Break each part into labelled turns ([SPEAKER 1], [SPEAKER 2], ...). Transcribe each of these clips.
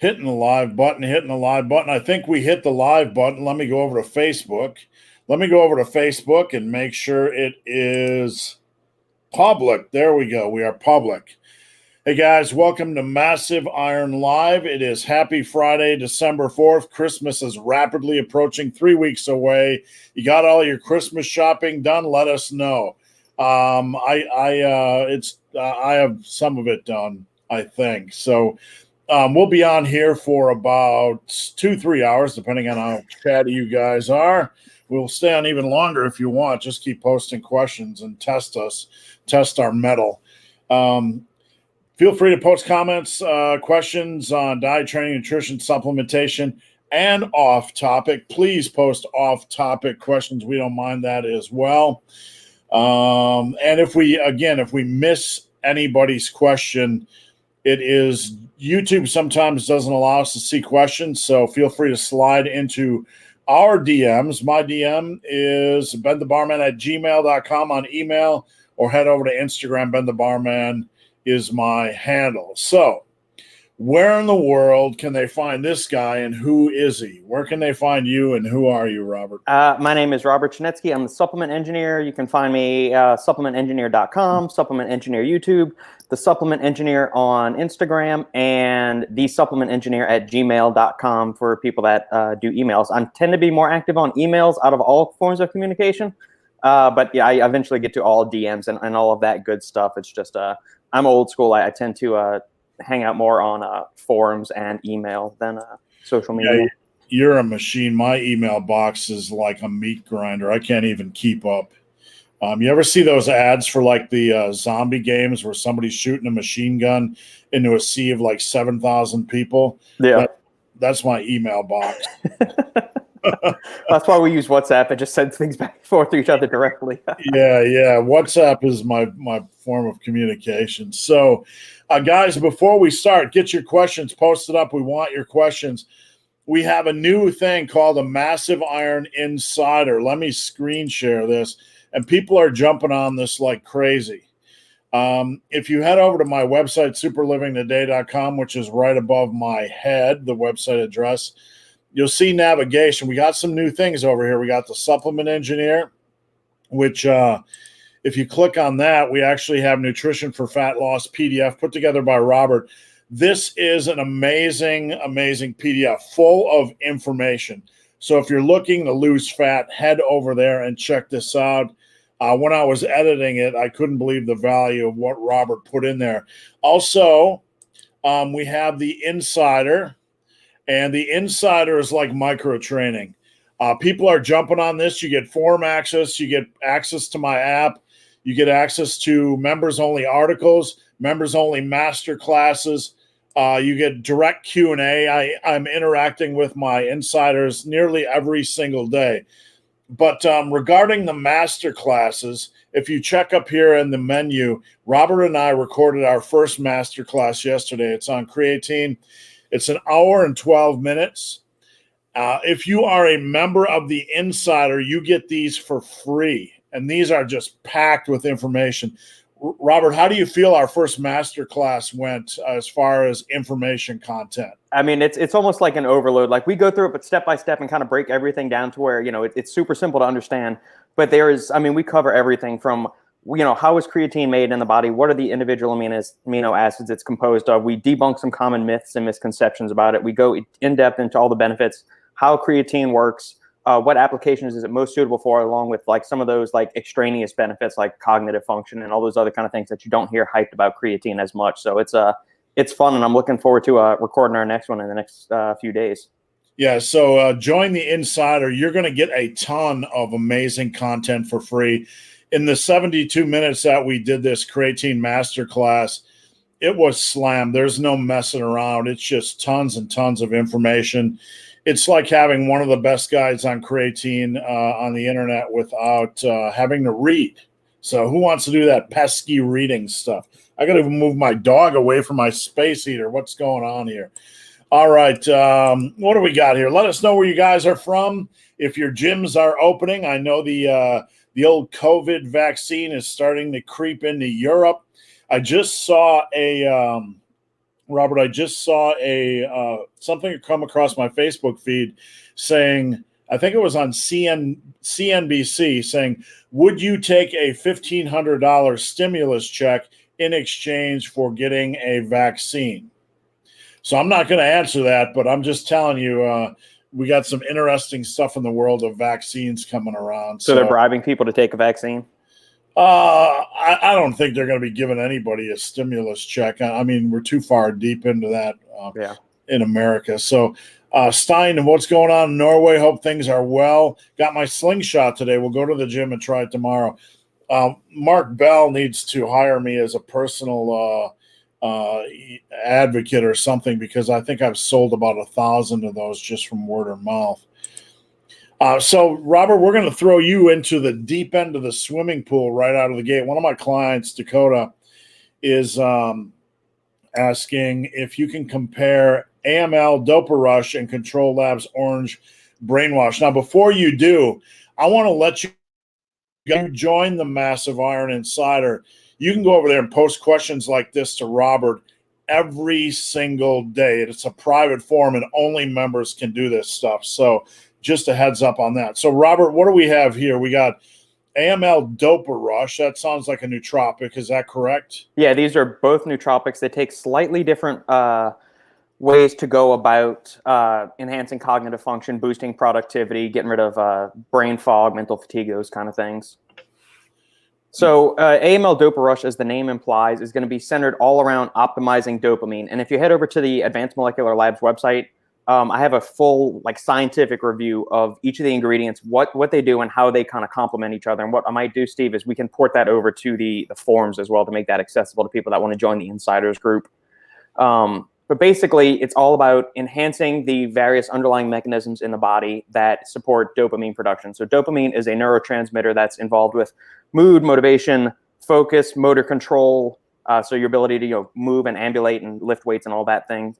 [SPEAKER 1] Hitting the live button. I think we hit the live button. Let me go over to Facebook. And make sure it is public. There we go. We are public. Hey guys, welcome to Massive Iron Live. It is Happy Friday, December 4th. Christmas is rapidly approaching, 3 weeks away. You got all your Christmas shopping done? Let us know. I have some of it done, I think. So we'll be on here for about 2-3 hours, depending on how chatty you guys are. We'll stay on even longer if you want. Just keep posting questions and test our mettle. Feel free to post comments, questions on diet, training, nutrition, supplementation, and off-topic. Please post off-topic questions. We don't mind that as well. And if we miss anybody's question, it is YouTube sometimes doesn't allow us to see questions, so feel free to slide into our DMs. My DM is benthebarman@gmail.com on email, or head over to Instagram. benthebarman is my handle. So where in the world can they find this guy, and who is he? Where can they find you, and who are you, Robert?
[SPEAKER 2] My name is Robert Chinetsky. I'm the supplement engineer. You can find me supplementengineer.com, supplement engineer YouTube, the supplement engineer on Instagram, and the supplement engineer at gmail.com for people that do emails. I tend to be more active on emails out of all forms of communication. But yeah, I eventually get to all DMs and all of that good stuff. It's just I'm old school. I tend to hang out more on forums and email than social media.
[SPEAKER 1] Yeah, you're a machine. My email box is like a meat grinder. I can't even keep up. You ever see those ads for like the zombie games where somebody's shooting a machine gun into a sea of like 7,000 people?
[SPEAKER 2] Yeah.
[SPEAKER 1] That's my email box.
[SPEAKER 2] That's why we use WhatsApp. It just sends things back and forth to each other directly.
[SPEAKER 1] Yeah. WhatsApp is my form of communication. So, guys, before we start, get your questions posted up. We want your questions. We have a new thing called a Massive Iron Insider. Let me screen share this. And people are jumping on this like crazy. If you head over to my website, superlivingtoday.com, which is right above my head, the website address, you'll see navigation. We got some new things over here. We got the supplement engineer, which if you click on that, we actually have nutrition for fat loss PDF put together by Robert. This is an amazing, amazing PDF full of information. So if you're looking to lose fat, head over there and check this out. When I was editing it, I couldn't believe the value of what Robert put in there. Also, we have the Insider. And the Insider is like micro training. People are jumping on this. You get forum access. You get access to my app. You get access to members-only articles, members-only master classes. You get direct Q&A. I'm interacting with my insiders nearly every single day. But regarding the master classes, if you check up here in the menu, Robert and I recorded our first master class yesterday. It's on creatine. It's an hour and 12 minutes. If you are a member of the Insider, you get these for free. And these are just packed with information. Robert, how do you feel our first master class went as far as information content?
[SPEAKER 2] I mean, it's almost like an overload. Like we go through it, but step by step and kind of break everything down to where, it's super simple to understand. But we cover everything from, how is creatine made in the body? What are the individual amino acids it's composed of? We debunk some common myths and misconceptions about it. We go in depth into all the benefits, how creatine works, what applications is it most suitable for, along with like some of those like extraneous benefits like cognitive function and all those other kind of things that you don't hear hyped about creatine as much. So it's fun, and I'm looking forward to recording our next one in the next few days.
[SPEAKER 1] Yeah, so join the Insider. You're going to get a ton of amazing content for free. In the 72 minutes that we did this creatine masterclass, it was slam. There's no messing around. It's just tons and tons of information. It's like having one of the best guides on creatine on the internet without having to read. So who wants to do that pesky reading stuff? I got to move my dog away from my space heater. What's going on here? All right. What do we got here? Let us know where you guys are from. If your gyms are opening, I know the old COVID vaccine is starting to creep into Europe. I just saw a Robert, I just saw something come across my Facebook feed saying, I think it was on CNBC, saying, would you take a $1,500 stimulus check in exchange for getting a vaccine? So I'm not going to answer that, but I'm just telling you, we got some interesting stuff in the world of vaccines coming around.
[SPEAKER 2] So they're bribing people to take a vaccine?
[SPEAKER 1] I don't think they're going to be giving anybody a stimulus check. I mean, we're too far deep into that in America. So, Stein, what's going on in Norway? Hope things are well. Got my slingshot today. We'll go to the gym and try it tomorrow. Mark Bell needs to hire me as a personal advocate or something, because I think I've sold about 1,000 of those just from word of mouth. So, Robert, we're going to throw you into the deep end of the swimming pool right out of the gate. One of my clients, Dakota, is asking if you can compare AML Dopa Rush and Control Labs Orange Brainwash. Now, before you do, I want to let you join the Massive Iron Insider. You can go over there and post questions like this to Robert every single day. It's a private forum, and only members can do this stuff. So just a heads up on that. So, Robert, what do we have here? We got AML Dopa Rush. That sounds like a nootropic. Is that correct?
[SPEAKER 2] Yeah, these are both nootropics. They take slightly different ways to go about enhancing cognitive function, boosting productivity, getting rid of brain fog, mental fatigue, those kind of things. So AML Dopa Rush, as the name implies, is going to be centered all around optimizing dopamine. And if you head over to the Advanced Molecular Labs website, I have a full scientific review of each of the ingredients, what they do and how they kind of complement each other. And what I might do, Steve, is we can port that over to the forums as well to make that accessible to people that want to join the insiders group. But basically, it's all about enhancing the various underlying mechanisms in the body that support dopamine production. So dopamine is a neurotransmitter that's involved with mood, motivation, focus, motor control, so your ability to move and ambulate and lift weights and all that thing.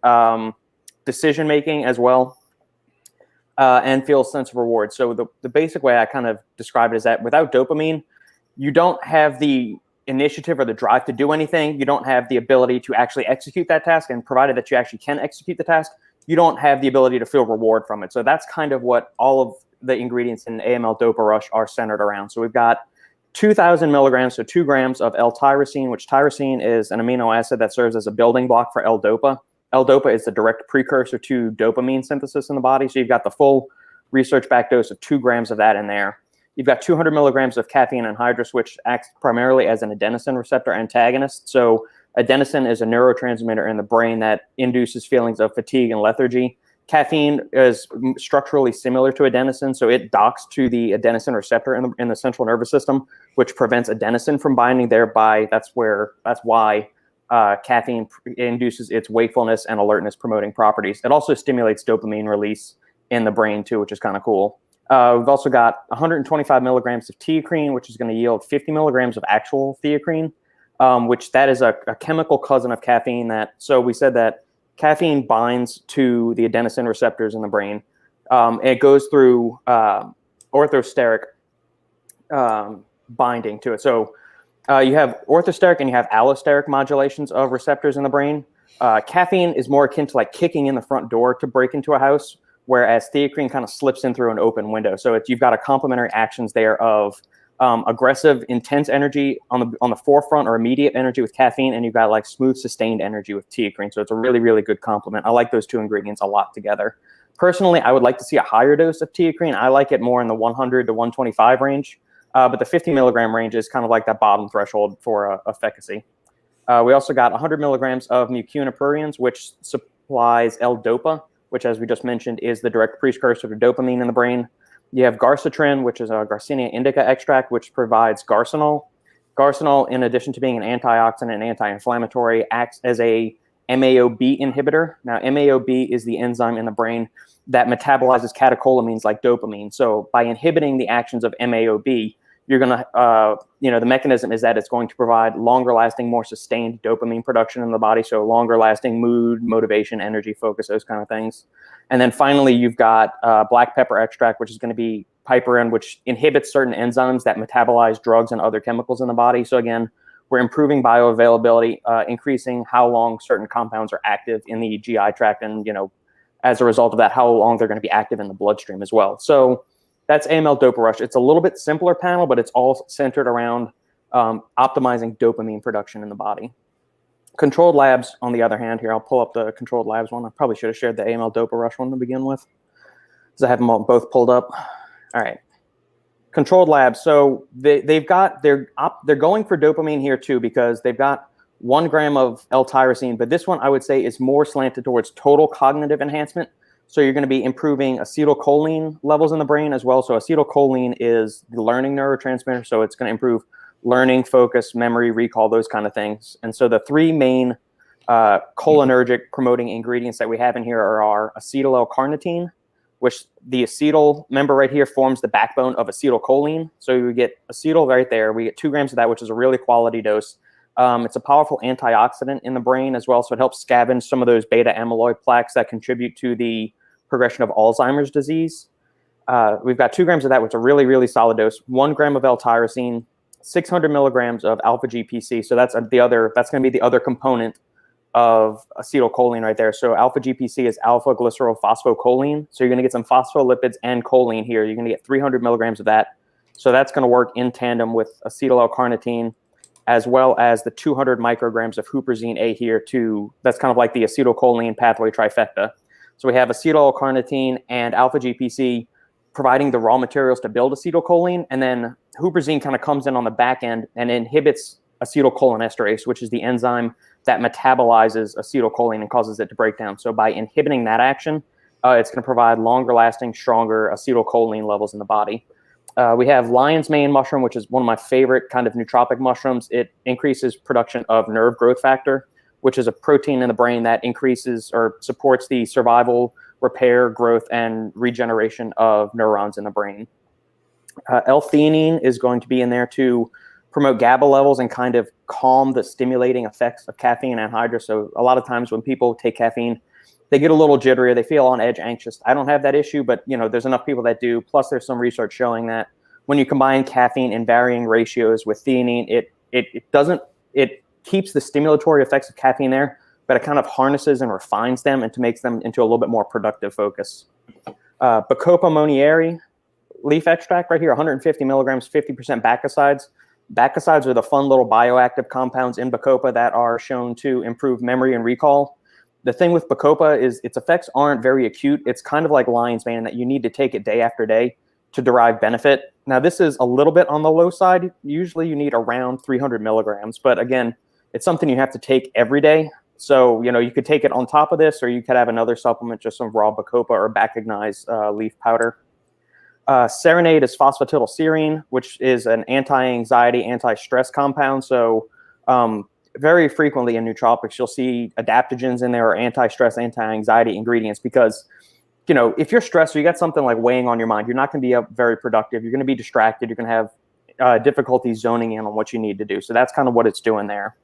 [SPEAKER 2] Decision making as well, and feel a sense of reward. So the basic way I kind of describe it is that without dopamine, you don't have the initiative or the drive to do anything. You don't have the ability to actually execute that task, and provided that you actually can execute the task, you don't have the ability to feel reward from it. So that's kind of what all of the ingredients in AML Dopa Rush are centered around. So we've got 2,000 milligrams, so 2 grams of L-tyrosine, which tyrosine is an amino acid that serves as a building block for L-dopa. L-dopa is the direct precursor to dopamine synthesis in the body. So you've got the full research-backed dose of 2 grams of that in there. You've got 200 milligrams of caffeine anhydrous, which acts primarily as an adenosine receptor antagonist. So adenosine is a neurotransmitter in the brain that induces feelings of fatigue and lethargy. Caffeine is structurally similar to adenosine, so it docks to the adenosine receptor in the central nervous system, which prevents adenosine from binding. Thereby, that's why caffeine induces its wakefulness and alertness promoting properties. It also stimulates dopamine release in the brain too, which is kind of cool. We've also got 125 milligrams of theacrine, which is going to yield 50 milligrams of actual theacrine, which that is a chemical cousin of caffeine. So we said that caffeine binds to the adenosine receptors in the brain. It goes through orthosteric binding to it. So you have orthosteric and you have allosteric modulations of receptors in the brain. Caffeine is more akin to kicking in the front door to break into a house, whereas theacrine kind of slips in through an open window. So you've got a complementary actions there of aggressive, intense energy on the forefront or immediate energy with caffeine, and you've got smooth, sustained energy with theacrine. So it's a really, really good complement. I like those two ingredients a lot together. Personally, I would like to see a higher dose of theacrine. I like it more in the 100 to 125 range, but the 50 milligram range is kind of like that bottom threshold for efficacy. We also got 100 milligrams of mucuna, which supplies L-dopa, which, as we just mentioned, is the direct precursor to dopamine in the brain. You have garcitrin, which is a Garcinia indica extract, which provides garcinol. Garcinol, in addition to being an antioxidant and anti-inflammatory, acts as a MAOB inhibitor. Now, MAOB is the enzyme in the brain that metabolizes catecholamines like dopamine. So by inhibiting the actions of MAOB, you're going to, the mechanism is that it's going to provide longer lasting, more sustained dopamine production in the body. So longer lasting mood, motivation, energy, focus, those kind of things. And then finally, you've got black pepper extract, which is going to be piperin, which inhibits certain enzymes that metabolize drugs and other chemicals in the body. So again, we're improving bioavailability, increasing how long certain compounds are active in the GI tract, and as a result of that, how long they're going to be active in the bloodstream as well. So that's AML Dopa Rush. It's a little bit simpler panel, but it's all centered around optimizing dopamine production in the body. Controlled labs, on the other hand, here, I'll pull up the controlled labs one. I probably should have shared the AML Dopa Rush one to begin with, because I have them all both pulled up. All right. Controlled labs. So they're going for dopamine here too, because they've got 1 gram of L-tyrosine, but this one I would say is more slanted towards total cognitive enhancement. So you're going to be improving acetylcholine levels in the brain as well. So acetylcholine is the learning neurotransmitter. So it's going to improve learning, focus, memory, recall, those kind of things. And so the 3 main cholinergic promoting ingredients that we have in here are acetyl L-carnitine, which the acetyl member right here forms the backbone of acetylcholine. So we get acetyl right there. We get 2 grams of that, which is a really quality dose. It's a powerful antioxidant in the brain as well. So it helps scavenge some of those beta amyloid plaques that contribute to the progression of Alzheimer's disease. We've got 2 grams of that, which is a really, really solid dose. 1 gram of L-tyrosine, 600 milligrams of alpha GPC. So that's going to be the other component of acetylcholine right there. So alpha GPC is alpha glycerol phosphocholine. So you're going to get some phospholipids and choline here. You're going to get 300 milligrams of that. So that's going to work in tandem with acetyl L-carnitine, as well as the 200 micrograms of huperzine A here too. That's kind of like the acetylcholine pathway trifecta. So we have acetyl L-carnitine and alpha GPC providing the raw materials to build acetylcholine, and then huperzine kind of comes in on the back end and inhibits acetylcholinesterase, which is the enzyme that metabolizes acetylcholine and causes it to break down. So by inhibiting that action, it's going to provide longer lasting, stronger acetylcholine levels in the body. We have lion's mane mushroom, which is one of my favorite kind of nootropic mushrooms. It increases production of nerve growth factor, which is a protein in the brain that increases or supports the survival, repair, growth, and regeneration of neurons in the brain. L-theanine is going to be in there to promote GABA levels and kind of calm the stimulating effects of caffeine and anhydrous. So a lot of times when people take caffeine, they get a little jittery, they feel on edge, anxious. I don't have that issue, but there's enough people that do. Plus there's some research showing that when you combine caffeine in varying ratios with theanine, it keeps the stimulatory effects of caffeine there, but it kind of harnesses and refines them and makes them into a little bit more productive focus. Bacopa monnieri leaf extract right here, 150 milligrams, 50% bacosides. Bacosides are the fun little bioactive compounds in Bacopa that are shown to improve memory and recall. The thing with Bacopa is its effects aren't very acute. It's kind of like lion's mane, that you need to take it day after day to derive benefit. Now, this is a little bit on the low side. Usually you need around 300 milligrams, but again, it's something you have to take every day. So, you could take it on top of this, or you could have another supplement, just some raw Bacopa or Bacognize leaf powder. Serenade is phosphatidylserine, which is an anti-anxiety, anti-stress compound. So very frequently in nootropics, you'll see adaptogens in there or anti-stress, anti-anxiety ingredients, because if you're stressed or you got something like weighing on your mind, you're not going to be very productive. You're going to be distracted. You're going to have difficulty zoning in on what you need to do. So that's kind of what it's doing there.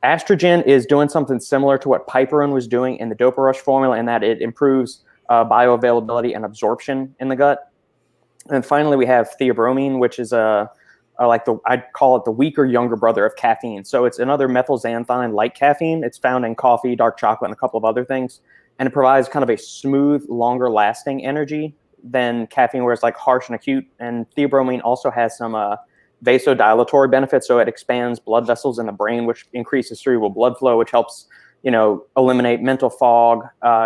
[SPEAKER 2] Estrogen is doing something similar to what piperine was doing in the Dopa Rush formula, in that it improves bioavailability and absorption in the gut. And finally, we have theobromine, which is I'd call it the weaker younger brother of caffeine. So it's another methylxanthine like caffeine. It's found in coffee, dark chocolate, and a couple of other things. And it provides kind of a smooth, longer lasting energy than caffeine, where it's like harsh and acute. And theobromine also has some vasodilatory benefits. So it expands blood vessels in the brain, which increases cerebral blood flow, which helps eliminate mental fog,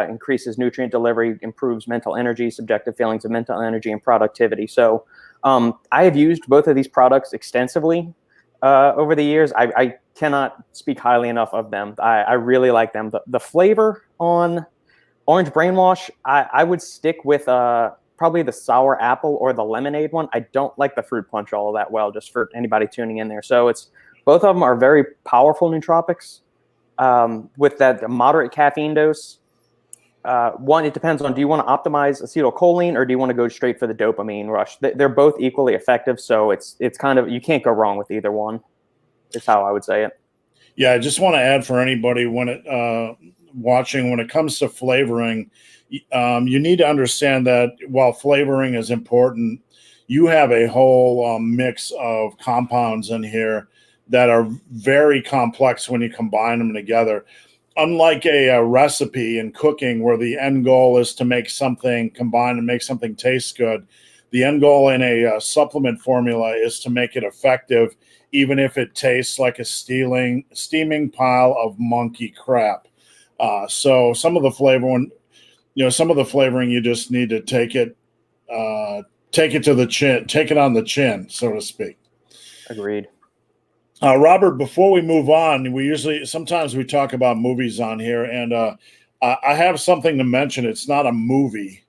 [SPEAKER 2] increases nutrient delivery, improves mental energy, subjective feelings of mental energy, and productivity. So I have used both of these products extensively over the years. I cannot speak highly enough of them. I really like them. The flavor on Orange Brainwash, I would stick with probably the sour apple or the lemonade one. I don't like the fruit punch all that well, just for anybody tuning in there. So both of them are very powerful nootropics. With that moderate caffeine dose. One, it depends on, do you want to optimize acetylcholine or do you want to go straight for the dopamine rush? They're both equally effective, so it's kind of, you can't go wrong with either one, is how I would say it.
[SPEAKER 1] Yeah, I just want to add for anybody watching, when it comes to flavoring, you need to understand that while flavoring is important, you have a whole mix of compounds in here that are very complex when you combine them together. Unlike a recipe in cooking where the end goal is to make something combine and make something taste good, the end goal in a supplement formula is to make it effective, even if it tastes like a steaming pile of monkey crap. So some of the flavoring, you just need to take it to the chin, take it on the chin, so to speak.
[SPEAKER 2] Agreed.
[SPEAKER 1] Robert, before we move on, sometimes we talk about movies on here, and I have something to mention. It's not a movie,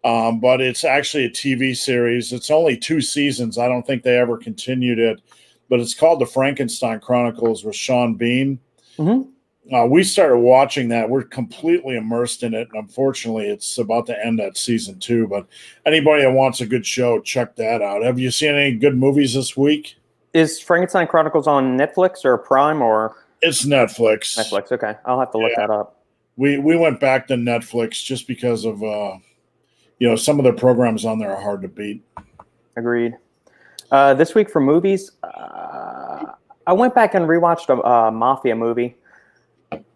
[SPEAKER 1] but it's actually a TV series. It's only 2 seasons. I don't think they ever continued it, but it's called The Frankenstein Chronicles with Sean Bean.
[SPEAKER 2] Mm-hmm.
[SPEAKER 1] We started watching that. We're completely immersed in it, and unfortunately, it's about to end at season 2. But anybody that wants a good show, check that out. Have you seen any good movies this week?
[SPEAKER 2] Is Frankenstein Chronicles on Netflix or Prime or?
[SPEAKER 1] It's Netflix.
[SPEAKER 2] Netflix. Okay, I'll have to look that up.
[SPEAKER 1] We went back to Netflix just because of some of the programs on there are hard to beat.
[SPEAKER 2] Agreed. This week for movies, I went back and rewatched a mafia movie.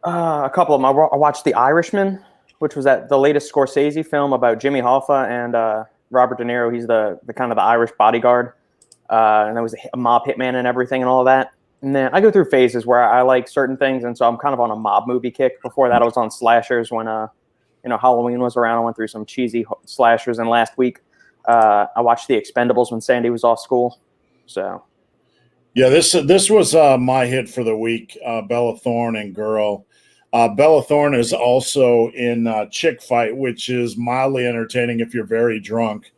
[SPEAKER 2] A couple of them. I watched The Irishman, which was the latest Scorsese film about Jimmy Hoffa and Robert De Niro. He's the kind of the Irish bodyguard. And there was a mob hitman and everything and all of that. And then I go through phases where I like certain things, and so I'm kind of on a mob movie kick. Before that, I was on slashers when Halloween was around. I went through some cheesy slashers, and last week I watched The Expendables when Sandy was off school. So
[SPEAKER 1] yeah, this was my hit for the week. Bella Thorne and Girl. Bella Thorne is also in Chick Fight, which is mildly entertaining if you're very drunk.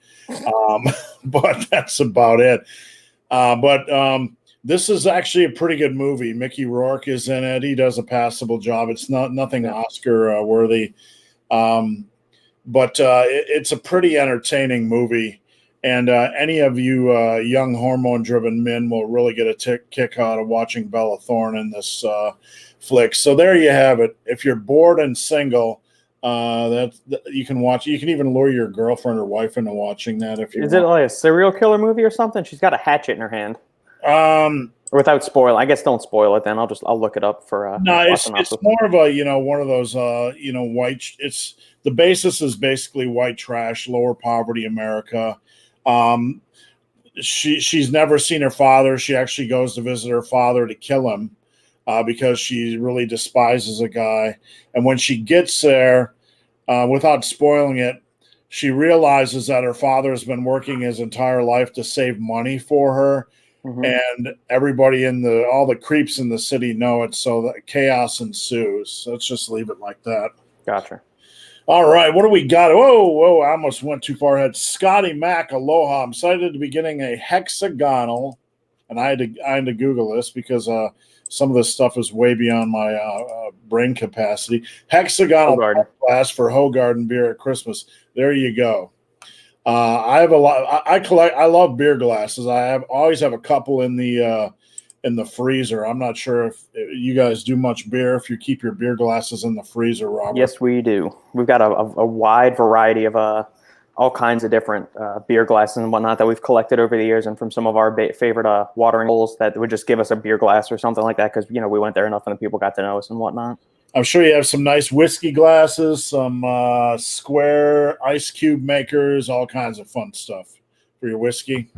[SPEAKER 1] But that's about it. But this is actually a pretty good movie. Mickey Rourke is in it. He does a passable job. It's nothing Oscar worthy. But it's a pretty entertaining movie. And any of you young hormone-driven men will really get a kick out of watching Bella Thorne in this flick. So there you have it. If you're bored and single, you can watch. You can even lure your girlfriend or wife into watching that.
[SPEAKER 2] Is it like a serial killer movie or something? She's got a hatchet in her hand. Without spoil, I guess don't spoil it. Then I'll look it up for.
[SPEAKER 1] No, it's more of a one of those white. It's the basis is basically white trash, lower poverty America. She's never seen her father. She actually goes to visit her father to kill him. Because she really despises a guy. And when she gets there, without spoiling it, she realizes that her father has been working his entire life to save money for her. Mm-hmm. And everybody all the creeps in the city know it, so that chaos ensues. So let's just leave it like that.
[SPEAKER 2] Gotcha.
[SPEAKER 1] All right, what do we got? Whoa, I almost went too far ahead. Scotty Mac, aloha. I'm excited to be getting a hexagonal, and I had to Google this because some of this stuff is way beyond my brain capacity. Hexagonal glass for Hoegaarden beer at Christmas. There you go. I have a lot. I love beer glasses. Always have a couple in the freezer. I'm not sure if you guys do much beer. If you keep your beer glasses in the freezer, Robert.
[SPEAKER 2] Yes, we do. We've got a wide variety of all kinds of different beer glasses and whatnot that we've collected over the years, and from some of our favorite watering holes that would just give us a beer glass or something like that because we went there enough and the people got to know us and whatnot.
[SPEAKER 1] I'm sure you have some nice whiskey glasses, some square ice cube makers, all kinds of fun stuff for your whiskey.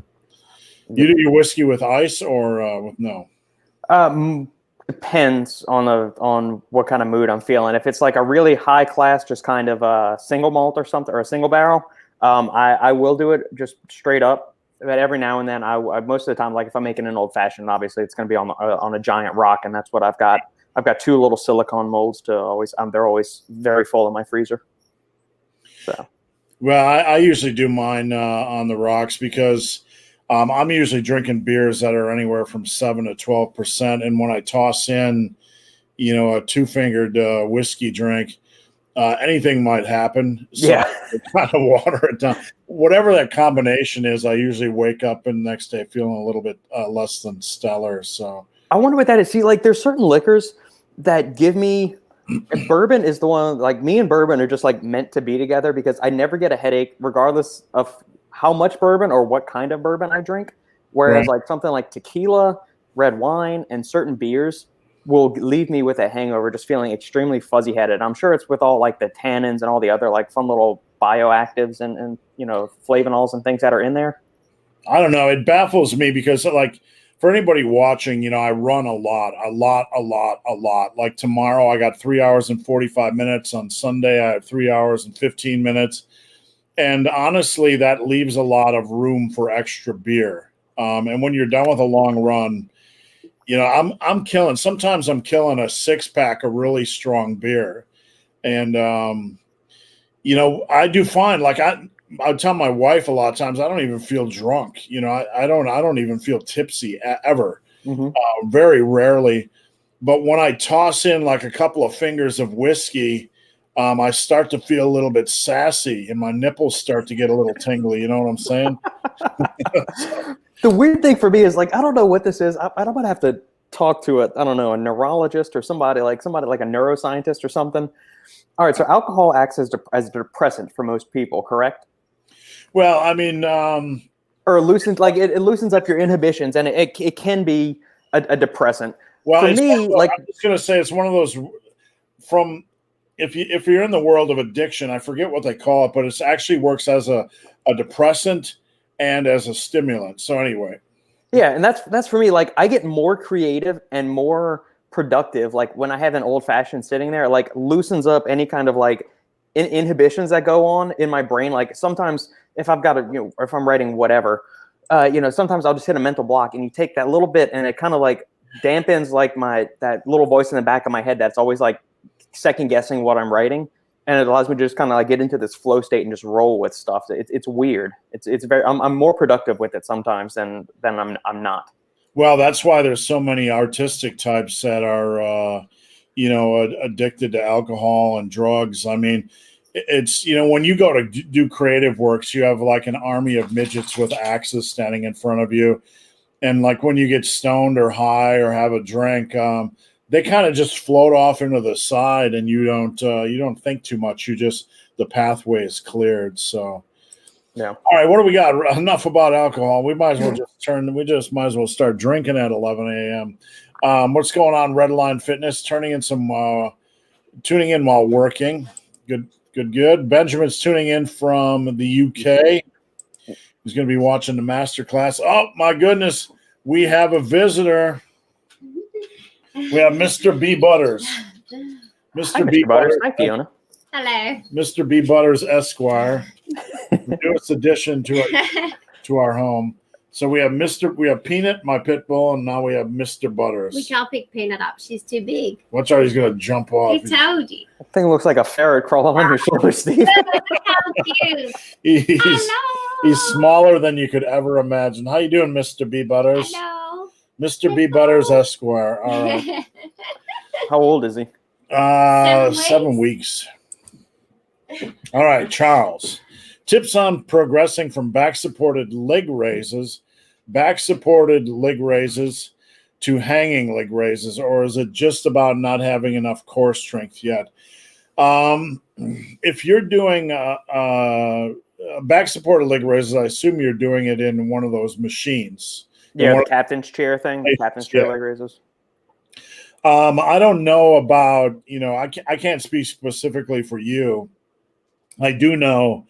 [SPEAKER 1] You do your whiskey with ice or with no?
[SPEAKER 2] Depends on what kind of mood I'm feeling. If it's like a really high class, just kind of a single malt or something, or a single barrel, I will do it just straight up. But every now and then, I most of the time, like if I'm making an old fashioned, obviously it's going to be on a giant rock, and that's what I've got. I've got 2 little silicone molds to always. They're always very full in my freezer. So,
[SPEAKER 1] well, I usually do mine on the rocks because I'm usually drinking beers that are anywhere from 7 to 12%, and when I toss in, a 2-fingered whiskey drink, anything might happen. So
[SPEAKER 2] yeah,
[SPEAKER 1] I kind of water it down. Whatever that combination is, I usually wake up and the next day feeling a little bit less than stellar. So
[SPEAKER 2] I wonder what that is. See, like there's certain liquors that give me. Bourbon is the one. Like me and bourbon are just like meant to be together because I never get a headache regardless of how much bourbon or what kind of bourbon I drink. Whereas like something like tequila red wine, and certain beers will leave me with a hangover, just feeling extremely fuzzy headed. I'm sure it's with all like the tannins and all the other like fun little bioactives and flavonols and things that are in there.
[SPEAKER 1] I don't know. It baffles me because, like, for anybody watching, I run a lot. Like tomorrow, I got 3 hours and 45 minutes. On Sunday, I have 3 hours and 15 minutes. And honestly, that leaves a lot of room for extra beer. And when you're done with a long run, I'm killing. Sometimes I'm killing a 6-pack of really strong beer, and I do find like I tell my wife a lot of times I don't even feel drunk. I don't even feel tipsy ever. Very rarely. But when I toss in like a couple of fingers of whiskey, I start to feel a little bit sassy and my nipples start to get a little tingly. You know what I'm saying?
[SPEAKER 2] The weird thing for me is like, I don't know what this is. I don't want to have to talk to a neurologist or somebody like a neuroscientist or something. All right. So alcohol acts as a depressant for most people, correct?
[SPEAKER 1] Well, I mean,
[SPEAKER 2] or it loosens up your inhibitions, and it can be a depressant.
[SPEAKER 1] Well,
[SPEAKER 2] for me,
[SPEAKER 1] I'm just gonna say it's one of those from if you're in the world of addiction, I forget what they call it, but it actually works as a depressant and as a stimulant. So anyway,
[SPEAKER 2] yeah, and that's for me. Like I get more creative and more productive. Like when I have an old fashioned sitting there, like loosens up any kind of like inhibitions that go on in my brain. Like sometimes if I've got if I'm writing whatever, sometimes I'll just hit a mental block, and you take that little bit, and it kind of like dampens like that little voice in the back of my head that's always like second guessing what I'm writing, and it allows me to just kind of like get into this flow state and just roll with stuff. It's weird. It's very I'm more productive with it sometimes than I'm not.
[SPEAKER 1] Well, that's why there's so many artistic types that are addicted to alcohol and drugs. I mean, it's when you go to do creative works, you have like an army of midgets with axes standing in front of you, and like when you get stoned or high or have a drink, they kind of just float off into the side, and you don't think too much. The pathway is cleared. So
[SPEAKER 2] yeah.
[SPEAKER 1] All right, what do we got? Enough about alcohol. We might as well might as well start drinking at 11 a.m. What's going on? Redline Fitness tuning in while working. Good. Benjamin's tuning in from the UK. He's going to be watching the master class. Oh my goodness, we have a visitor. We have Mr. B. Butters.
[SPEAKER 2] Hi, Mr. Butters. Hi, Fiona.
[SPEAKER 3] Hello.
[SPEAKER 1] Mr. B. Butters, Esquire. The newest addition to our home. So we have Peanut, my pit bull, and now we have Mr. Butters.
[SPEAKER 3] We can't pick Peanut up. She's too big.
[SPEAKER 1] Watch out, he's going to jump off.
[SPEAKER 3] I told you.
[SPEAKER 2] That thing looks like a ferret crawling on your shoulder, Steve.
[SPEAKER 3] Look how cute.
[SPEAKER 1] He's smaller than you could ever imagine. How you doing, Mr. B. Butters?
[SPEAKER 3] Hello.
[SPEAKER 1] Mr. B. Butters, Esquire. All right.
[SPEAKER 2] How old is he?
[SPEAKER 1] 7 weeks. All right, Charles. Tips on progressing from back-supported leg raises to hanging leg raises, or is it just about not having enough core strength yet? If you're doing back-supported leg raises, I assume you're doing it in one of those machines.
[SPEAKER 2] Yeah, the captain's chair thing, captain's chair leg raises.
[SPEAKER 1] I don't know about, I can't speak specifically for you. I do know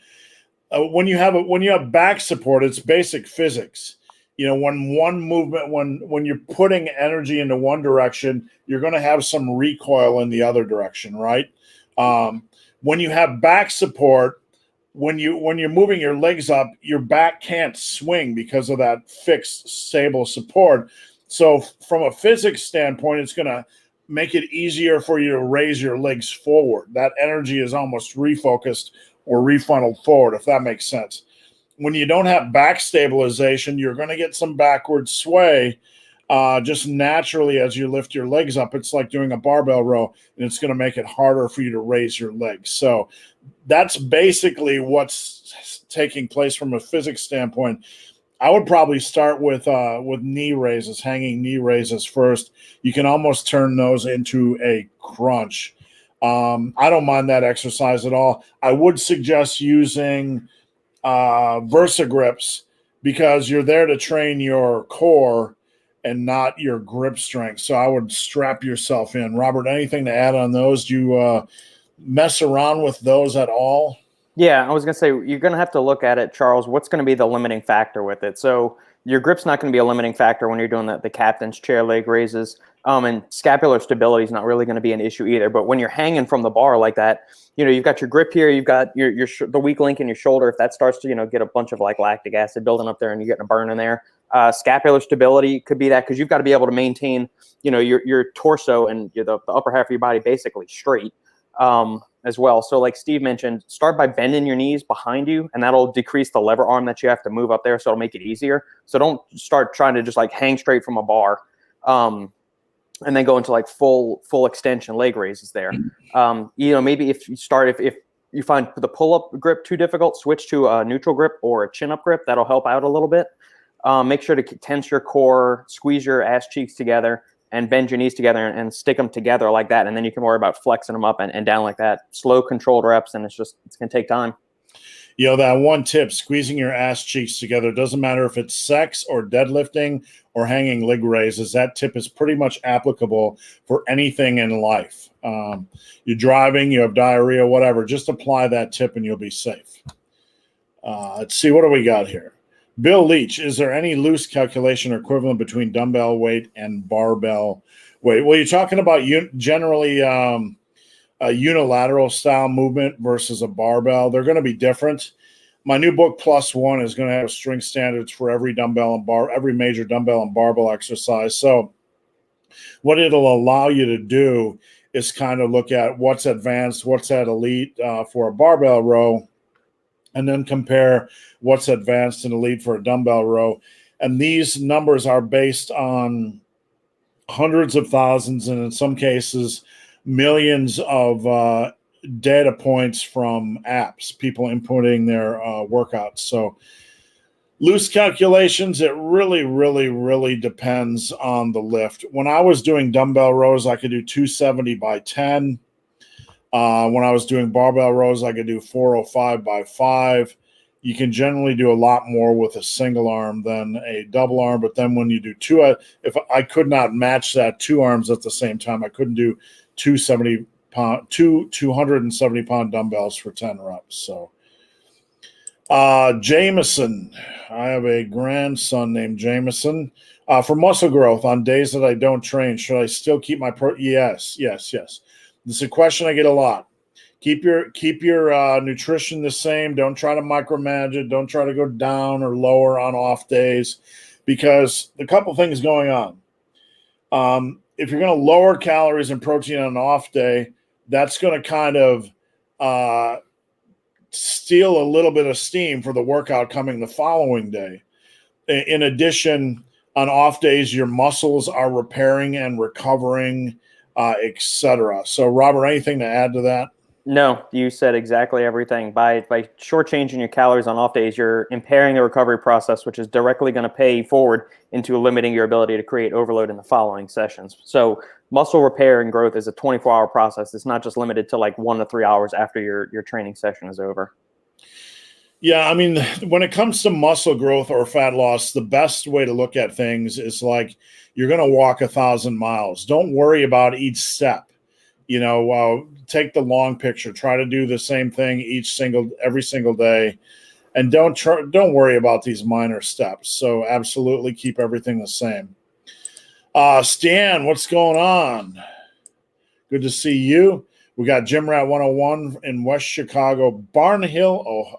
[SPEAKER 1] when you have back support, it's basic physics. When one movement, when you're putting energy into one direction, you're going to have some recoil in the other direction, right? When you have back support, when you're moving your legs up, your back can't swing because of that fixed, stable support. So from a physics standpoint, it's going to make it easier for you to raise your legs forward. That energy is almost refocused or refunneled forward, if that makes sense. When you don't have back stabilization, you're going to get some backward sway just naturally as you lift your legs up. It's like doing a barbell row, and it's going to make it harder for you to raise your legs. So that's basically what's taking place from a physics standpoint. I would probably start with knee raises, hanging knee raises first. You can almost turn those into a crunch. I don't mind that exercise at all. I would suggest using Versa grips because you're there to train your core, and not your grip strength. So I would strap yourself in. Robert, anything to add on those? Do you mess around with those at all?
[SPEAKER 2] Yeah, I was going to say, you're going to have to look at it, Charles. What's going to be the limiting factor with it? So your grip's not going to be a limiting factor when you're doing the captain's chair leg raises. And scapular stability is not really going to be an issue either. But when you're hanging from the bar like that, you've got your grip here, you've got the weak link in your shoulder. If that starts to, get a bunch of like lactic acid building up there and you're getting a burn in there, scapular stability could be that, because you've got to be able to maintain, your torso and the upper half of your body basically straight. As well. So like Steve mentioned, start by bending your knees behind you, and that'll decrease the lever arm that you have to move up there. So it'll make it easier. So don't start trying to just like hang straight from a bar, and then go into like full extension leg raises there. Maybe if you find the pull-up grip too difficult, switch to a neutral grip or a chin-up grip. That'll help out a little bit. Make sure to tense your core, squeeze your ass cheeks together, and bend your knees together and stick them together like that. And then you can worry about flexing them up and down like that. Slow, controlled reps, and it's going to take time.
[SPEAKER 1] That one tip, squeezing your ass cheeks together, doesn't matter if it's sex or deadlifting or hanging leg raises. That tip is pretty much applicable for anything in life. You're driving, you have diarrhea, whatever. Just apply that tip and you'll be safe. Let's see, what do we got here? Bill Leach, is there any loose calculation or equivalent between dumbbell weight and barbell weight? Well, you're talking about generally a unilateral style movement versus a barbell. They're going to be different. My new book, Plus One, is going to have strength standards for every dumbbell and every major dumbbell and barbell exercise. So what it'll allow you to do is kind of look at what's advanced, what's at elite for a barbell row, and then compare what's advanced and elite for a dumbbell row. And these numbers are based on hundreds of thousands, and in some cases, millions of data points from apps, people inputting their workouts. So loose calculations, it really, really, really depends on the lift. When I was doing dumbbell rows, I could do 270 by 10. When I was doing barbell rows, I could do 405 by 5. You can generally do a lot more with a single arm than a double arm. But then when you do two, if I could not match that two arms at the same time, I couldn't do 270 pound dumbbells for 10 reps. So, Jameson, I have a grandson named Jameson. For muscle growth on days that I don't train, should I still keep my Yes. This is a question I get a lot. Keep your nutrition the same. Don't try to micromanage it. Don't try to go down or lower on off days, because a couple things going on. If you're going to lower calories and protein on an off day, that's going to kind of steal a little bit of steam for the workout coming the following day. In addition, on off days, your muscles are repairing and recovering, etc. So, Robert, anything to add to that?
[SPEAKER 2] No, you said exactly everything. By shortchanging your calories on off days, you're impairing the recovery process, which is directly going to pay forward into limiting your ability to create overload in the following sessions. So muscle repair and growth is a 24-hour process. It's not just limited to like 1 to 3 hours after your training session is over.
[SPEAKER 1] Yeah, I mean, when it comes to muscle growth or fat loss, the best way to look at things is like you're going to walk 1,000 miles. Don't worry about each step. Take the long picture. Try to do the same thing every single day, and don't worry about these minor steps. So absolutely keep everything the same. Stan, what's going on? Good to see you. We got Gym Rat 101 in West Chicago, Barnhill,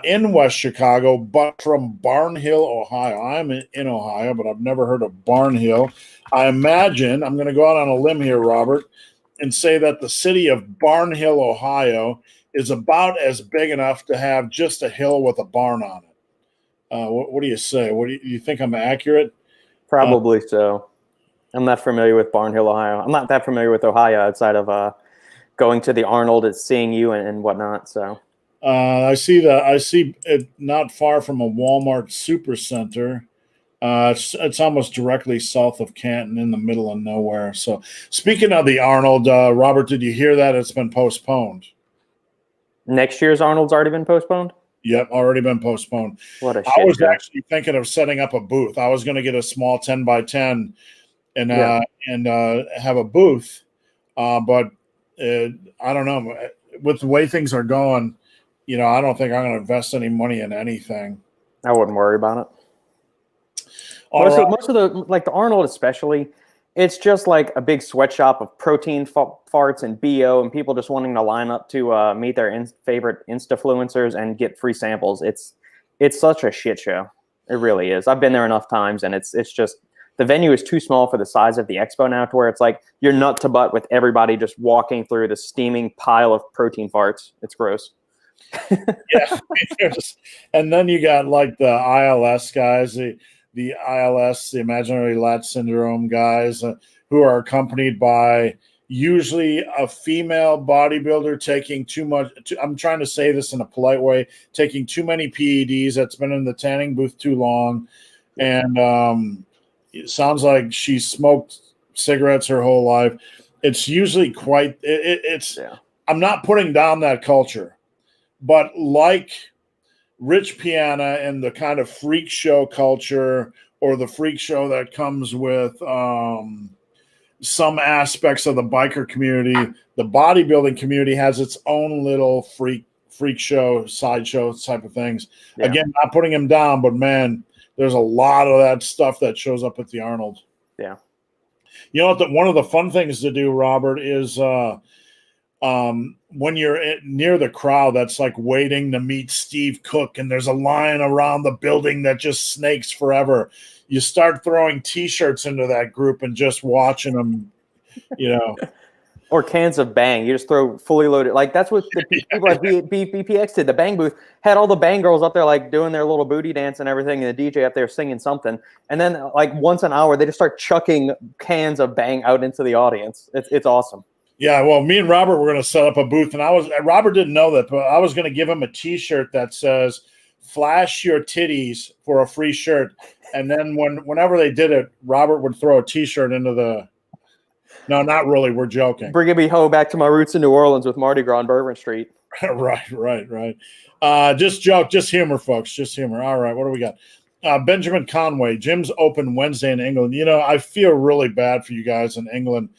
[SPEAKER 1] in West Chicago, but from Barnhill, Ohio. I'm in Ohio, but I've never heard of Barnhill. I imagine, I'm going to go out on a limb here, Robert, and say that the city of Barnhill, Ohio, is about as big enough to have just a hill with a barn on it. What do you say? Do you think I'm accurate?
[SPEAKER 2] Probably so. I'm not familiar with Barnhill, Ohio. I'm not that familiar with Ohio outside of going to the Arnold and seeing you and whatnot. So
[SPEAKER 1] I see it not far from a Walmart Supercenter. It's almost directly south of Canton, in the middle of nowhere. So, speaking of the Arnold, Robert, did you hear that it's been postponed?
[SPEAKER 2] Next year's Arnold's already been postponed?
[SPEAKER 1] Yep, already been postponed.
[SPEAKER 2] What a
[SPEAKER 1] I
[SPEAKER 2] shit
[SPEAKER 1] was
[SPEAKER 2] show.
[SPEAKER 1] actually thinking of setting up a booth. I was going to get a small 10 by 10 and have a booth, but I don't know. With the way things are going, I don't think I'm going to invest any money in anything.
[SPEAKER 2] I wouldn't worry about it. Most of the, like the Arnold especially, it's just like a big sweatshop of protein farts and BO and people just wanting to line up to meet their favorite Instafluencers and get free samples. It's such a shit show. It really is. I've been there enough times, and it's just the venue is too small for the size of the expo now, to where it's like you're nut to butt with everybody just walking through the steaming pile of protein farts. It's gross.
[SPEAKER 1] Yeah, and then you got like the ILS guys, the ILS, the imaginary lat syndrome guys, who are accompanied by usually a female bodybuilder taking too much. I'm trying to say this in a polite way, taking too many PEDs. That's been in the tanning booth too long, and it sounds like she smoked cigarettes her whole life. It's usually quite. It's.
[SPEAKER 2] Yeah.
[SPEAKER 1] I'm not putting down that culture, but like Rich Piana and the kind of freak show culture, or the freak show that comes with some aspects of the biker community, the bodybuilding community has its own little freak show, sideshow type of things. Yeah. Again, not putting him down, but man, there's a lot of that stuff that shows up at the Arnold.
[SPEAKER 2] Yeah.
[SPEAKER 1] You know what? One of the fun things to do, Robert, is when you're near the crowd that's like waiting to meet Steve Cook and there's a line around the building that just snakes forever, you start throwing T-shirts into that group and just watching them,
[SPEAKER 2] Or cans of Bang. You just throw fully loaded. Like that's what the people at BPX did. The Bang booth had all the Bang girls up there like doing their little booty dance and everything, and the DJ up there singing something. And then like once an hour, they just start chucking cans of Bang out into the audience. It's awesome.
[SPEAKER 1] Yeah, well, me and Robert were going to set up a booth, and Robert didn't know that, but I was going to give him a T-shirt that says "Flash your titties for a free shirt," and then whenever they did it, Robert would throw a T-shirt into the. No, not really. We're joking.
[SPEAKER 2] Bringing me home back to my roots in New Orleans with Mardi Gras on Bourbon Street.
[SPEAKER 1] Right. Just joke, just humor, folks. Just humor. All right, what do we got? Benjamin Conway, gym's open Wednesday in England. I feel really bad for you guys in England.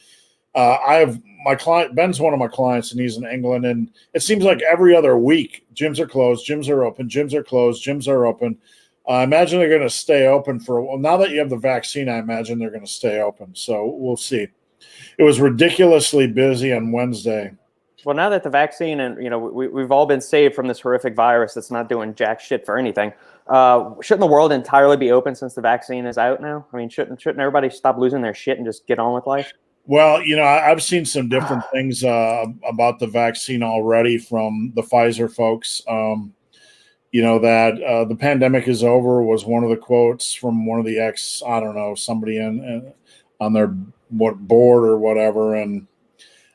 [SPEAKER 1] I have my client, Ben's one of my clients, and he's in England, and it seems like every other week, gyms are closed, gyms are open, gyms are closed, gyms are open. I imagine they're going to stay open now that you have the vaccine, I imagine they're going to stay open. So we'll see. It was ridiculously busy on Wednesday.
[SPEAKER 2] Well, now that the vaccine and, we've all been saved from this horrific virus that's not doing jack shit for anything, shouldn't the world entirely be open since the vaccine is out now? I mean, shouldn't everybody stop losing their shit and just get on with life?
[SPEAKER 1] Well, I've seen some different things about the vaccine already from the Pfizer folks. That the pandemic is over was one of the quotes from one of the somebody on their board or whatever. And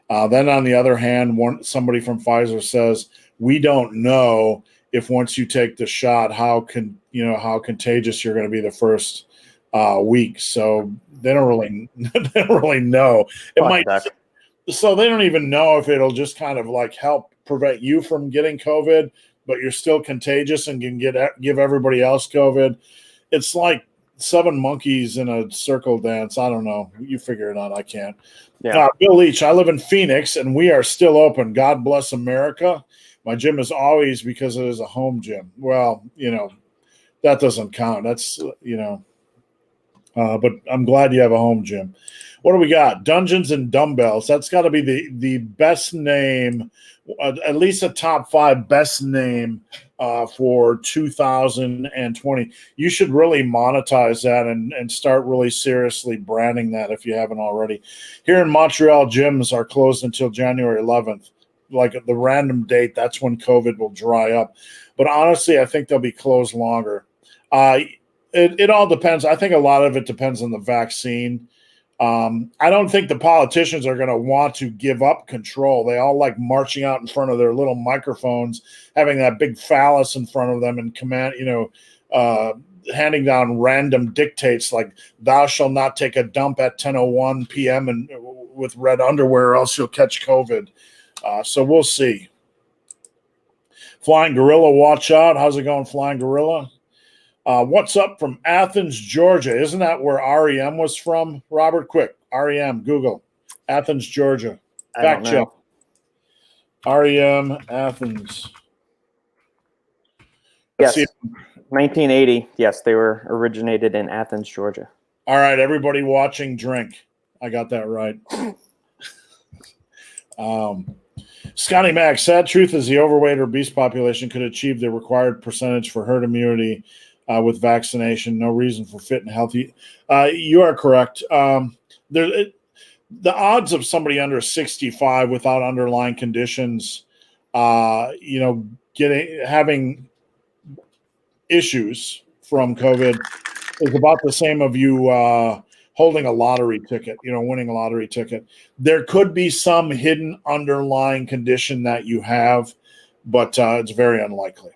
[SPEAKER 1] then on the other hand, somebody from Pfizer says, we don't know if once you take the shot, how contagious you're going to be the first week. So they don't really know. So they don't even know if it'll just kind of like help prevent you from getting COVID, but you're still contagious and can give everybody else COVID. It's like 7 monkeys in a circle dance. I don't know. You figure it out. I can't. Yeah. Bill Leach, I live in Phoenix and we are still open. God bless America. My gym is always, because it is a home gym. Well, that doesn't count. That's, but I'm glad you have a home gym. What do we got? Dungeons and Dumbbells. That's got to be the best name, at least a top 5 best name for 2020. You should really monetize that and start really seriously branding that if you haven't already. Here in Montreal, gyms are closed until January 11th. Like the random date, that's when COVID will dry up. But honestly, I think they'll be closed longer. It all depends. I think a lot of it depends on the vaccine. I don't think the politicians are going to want to give up control. They all like marching out in front of their little microphones, having that big phallus in front of them and handing down random dictates like thou shalt not take a dump at 10:01 p.m. and with red underwear or else you'll catch COVID. So we'll see. Flying Gorilla, watch out. How's it going, Flying Gorilla? What's up from Athens, Georgia? Isn't that where REM was from? Robert, quick. REM, Google. Athens, Georgia. Fact check. REM, Athens.
[SPEAKER 2] Yes, 1980. Yes, they were originated in Athens, Georgia.
[SPEAKER 1] All right, everybody watching, drink. I got that right. Scotty Mac, sad truth is the overweight or obese population could achieve the required percentage for herd immunity with vaccination. No reason for fit and healthy. You are correct. The odds of somebody under 65 without underlying conditions, having issues from COVID is about the same of you holding a lottery ticket, winning a lottery ticket. There could be some hidden underlying condition that you have, but it's very unlikely.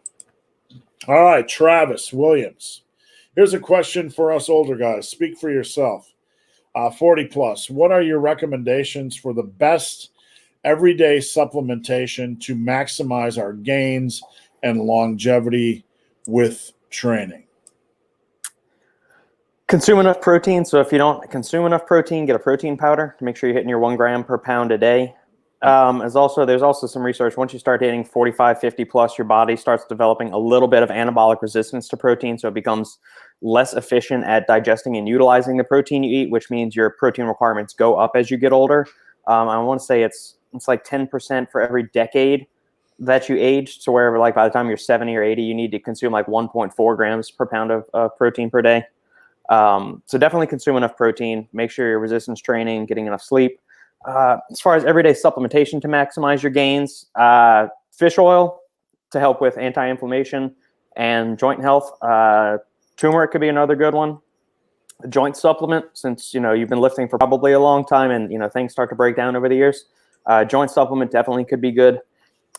[SPEAKER 1] All right, Travis Williams. Here's a question for us older guys. Speak for yourself. 40 plus. What are your recommendations for the best everyday supplementation to maximize our gains and longevity with training?
[SPEAKER 2] Consume enough protein. So if you don't consume enough protein, get a protein powder to make sure you're hitting your 1 gram per pound a day. There's also some research. Once you start hitting 45, 50 plus, your body starts developing a little bit of anabolic resistance to protein. So it becomes less efficient at digesting and utilizing the protein you eat, which means your protein requirements go up as you get older. I want to say it's like 10% for every decade that you age. So wherever, like by the time you're 70 or 80, you need to consume like 1.4 grams per pound of protein per day. So definitely consume enough protein, make sure you're resistance training, getting enough sleep. As far as everyday supplementation to maximize your gains, fish oil to help with anti-inflammation and joint health. Turmeric could be another good one. A joint supplement, since you've been lifting for probably a long time and things start to break down over the years. Joint supplement definitely could be good.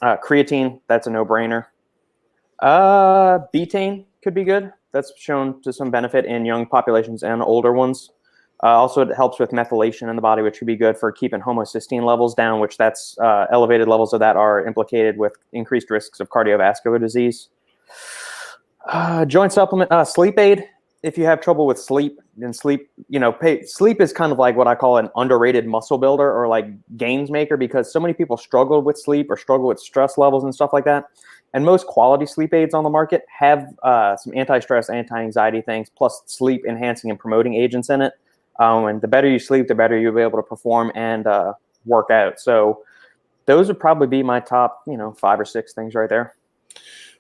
[SPEAKER 2] Creatine, that's a no-brainer. Betaine could be good. That's shown to some benefit in young populations and older ones. Also, it helps with methylation in the body, which could be good for keeping homocysteine levels down, which that's elevated levels of that are implicated with increased risks of cardiovascular disease. Joint supplement, sleep aid. If you have trouble with sleep, then sleep is kind of like what I call an underrated muscle builder or like gains maker, because so many people struggle with sleep or struggle with stress levels and stuff like that. And most quality sleep aids on the market have some anti-stress, anti-anxiety things, plus sleep enhancing and promoting agents in it. And the better you sleep, the better you'll be able to perform and work out. So those would probably be my top, 5 or 6 things right there.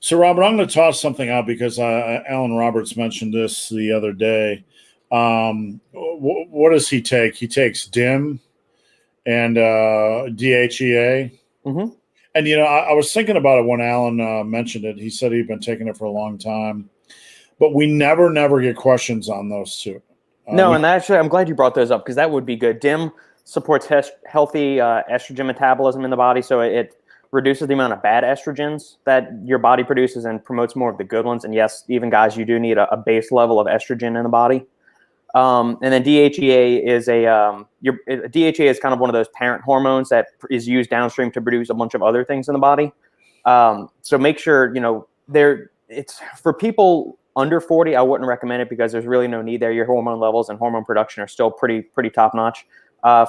[SPEAKER 1] So, Robert, I'm going to toss something out because Alan Roberts mentioned this the other day. What does he take? He takes DIM and DHEA. Mm-hmm. And, I was thinking about it when Alan mentioned it. He said he'd been taking it for a long time. But we never get questions on those two.
[SPEAKER 2] And actually, I'm glad you brought those up because that would be good. DIM supports healthy estrogen metabolism in the body, so it reduces the amount of bad estrogens that your body produces and promotes more of the good ones. And yes, even guys, you do need a base level of estrogen in the body. And then DHEA is DHEA is kind of one of those parent hormones that is used downstream to produce a bunch of other things in the body. So make sure, it's for people under 40, I wouldn't recommend it because there's really no need there. Your hormone levels and hormone production are still pretty top notch.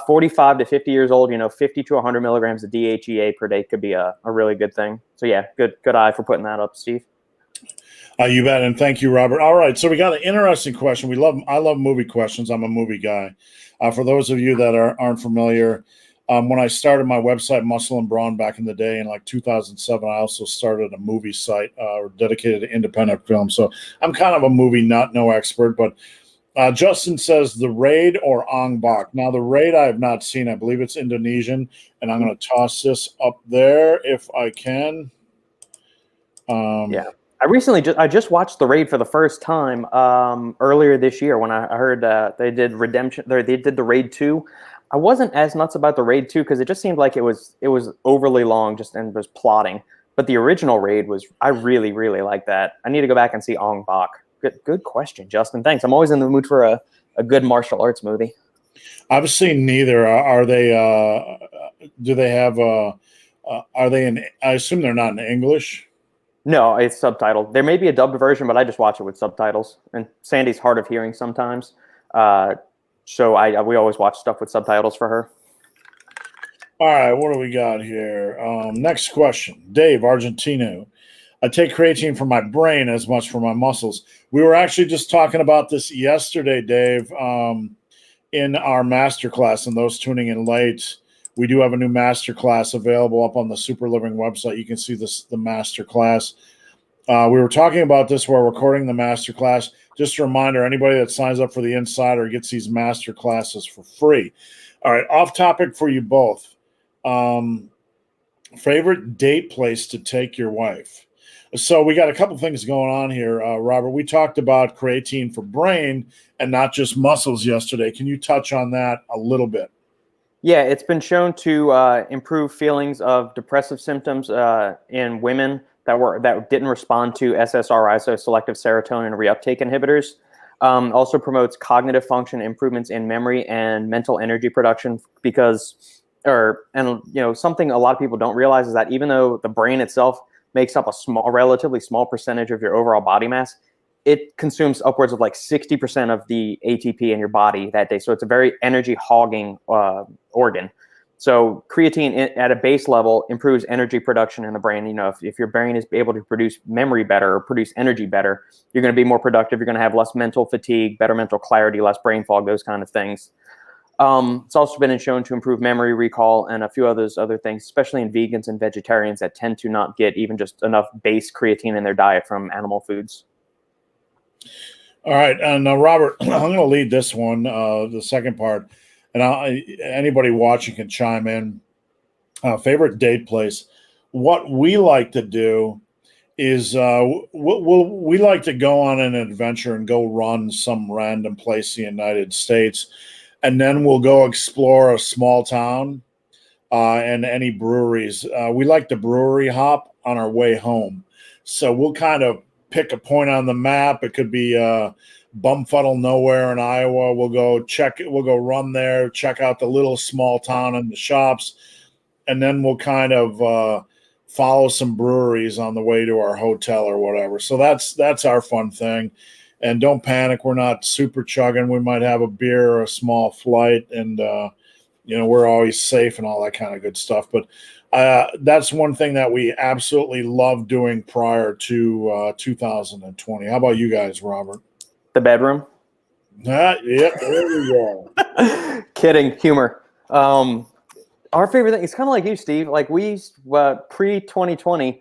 [SPEAKER 2] 45 to 50 years old, 50 to 100 milligrams of DHEA per day could be a really good thing. So yeah, good eye for putting that up, Steve.
[SPEAKER 1] You bet, and thank you, Robert. All right, so we got an interesting question. I love movie questions. I'm a movie guy. For those of you that aren't familiar, when I started my website, Muscle and Brawn, back in the day in like 2007, I also started a movie site dedicated to independent film. So I'm kind of a movie nut, no expert, but Justin says The Raid or Ong Bak. Now, The Raid I have not seen. I believe it's Indonesian, and I'm going to toss this up there if I can.
[SPEAKER 2] Yeah. I just watched The Raid for the first time earlier this year when I heard they did they did The Raid 2. I wasn't as nuts about The Raid 2 because it just seemed like it was overly long and was plotting. But the original Raid I really, really like that. I need to go back and see Ong Bak. Good question, Justin. Thanks. I'm always in the mood for a good martial arts movie.
[SPEAKER 1] I've seen neither. Are they? Do they have? Are they in? I assume they're not in English.
[SPEAKER 2] No, it's subtitled. There may be a dubbed version, but I just watch it with subtitles. And Sandy's hard of hearing sometimes, so we always watch stuff with subtitles for her.
[SPEAKER 1] All right, what do we got here? Next question. Dave, Argentino. I take creatine for my brain as much for my muscles. We were actually just talking about this yesterday, Dave, in our masterclass. And those tuning in late, we do have a new masterclass available up on the Super Living website. You can see the masterclass. We were talking about this while recording the masterclass. Just a reminder, anybody that signs up for the Insider gets these masterclasses for free. All right, off topic for you both. Favorite date place to take your wife? So we got a couple things going on here, Robert. We talked about creatine for brain and not just muscles yesterday. Can you touch on that a little bit?
[SPEAKER 2] Yeah, it's been shown to improve feelings of depressive symptoms in women that didn't respond to SSRI, so selective serotonin reuptake inhibitors. Also promotes cognitive function improvements in memory and mental energy production something a lot of people don't realize is that even though the brain itself makes up a relatively small percentage of your overall body mass, it consumes upwards of like 60% of the ATP in your body that day. So it's a very energy hogging organ. So creatine at a base level improves energy production in the brain. You know, if your brain is able to produce memory better or produce energy better, you're going to be more productive. You're going to have less mental fatigue, better mental clarity, less brain fog, those kind of things. It's also been shown to improve memory recall and a few other things, especially in vegans and vegetarians that tend to not get even just enough base creatine in their diet from animal foods.
[SPEAKER 1] All right, and Robert, I'm going to lead this one, the second part, and anybody watching can chime in. Favorite date place? What we like to do is we like to go on an adventure and go run some random place in the United States, and then we'll go explore a small town and any breweries. We like to brewery hop on our way home, so we'll kind of pick a point on the map. It could be bumfuddle nowhere in Iowa. We'll go run there, check out the little small town and the shops, and then we'll kind of follow some breweries on the way to our hotel or whatever. So that's our fun thing. And don't panic, we're not super chugging. We might have a beer or a small flight, and we're always safe and all that kind of good stuff. But that's one thing that we absolutely love doing prior to 2020. How about you guys, Robert?
[SPEAKER 2] The bedroom.
[SPEAKER 1] Yep, there we go.
[SPEAKER 2] Kidding, humor. Our favorite thing, it's kind of like you, Steve. Like we pre-2020,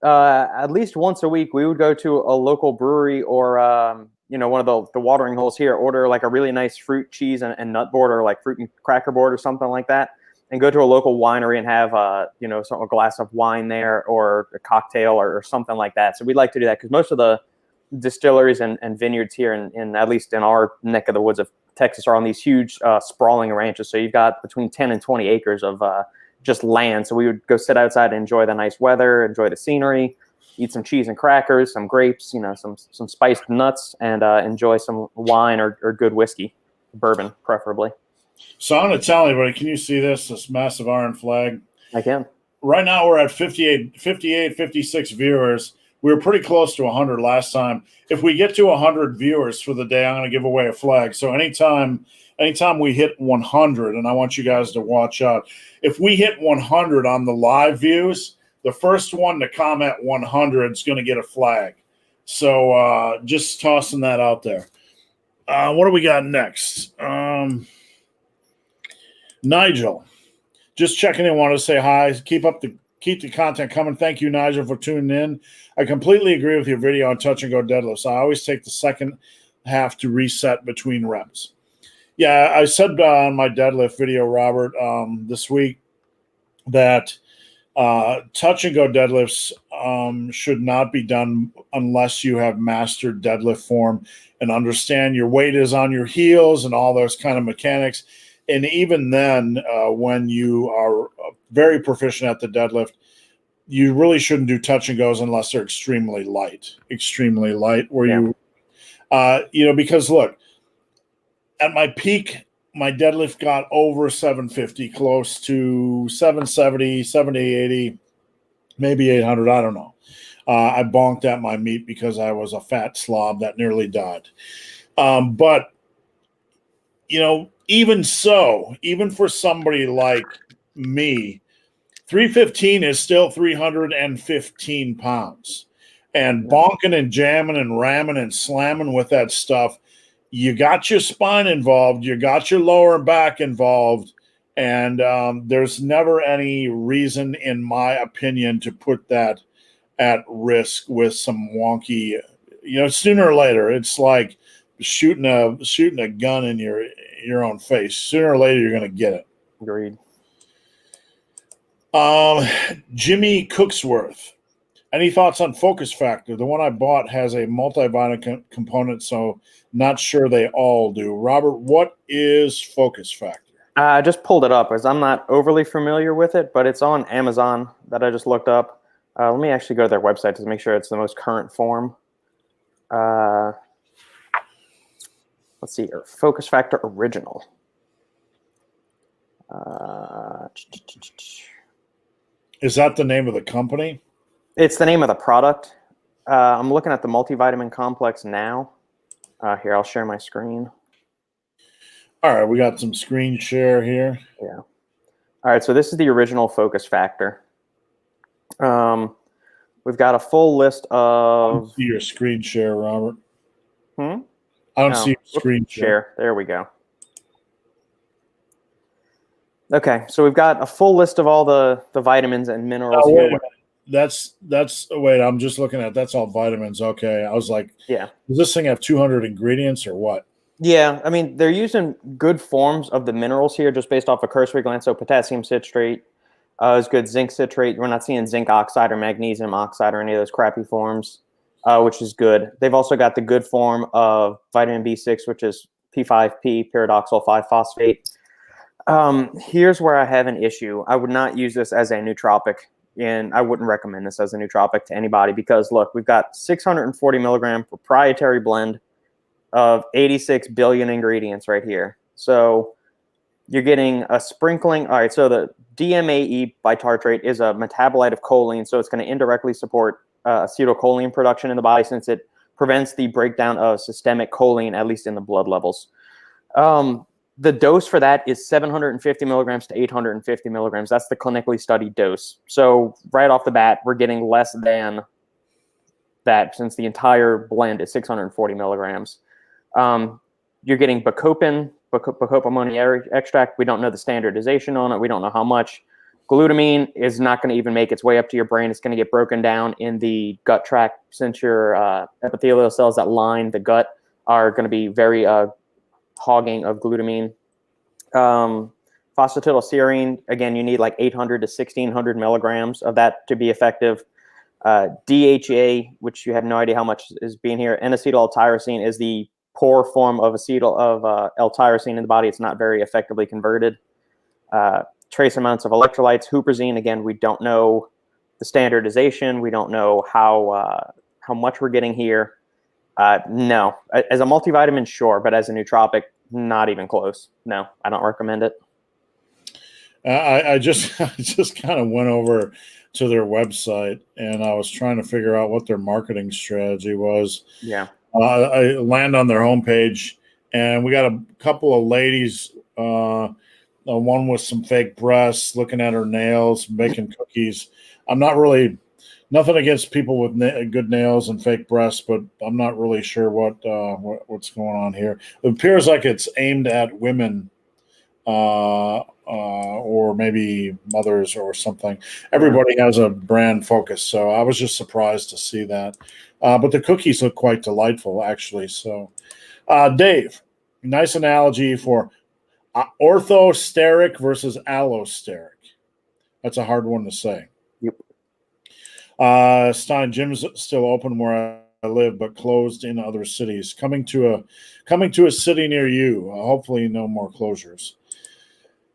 [SPEAKER 2] at least once a week, we would go to a local brewery or one of the watering holes here, order like a really nice fruit, cheese, and nut board, or like fruit and cracker board or something like that, and go to a local winery and have a glass of wine there or a cocktail or something like that. So we'd like to do that because most of the distilleries and vineyards here in at least in our neck of the woods of Texas are on these huge sprawling ranches. So you've got between 10 and 20 acres of just land. So we would go sit outside and enjoy the nice weather, enjoy the scenery, eat some cheese and crackers, some grapes, some spiced nuts, and enjoy some wine or good whiskey, bourbon preferably.
[SPEAKER 1] So I'm going to tell anybody, can you see this massive iron flag?
[SPEAKER 2] I can.
[SPEAKER 1] Right now we're at 56 viewers. We were pretty close to 100 last time. If we get to 100 viewers for the day, I'm going to give away a flag. So anytime we hit 100, and I want you guys to watch out, if we hit 100 on the live views, the first one to comment 100 is going to get a flag. So just tossing that out there. What do we got next? Nigel, just checking in. Want to say hi. Keep the content coming. Thank you, Nigel, for tuning in. I completely agree with your video on touch and go deadlifts. I always take the second half to reset between reps. Yeah, I said on my deadlift video, Robert, this week that touch and go deadlifts should not be done unless you have mastered deadlift form and understand your weight is on your heels and all those kind of mechanics. And even then, when you are very proficient at the deadlift, you really shouldn't do touch and goes unless they're extremely light, where because look, at my peak, my deadlift got over 750, close to 770, 780, maybe 800. I don't know. I bonked at my meat because I was a fat slob that nearly died. But, even so, even for somebody like me, 315 is still 315 pounds. And bonking and jamming and ramming and slamming with that stuff, you got your spine involved, you got your lower back involved, and there's never any reason, in my opinion, to put that at risk with some wonky, sooner or later, it's like shooting a gun in your own face. Sooner or later, you're going to get it.
[SPEAKER 2] Agreed.
[SPEAKER 1] Jimmy Cooksworth. Any thoughts on Focus Factor? The one I bought has a multivitamin component, so not sure they all do. Robert, what is Focus Factor?
[SPEAKER 2] I just pulled it up as I'm not overly familiar with it, but it's on Amazon that I just looked up. Let me actually go to their website to make sure it's the most current form. Let's see here. Focus Factor Original.
[SPEAKER 1] Is that the name of the company?
[SPEAKER 2] It's the name of the product. I'm looking at the multivitamin complex now. Here, I'll share my screen.
[SPEAKER 1] All right, we got some screen share here.
[SPEAKER 2] Yeah. All right, so this is the original Focus Factor. We've got a full list of...
[SPEAKER 1] I don't see your screen share, Robert.
[SPEAKER 2] I
[SPEAKER 1] don't see your screen share.
[SPEAKER 2] There we go. Okay, so we've got a full list of all the vitamins and minerals here.
[SPEAKER 1] Wait, I'm just looking at, that's all vitamins. Okay, I was like,
[SPEAKER 2] yeah.
[SPEAKER 1] Does this thing have 200 ingredients or what?
[SPEAKER 2] Yeah, I mean, they're using good forms of the minerals here just based off a cursory glance. So potassium citrate is good. Zinc citrate. We're not seeing zinc oxide or magnesium oxide or any of those crappy forms, which is good. They've also got the good form of vitamin B6, which is P5P, pyridoxal 5-phosphate. Here's where I have an issue. I would not use this as a nootropic, and I wouldn't recommend this as a nootropic to anybody because, look, we've got 640 milligram proprietary blend of 86 billion ingredients right here. So you're getting a sprinkling. All right, so the DMAE bitartrate is a metabolite of choline, so it's going to indirectly support acetylcholine production in the body since it prevents the breakdown of systemic choline, at least in the blood levels. The dose for that is 750 milligrams to 850 milligrams. That's the clinically studied dose. So right off the bat, we're getting less than that since the entire blend is 640 milligrams. You're getting bacopa ammonium extract. We don't know the standardization on it. We don't know how much. Glutamine is not going to even make its way up to your brain. It's going to get broken down in the gut tract since your epithelial cells that line the gut are going to be very hogging of glutamine. Phosphatidylserine, again, you need like 800 to 1600 milligrams of that to be effective. DHA, which you have no idea how much is being here. N-acetyl-L-tyrosine is the poor form of L-tyrosine in the body. It's not very effectively converted. Trace amounts of electrolytes. Huperzine, again, we don't know the standardization. We don't know how much we're getting here. No, as a multivitamin, sure, but as a nootropic, not even close. No, I don't recommend it.
[SPEAKER 1] I just kind of went over to their website and I was trying to figure out what their marketing strategy was.
[SPEAKER 2] Yeah.
[SPEAKER 1] I land on their homepage and we got a couple of ladies, one with some fake breasts, looking at her nails, baking cookies. I'm not really... Nothing against people with good nails and fake breasts, but I'm not really sure what's going on here. It appears like it's aimed at women or maybe mothers or something. Everybody has a brand focus, so I was just surprised to see that. But the cookies look quite delightful, actually. So, Dave, nice analogy for orthosteric versus allosteric. That's a hard one to say.
[SPEAKER 2] Yep.
[SPEAKER 1] Stein, gym's still open where I live, but closed in other cities. Coming to a city near you. Hopefully, no more closures.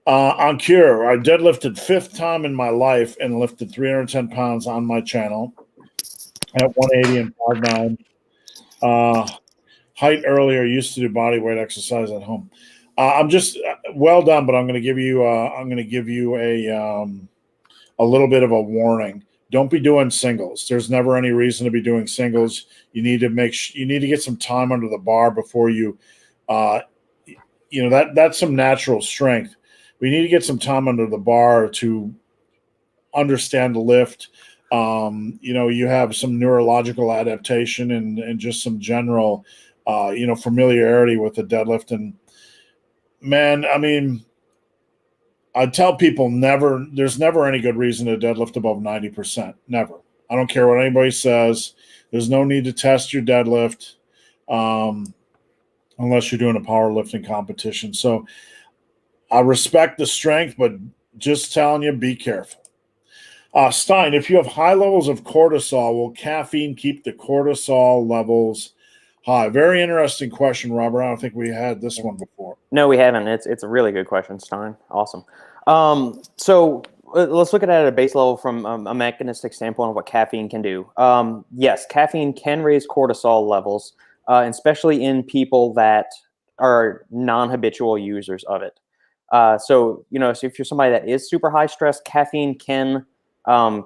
[SPEAKER 1] On Cure, I deadlifted 5th time in my life and lifted 310 pounds on my channel at 180 and 5'9". Height earlier. Used to do body weight exercise at home. I'm just well done, but I'm going to give you a little bit of a warning. don't be doing singles. There's never any reason to be doing singles. You need to you need to get some time under the bar before you, that's some natural strength. We need to get some time under the bar to understand the lift. You have some neurological adaptation and just some general, familiarity with the deadlift. And man, I mean, I tell people there's never any good reason to deadlift above 90%. Never. I don't care what anybody says. There's no need to test your deadlift unless you're doing a powerlifting competition. So I respect the strength, but just telling you, be careful. Stein, if you have high levels of cortisol, will caffeine keep the cortisol levels high? Very interesting question, Robert. I don't think we had this one before.
[SPEAKER 2] No, we haven't. It's a really good question, Stein. Awesome. So let's look at it at a base level from a mechanistic standpoint of what caffeine can do. Yes, caffeine can raise cortisol levels, especially in people that are non-habitual users of it. So if you're somebody that is super high stress, caffeine can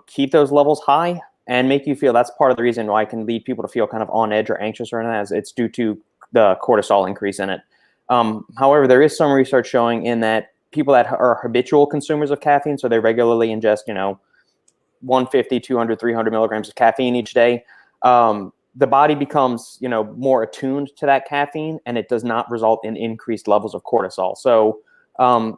[SPEAKER 2] keep those levels high and make you feel, that's part of the reason why it can lead people to feel kind of on edge or anxious or anything, as it's due to the cortisol increase in it. However, there is some research showing in that people that are habitual consumers of caffeine, so they regularly ingest, 150, 200, 300 milligrams of caffeine each day, the body becomes, more attuned to that caffeine, and it does not result in increased levels of cortisol. So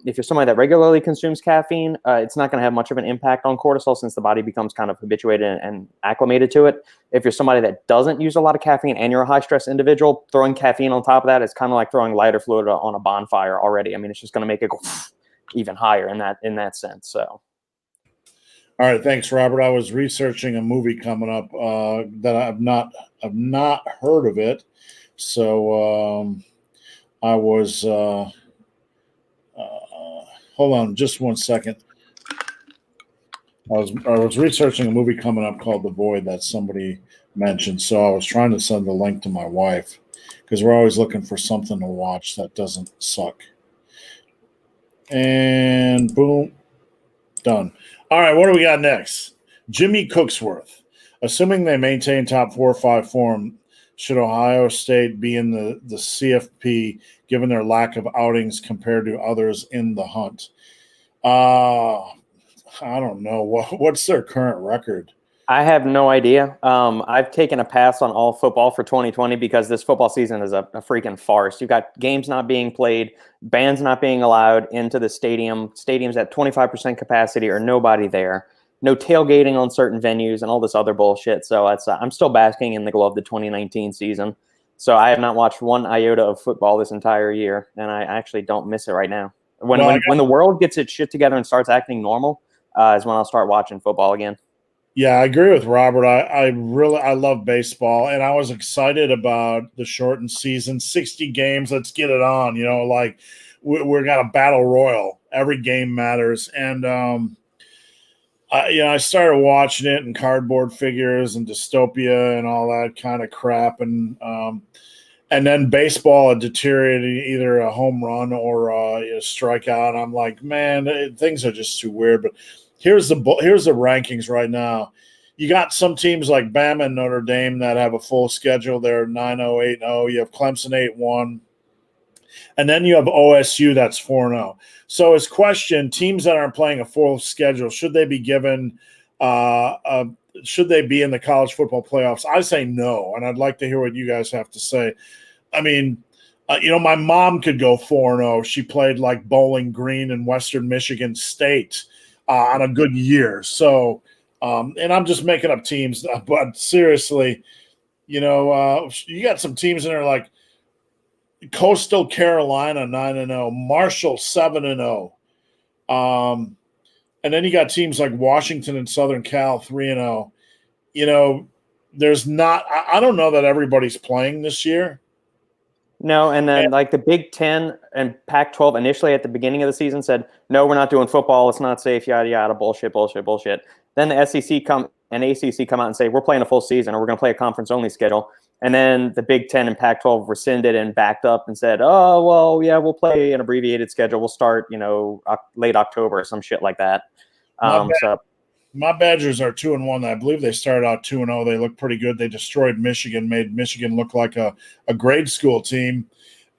[SPEAKER 2] if you're somebody that regularly consumes caffeine, it's not going to have much of an impact on cortisol since the body becomes kind of habituated and acclimated to it. If you're somebody that doesn't use a lot of caffeine and you're a high stress individual, throwing caffeine on top of that is kind of like throwing lighter fluid on a bonfire already. I mean, it's just going to make it go even higher in that sense. So.
[SPEAKER 1] All right, thanks, Robert. I was researching a movie coming up that I've not heard of it, so I was. Hold on just 1 second. I was researching a movie coming up called The Void that somebody mentioned, so I was trying to send the link to my wife because we're always looking for something to watch that doesn't suck. And boom, done. All right, what do we got next? Jimmy Cooksworth. Assuming they maintain top 4 or 5 form, should Ohio State be in the CFP given their lack of outings compared to others in the hunt? I don't know. What's their current record?
[SPEAKER 2] I have no idea. I've taken a pass on all football for 2020 because this football season is a freaking farce. You've got games not being played, bands not being allowed into the stadiums at 25% capacity or nobody there. No tailgating on certain venues and all this other bullshit. So I'm still basking in the glow of the 2019 season. So I have not watched one iota of football this entire year, and I actually don't miss it right now. When the world gets its shit together and starts acting normal, is when I'll start watching football again.
[SPEAKER 1] Yeah, I agree with Robert. I love baseball, and I was excited about the shortened season, 60 games. Let's get it on. We're got a battle royal. Every game matters, and I started watching it and cardboard figures and dystopia and all that kind of crap. And then baseball had deteriorated, either a home run or a strikeout. I'm like, man, things are just too weird. But here's the rankings right now. You got some teams like Bama and Notre Dame that have a full schedule. They're 9-0, 8-0. You have Clemson 8-1. And then you have OSU that's 4-0. So his question, teams that aren't playing a full schedule, should they be given should they be in the college football playoffs? I say no, and I'd like to hear what you guys have to say. I mean, my mom could go 4-0. She played like Bowling Green and Western Michigan State on a good year. So, and I'm just making up teams, but seriously, you got some teams in there like Coastal Carolina 9-0, Marshall 7-0, and then you got teams like Washington and Southern Cal 3-0. There's not. I don't know that everybody's playing this year.
[SPEAKER 2] No, and then like the Big Ten and Pac-12 initially at the beginning of the season said, no, we're not doing football. It's not safe. Yada yada. Bullshit. Then the SEC and ACC come out and say we're playing a full season or we're going to play a conference only schedule. And then the Big Ten and Pac-12 rescinded and backed up and said, oh, well, yeah, we'll play an abbreviated schedule. We'll start, late October or some shit like that.
[SPEAKER 1] My Badgers are 2-1. I believe they started out 2-0. They look pretty good. They destroyed Michigan, made Michigan look like a grade school team.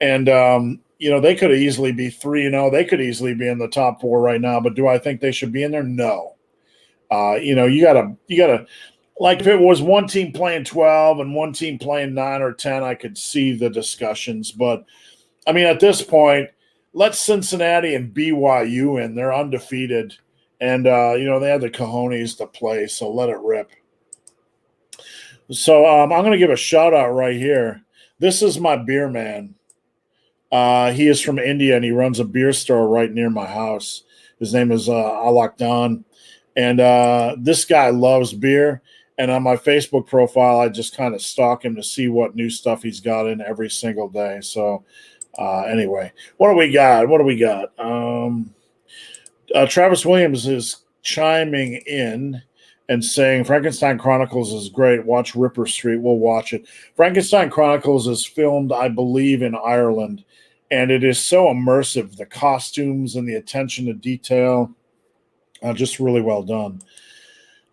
[SPEAKER 1] And, they could easily be 3-0. They could easily be in the top 4 right now. But do I think they should be in there? No. You gotta, like if it was one team playing 12 and one team playing 9 or 10, I could see the discussions. But I mean, at this point, let Cincinnati and BYU in. They're undefeated. And, they have the cojones to play, so let it rip. So I'm going to give a shout-out right here. This is my beer man. He is from India, and he runs a beer store right near my house. His name is Alak Dan. And this guy loves beer. And on my Facebook profile, I just kind of stalk him to see what new stuff he's got in every single day. So anyway, what do we got? Travis Williams is chiming in and saying Frankenstein Chronicles is great. Watch Ripper Street. We'll watch it. Frankenstein Chronicles is filmed, I believe, in Ireland, and it is so immersive. The costumes and the attention to detail, just really well done.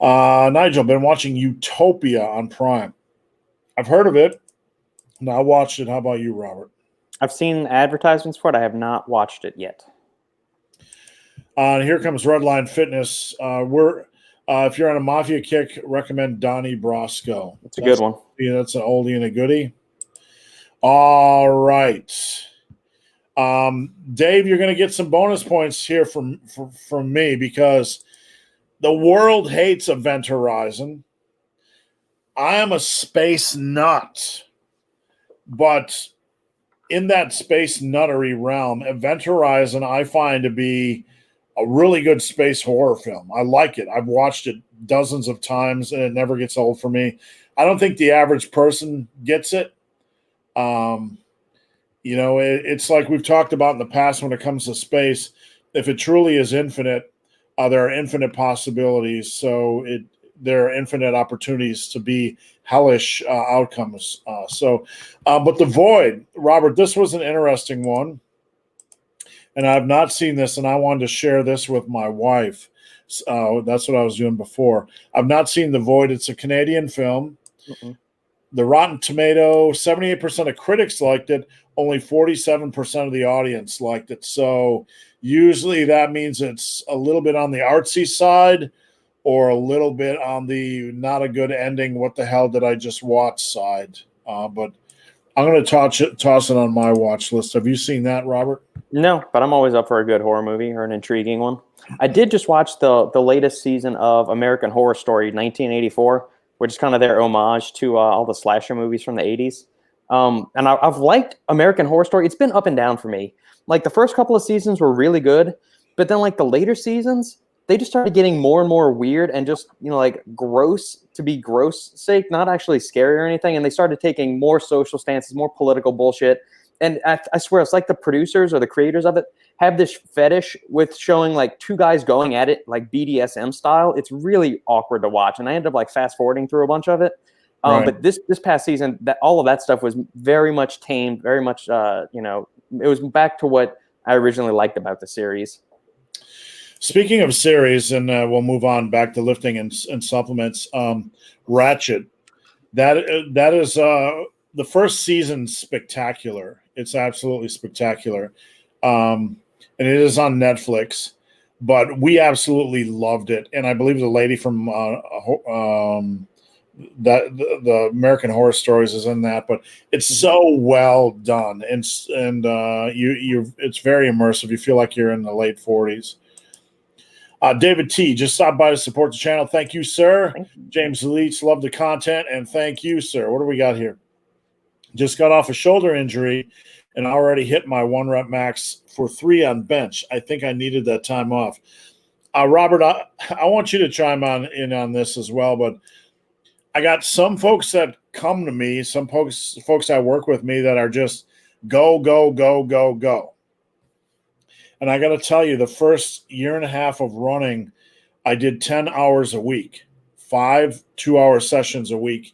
[SPEAKER 1] Nigel, been watching Utopia on Prime. I've heard of it. No, I watched it. How about you, Robert?
[SPEAKER 2] I've seen advertisements for it. I have not watched it yet.
[SPEAKER 1] Here comes Redline Fitness. If you're on a Mafia kick, recommend Donnie Brasco.
[SPEAKER 2] It's a good one.
[SPEAKER 1] Yeah, that's an oldie and a goodie. All right. Dave, you're going to get some bonus points here from me because the world hates Event Horizon. I am a space nut, but in that space nuttery realm, Event Horizon I find to be a really good space horror film. I like it. I've watched it dozens of times, and it never gets old for me. I don't think the average person gets it. It's like we've talked about in the past when it comes to space. If it truly is infinite, there are infinite possibilities. So there are infinite opportunities to be hellish outcomes. But The Void, Robert, this was an interesting one. And I've not seen this, and I wanted to share this with my wife. That's what I was doing before. I've not seen The Void. It's a Canadian film.
[SPEAKER 2] Mm-mm.
[SPEAKER 1] The Rotten Tomato, 78% of critics liked it. Only 47% of the audience liked it. So usually that means it's a little bit on the artsy side or a little bit on the not a good ending, what the hell did I just watch side. But I'm going to toss it on my watch list. Have you seen that, Robert?
[SPEAKER 2] No, but I'm always up for a good horror movie or an intriguing one. I did just watch the latest season of American Horror Story 1984, which is kind of their homage to all the slasher movies from the 80s. And I've liked American Horror Story. It's been up and down for me. Like the first couple of seasons were really good, but then like the later seasons, they just started getting more and more weird and just, like gross to be gross sake, not actually scary or anything. And they started taking more social stances, more political bullshit. And I swear, it's like the producers or the creators of it have this fetish with showing like two guys going at it like BDSM style. It's really awkward to watch. And I ended up like fast forwarding through a bunch of it.
[SPEAKER 1] Right.
[SPEAKER 2] But this past season, all of that stuff was very much tamed, very much, it was back to what I originally liked about the series.
[SPEAKER 1] Speaking of series, and we'll move on back to lifting and supplements, Ratchet. That is the first season spectacular. It's absolutely spectacular. And it is on Netflix, but we absolutely loved it. And I believe the lady from the American Horror Stories is in that, but it's so well done. And it's very immersive. You feel like you're in the late 40s. David T. just stopped by to support the channel. Thank you, sir.
[SPEAKER 2] Thank you.
[SPEAKER 1] James Leach, love the content, and thank you, sir. What do we got here? Just got off a shoulder injury and already hit my 1 rep max for 3 on bench. I think I needed that time off. Robert, I want you to chime in on this as well, but I got some folks that come to me, some folks that work with me that are just go, go, go, go, go. And I got to tell you, the first year and a half of running, I did 10 hours a week, 5 2-hour sessions a week.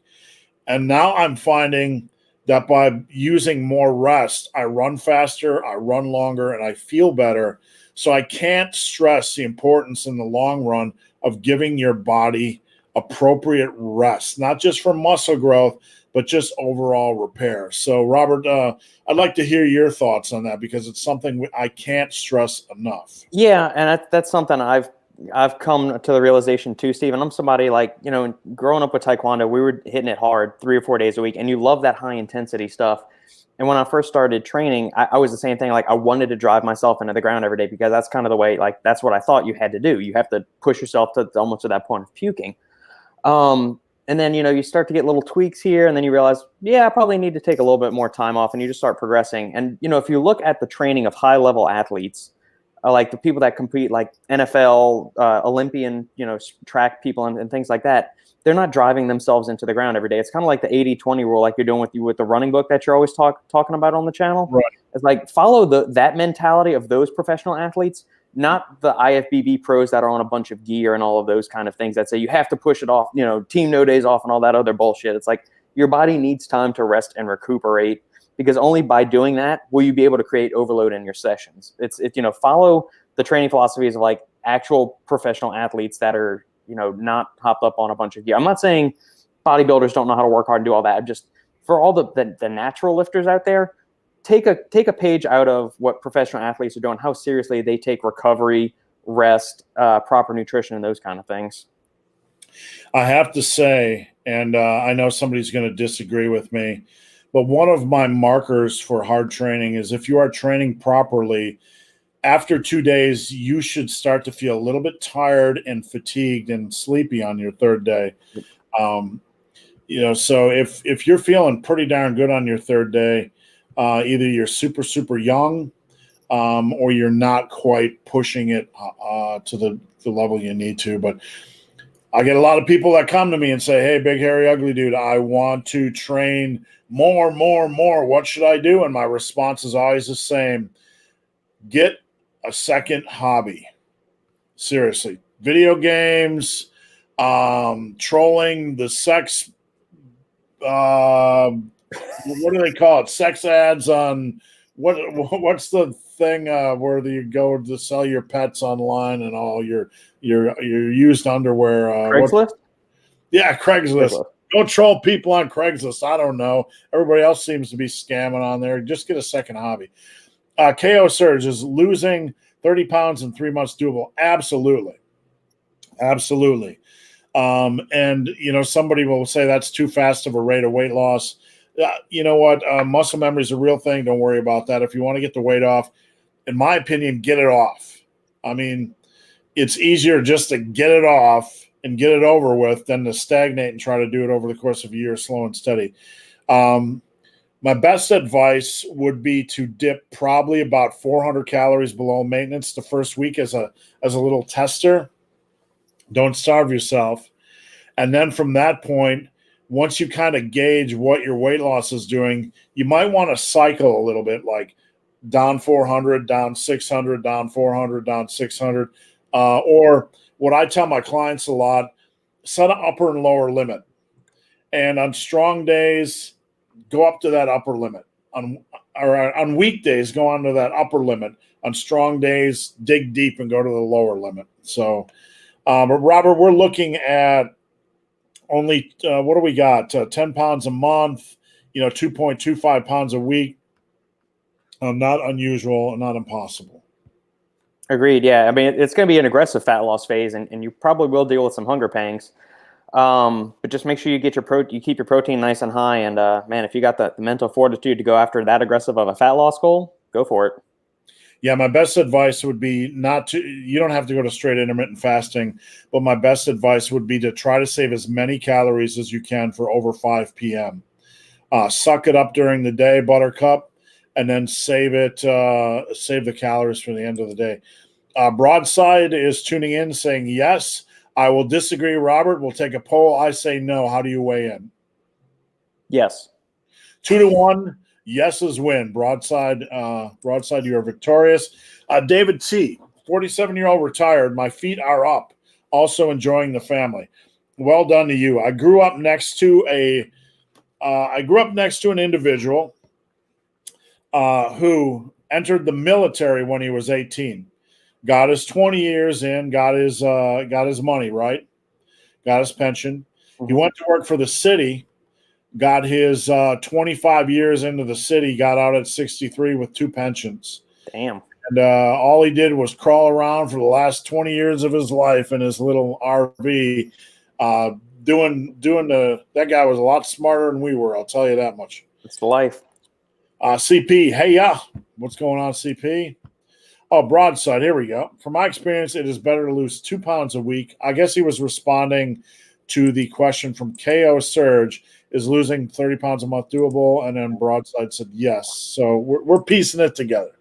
[SPEAKER 1] And now I'm finding that by using more rest, I run faster, I run longer, and I feel better. So I can't stress the importance in the long run of giving your body appropriate rest, not just for muscle growth, but just overall repair. So, Robert, I'd like to hear your thoughts on that because it's something I can't stress enough.
[SPEAKER 2] Yeah, and that's something I've come to the realization too, Steve. And I'm somebody like, growing up with Taekwondo, we were hitting it hard 3 or 4 days a week, and you love that high intensity stuff. And when I first started training, I was the same thing. Like I wanted to drive myself into the ground every day because that's kind of the way, like that's what I thought you had to do. You have to push yourself to almost to that point of puking. And then, you start to get little tweaks here, and then you realize, yeah, I probably need to take a little bit more time off, and you just start progressing. And, if you look at the training of high level athletes, like the people that compete, like NFL, Olympian, track people and things like that, they're not driving themselves into the ground every day. It's kind of like the 80-20 rule, like you're doing with the running book that you're always talking about on the channel.
[SPEAKER 1] Right. It's
[SPEAKER 2] like follow that mentality of those professional athletes, not the IFBB pros that are on a bunch of gear and all of those kind of things that say you have to push it off, team no days off and all that other bullshit. It's like your body needs time to rest and recuperate, because only by doing that will you be able to create overload in your sessions. It's follow the training philosophies of like actual professional athletes that are, not hopped up on a bunch of gear. I'm not saying bodybuilders don't know how to work hard and do all that. I'm just, for all the natural lifters out there, take a page out of what professional athletes are doing, how seriously they take recovery, rest, proper nutrition, and those kind of things.
[SPEAKER 1] I have to say, and I know somebody's going to disagree with me, but one of my markers for hard training is if you are training properly, after 2 days, you should start to feel a little bit tired and fatigued and sleepy on your third day. So if you're feeling pretty darn good on your third day, either you're super, super young or you're not quite pushing it to the level you need to. But I get a lot of people that come to me and say, hey, big, hairy, ugly dude, I want to train more. What should I do? And my response is always the same. Get a second hobby. Seriously. Video games, trolling the sex, what do they call it? Sex ads on what's the thing where you go to sell your pets online and all your used underwear?
[SPEAKER 2] Craigslist?
[SPEAKER 1] Yeah, Craigslist. Go troll people on Craigslist. I don't know. Everybody else seems to be scamming on there. Just get a second hobby. KO Surge, is losing 30 pounds in 3 months doable? Absolutely. And somebody will say that's too fast of a rate of weight loss. You know what? Muscle memory is a real thing. Don't worry about that. If you want to get the weight off, in my opinion, get it off. I mean, it's easier just to get it off and get it over with than to stagnate and try to do it over the course of a year, slow and steady. My best advice would be to dip probably about 400 calories below maintenance the first week as a little tester. Don't starve yourself. And then from that point, once you kind of gauge what your weight loss is doing, you might want to cycle a little bit, like down 400, down 600, down 400, down 600. Or what I tell my clients a lot, set an upper and lower limit. And on strong days, go up to that upper limit. On weekdays, go on to that upper limit. On strong days, dig deep and go to the lower limit. So, but Robert, we're looking at only, what do we got? 10 pounds a month, 2.25 pounds a week. Not unusual, not impossible.
[SPEAKER 2] Agreed. Yeah. I mean, it's going to be an aggressive fat loss phase, and you probably will deal with some hunger pangs. But just make sure you get you keep your protein nice and high. And man, if you got the mental fortitude to go after that aggressive of a fat loss goal, go for it.
[SPEAKER 1] Yeah, my best advice would be you don't have to go to straight intermittent fasting, but my best advice would be to try to save as many calories as you can for over 5 p.m. Suck it up during the day, buttercup, and then save the calories for the end of the day. Broadside is tuning in saying, yes, I will disagree, Robert. We'll take a poll. I say no. How do you weigh in?
[SPEAKER 2] Yes.
[SPEAKER 1] 2-1. Yeses win. Broadside, you are victorious. David T., 47-year-old retired. My feet are up. Also enjoying the family. Well done to you. I grew up next to an individual who entered the military when he was 18. got his 20 years in, got his money, right? Got his pension. He went to work for the city, got his 25 years into the city, got out at 63 with 2 pensions.
[SPEAKER 2] Damn.
[SPEAKER 1] And all he did was crawl around for the last 20 years of his life in his little RV, that guy was a lot smarter than we were, I'll tell you that much.
[SPEAKER 2] It's the life.
[SPEAKER 1] CP, hey, yeah. What's going on, CP? Oh, broadside, here we go. From my experience, it is better to lose 2 pounds a week. I guess he was responding to the question from KO Surge, is losing 30 pounds a month doable? And then broadside said yes. So we're piecing it together.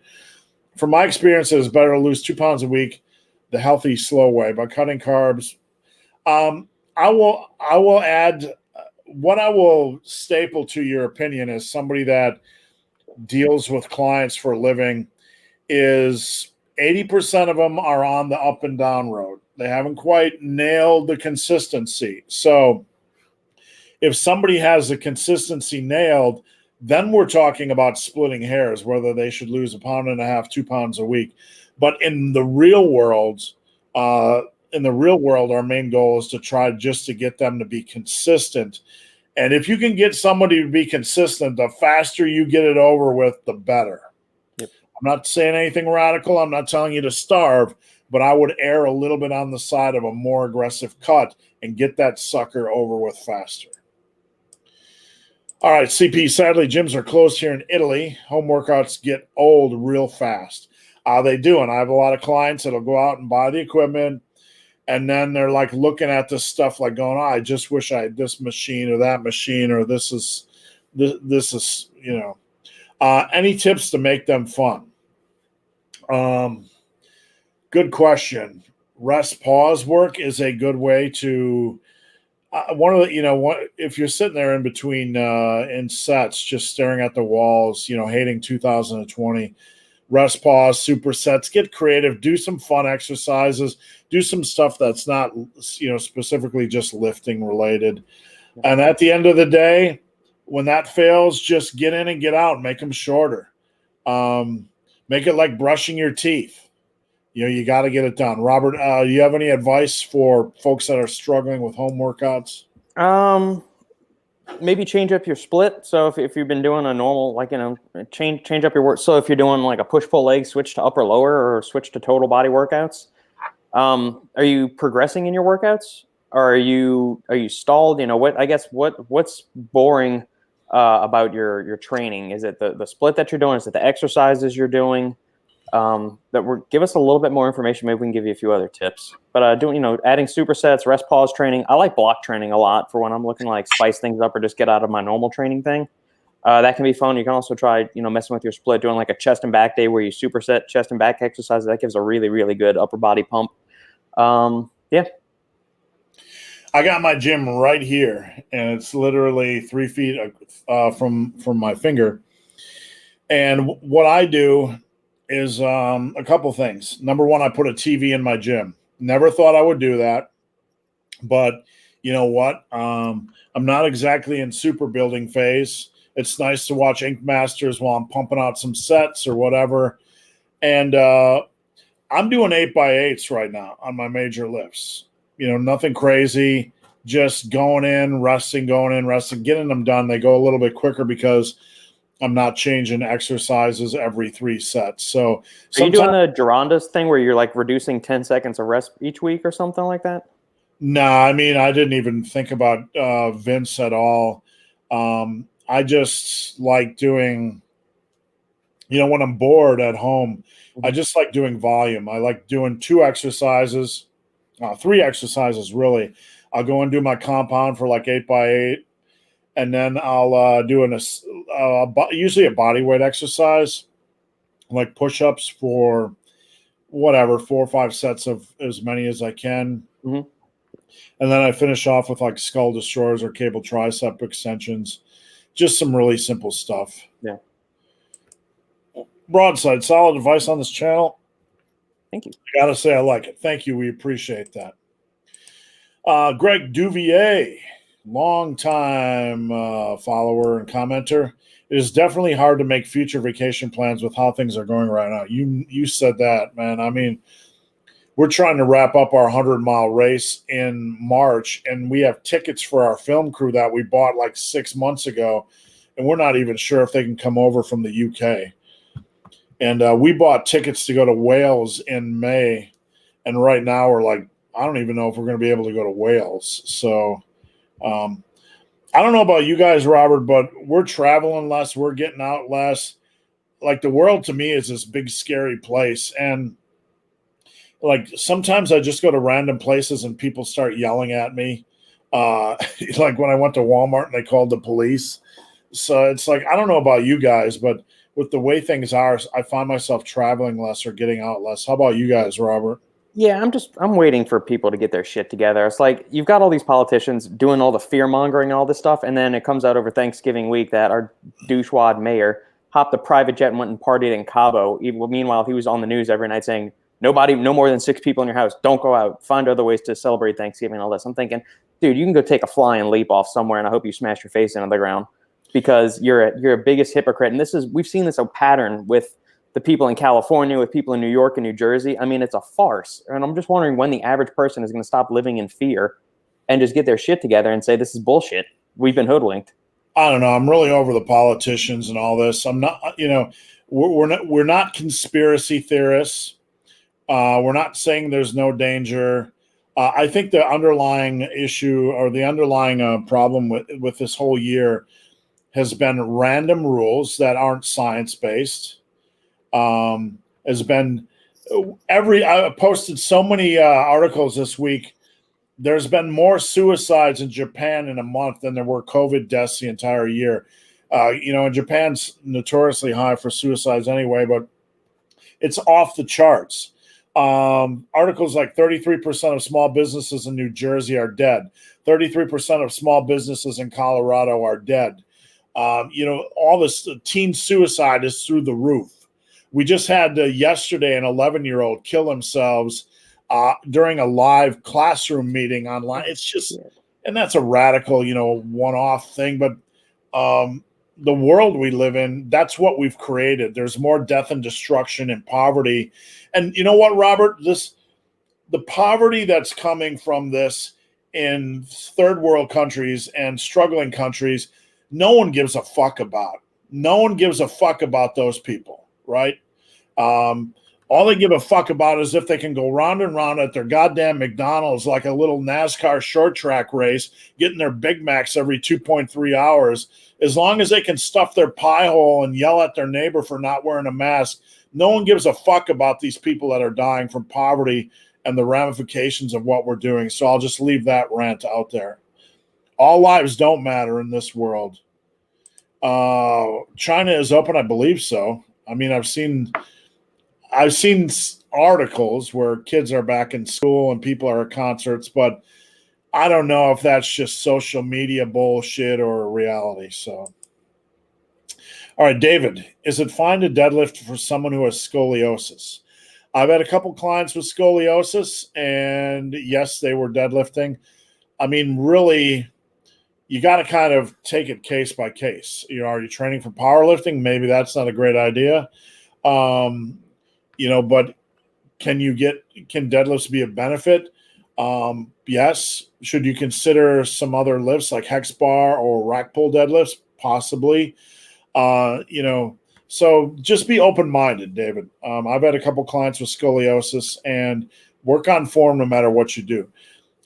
[SPEAKER 1] From my experience, it is better to lose 2 pounds a week the healthy, slow way by cutting carbs. I will add what I will staple to your opinion as somebody that deals with clients for a living is 80% of them are on the up and down road. They haven't quite nailed the consistency. So if somebody has the consistency nailed, then we're talking about splitting hairs, whether they should lose 1.5 pounds, 2 pounds a week. But in the real world, our main goal is to try just to get them to be consistent. And if you can get somebody to be consistent, the faster you get it over with, the better.
[SPEAKER 2] Yep.
[SPEAKER 1] I'm not saying anything radical. I'm not telling you to starve, but I would err a little bit on the side of a more aggressive cut and get that sucker over with faster. All right, CP, sadly, gyms are closed here in Italy. Home workouts get old real fast. They do, and I have a lot of clients that'll go out and buy the equipment, and then they're like looking at this stuff like going, I just wish I had this machine or that machine, or this is, any tips to make them fun? Good question. Rest pause work is a good way to if you're sitting there in between in sets, just staring at the walls, hating 2020, rest pause, supersets, get creative, do some fun exercises, do some stuff that's not, specifically just lifting related. And at the end of the day, when that fails, just get in and get out, make them shorter. Make it like brushing your teeth. You got to get it done. Robert, you have any advice for folks that are struggling with home workouts?
[SPEAKER 2] Maybe change up your split. So if you've been doing a normal, change up your work. So if you're doing like a push-pull leg, switch to upper lower or switch to total body workouts. Are you progressing in your workouts? Or are you stalled? What's boring about your training? Is it the split that you're doing? Is it the exercises you're doing? Give us a little bit more information. Maybe we can give you a few other tips. But adding supersets, rest pause training. I like block training a lot for when I'm looking like spice things up or just get out of my normal training thing. That can be fun. You can also try, messing with your split, doing like a chest and back day where you superset chest and back exercises. That gives a really, really good upper body pump. Yeah.
[SPEAKER 1] I got my gym right here, and it's literally 3 feet from my finger. And what I do is a couple things. Number one, I put a TV in my gym. Never thought I would do that, but you know what? I'm not exactly in super building phase. It's nice to watch Ink Masters while I'm pumping out some sets or whatever. And I'm doing 8x8s right now on my major lifts. Nothing crazy, just going in, resting, getting them done. They go a little bit quicker because I'm not changing exercises every 3 sets. So
[SPEAKER 2] are you doing the Geronda's thing where you're like reducing 10 seconds of rest each week or something like that?
[SPEAKER 1] No, I didn't even think about Vince at all. I just like doing, when I'm bored at home, I just like doing volume. I like doing 2 exercises, 3 exercises really. I'll go and do my compound for like 8x8. And then I'll do usually a body weight exercise, like push-ups for 4 or 5 sets of as many as I can.
[SPEAKER 2] Mm-hmm.
[SPEAKER 1] And then I finish off with like skull destroyers or cable tricep extensions. Just some really simple stuff.
[SPEAKER 2] Yeah.
[SPEAKER 1] Broadside, solid advice on this channel.
[SPEAKER 2] Thank you.
[SPEAKER 1] I got to say I like it. Thank you. We appreciate that. Greg Duvier. Long-time follower and commenter. It is definitely hard to make future vacation plans with how things are going right now. You said that, man. we're trying to wrap up our 100-mile race in March, and we have tickets for our film crew that we bought like 6 months ago, and we're not even sure if they can come over from the UK. And we bought tickets to go to Wales in May, and right now we're like, I don't even know if we're going to be able to go to Wales. So I don't know about you guys, Robert, but we're traveling less, we're getting out less. Like, the world to me is this big, scary place. And like, sometimes I just go to random places and people start yelling at me. Like when I went to Walmart and they called the police. So it's like, I don't know about you guys, but with the way things are, I find myself traveling less or getting out less. How about you guys, Robert?
[SPEAKER 2] Yeah, I'm waiting for people to get their shit together. It's like you've got all these politicians doing all the fear mongering and all this stuff, and then it comes out over Thanksgiving week that our douchewad mayor hopped a private jet and went and partied in Cabo. Meanwhile, he was on the news every night saying, no more than 6 people in your house. Don't go out. Find other ways to celebrate Thanksgiving and all this. I'm thinking, dude, you can go take a flying leap off somewhere, and I hope you smash your face into the ground because you're a biggest hypocrite. And we've seen this a pattern with the people in California, with people in New York and New Jersey. I mean, it's a farce. And I'm just wondering when the average person is going to stop living in fear and just get their shit together and say, this is bullshit. We've been hoodwinked.
[SPEAKER 1] I don't know. I'm really over the politicians and all this. I'm not, we're not conspiracy theorists. We're not saying there's no danger. I think the underlying issue or the underlying problem with this whole year has been random rules that aren't science-based. I posted so many articles this week. There's been more suicides in Japan in a month than there were COVID deaths the entire year. And Japan's notoriously high for suicides anyway, but it's off the charts. Articles like 33% of small businesses in New Jersey are dead. 33% of small businesses in Colorado are dead. All this teen suicide is through the roof. We just had yesterday an 11-year-old kill themselves during a live classroom meeting online. It's just, and that's a radical, one-off thing. But the world we live in, that's what we've created. There's more death and destruction and poverty. And you know what, Robert? The poverty that's coming from this in third world countries and struggling countries, no one gives a fuck about. No one gives a fuck about those people, right? All they give a fuck about is if they can go round and round at their goddamn McDonald's like a little NASCAR short track race, getting their Big Macs every 2.3 hours. As long as they can stuff their pie hole and yell at their neighbor for not wearing a mask, no one gives a fuck about these people that are dying from poverty and the ramifications of what we're doing. So I'll just leave that rant out there. All lives don't matter in this world. China is open, I believe so. I mean, I've seen articles where kids are back in school and people are at concerts, but I don't know if that's just social media bullshit or reality. So, all right, David, is it fine to deadlift for someone who has scoliosis? I've had a couple clients with scoliosis, and yes, they were deadlifting. I mean, really, you got to kind of take it case by case. Are you training for powerlifting? Maybe that's not a great idea. But can deadlifts be a benefit? Yes. Should you consider some other lifts like hex bar or rack pull deadlifts? Possibly. So just be open-minded, David. I've had a couple clients with scoliosis, and work on form no matter what you do.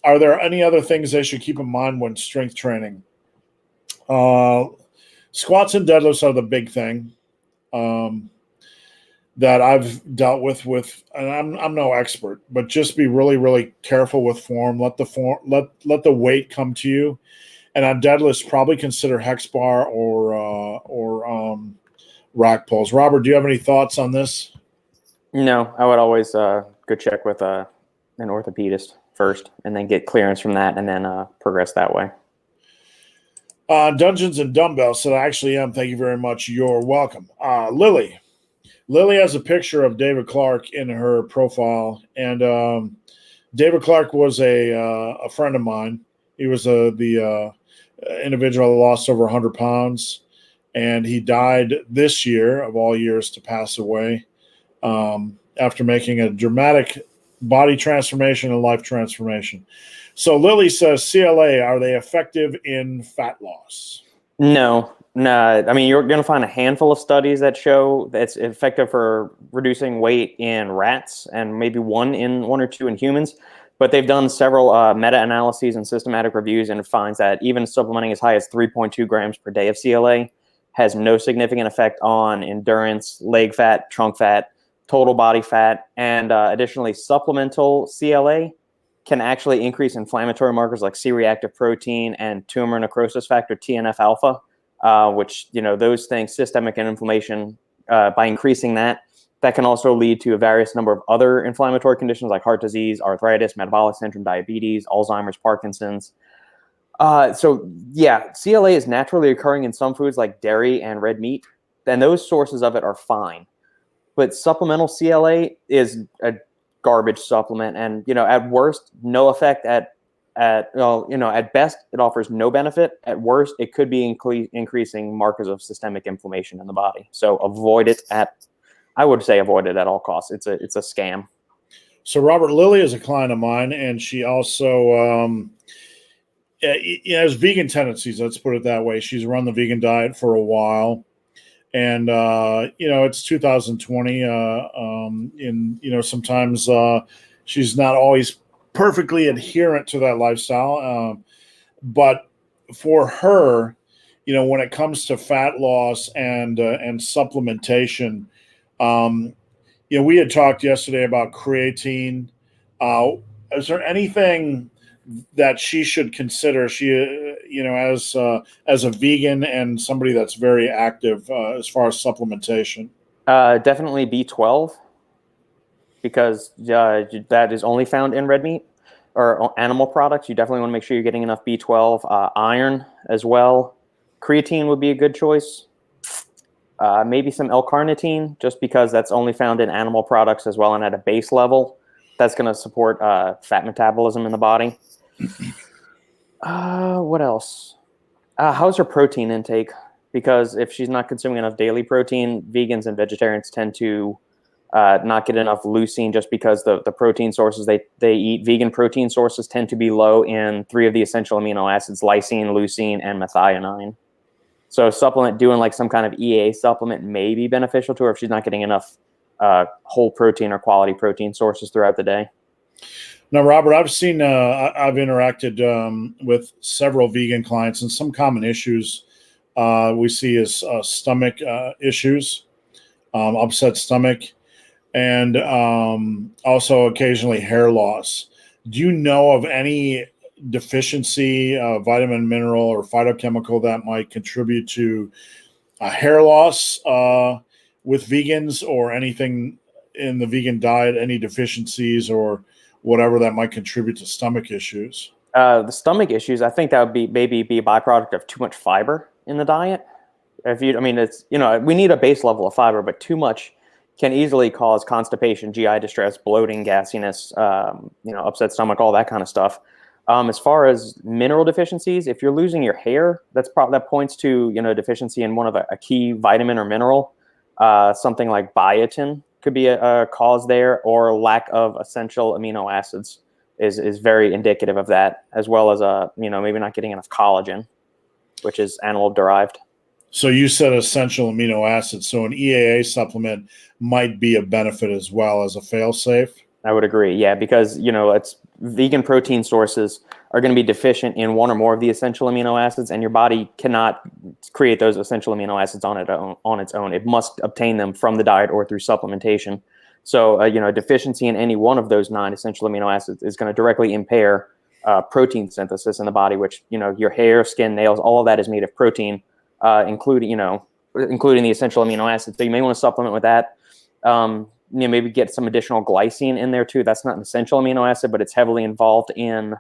[SPEAKER 1] Are there any other things they should keep in mind when strength training? Squats and deadlifts are the big thing. That I've dealt with, and I'm no expert, but just be really, really careful with form. Let the weight come to you, and on deadlifts, probably consider hex bar or rack pulls. Robert, do you have any thoughts on this?
[SPEAKER 2] No, I would always go check with an orthopedist first, and then get clearance from that, and then progress that way.
[SPEAKER 1] Dungeons and Dumbbell said, I actually am. Thank you very much. You're welcome. Lily has a picture of David Clark in her profile, and David Clark was a friend of mine. He was the individual that lost over 100 pounds, and he died this year, of all years, to pass away after making a dramatic body transformation and life transformation. So Lily says, CLA, are they effective in fat loss?
[SPEAKER 2] No. I mean, you're going to find a handful of studies that show that it's effective for reducing weight in rats and maybe one or two in humans. But they've done several meta-analyses and systematic reviews, and it finds that even supplementing as high as 3.2 grams per day of CLA has no significant effect on endurance, leg fat, trunk fat, total body fat, and additionally, supplemental CLA can actually increase inflammatory markers like C-reactive protein and tumor necrosis factor, TNF-alpha, which, those things, systemic inflammation, by increasing that can also lead to a various number of other inflammatory conditions like heart disease, arthritis, metabolic syndrome, diabetes, Alzheimer's, Parkinson's. So yeah, CLA is naturally occurring in some foods like dairy and red meat, and those sources of it are fine. But supplemental CLA is a garbage supplement, and at worst, no effect. At best, it offers no benefit. At worst, it could be increasing markers of systemic inflammation in the body. So I would say avoid it at all costs. It's a scam.
[SPEAKER 1] So Robert, Lily is a client of mine, and she also has vegan tendencies. Let's put it that way. She's run the vegan diet for a while, and it's 2020. Sometimes she's not always perfectly adherent to that lifestyle, but for her, when it comes to fat loss and supplementation. We had talked yesterday about creatine. Is there anything that she should consider? She, as a vegan and somebody that's very active as far as supplementation.
[SPEAKER 2] Definitely B12, because that is only found in red meat or animal products. You definitely want to make sure you're getting enough B12, iron as well. Creatine would be a good choice. Maybe some L-carnitine, just because that's only found in animal products as well, and at a base level, that's going to support fat metabolism in the body. What else? How's her protein intake? Because if she's not consuming enough daily protein, vegans and vegetarians tend to not get enough leucine, just because the protein sources they eat, vegan protein sources, tend to be low in 3 of the essential amino acids: lysine, leucine, and methionine. So supplement, doing like some kind of EA supplement, may be beneficial to her if she's not getting enough whole protein or quality protein sources throughout the day.
[SPEAKER 1] Now, Robert, I've interacted with several vegan clients, and some common issues we see is stomach issues, upset stomach, and also occasionally hair loss. Do you know of any deficiency, vitamin, mineral, or phytochemical that might contribute to hair loss with vegans, or anything in the vegan diet, any deficiencies or whatever that might contribute to stomach issues?
[SPEAKER 2] The stomach issues, I think that would maybe be a byproduct of too much fiber in the diet. It's, we need a base level of fiber, but too much can easily cause constipation, GI distress, bloating, gassiness, upset stomach, all that kind of stuff. As far as mineral deficiencies, if you're losing your hair, that points to deficiency in one of a key vitamin or mineral. Something like biotin could be a cause there, or lack of essential amino acids is very indicative of that, as well as maybe not getting enough collagen, which is animal derived.
[SPEAKER 1] So you said essential amino acids. So an EAA supplement might be a benefit as well as a fail-safe.
[SPEAKER 2] I would agree. Yeah, because it's vegan protein sources are going to be deficient in one or more of the essential amino acids, and your body cannot create those essential amino acids on its own. It must obtain them from the diet or through supplementation. So a deficiency in any one of those non-essential amino acids is going to directly impair protein synthesis in the body, which your hair, skin, nails, all of that is made of protein, including the essential amino acids. So you may want to supplement with that. Maybe get some additional glycine in there too. That's not an essential amino acid, but it's heavily involved in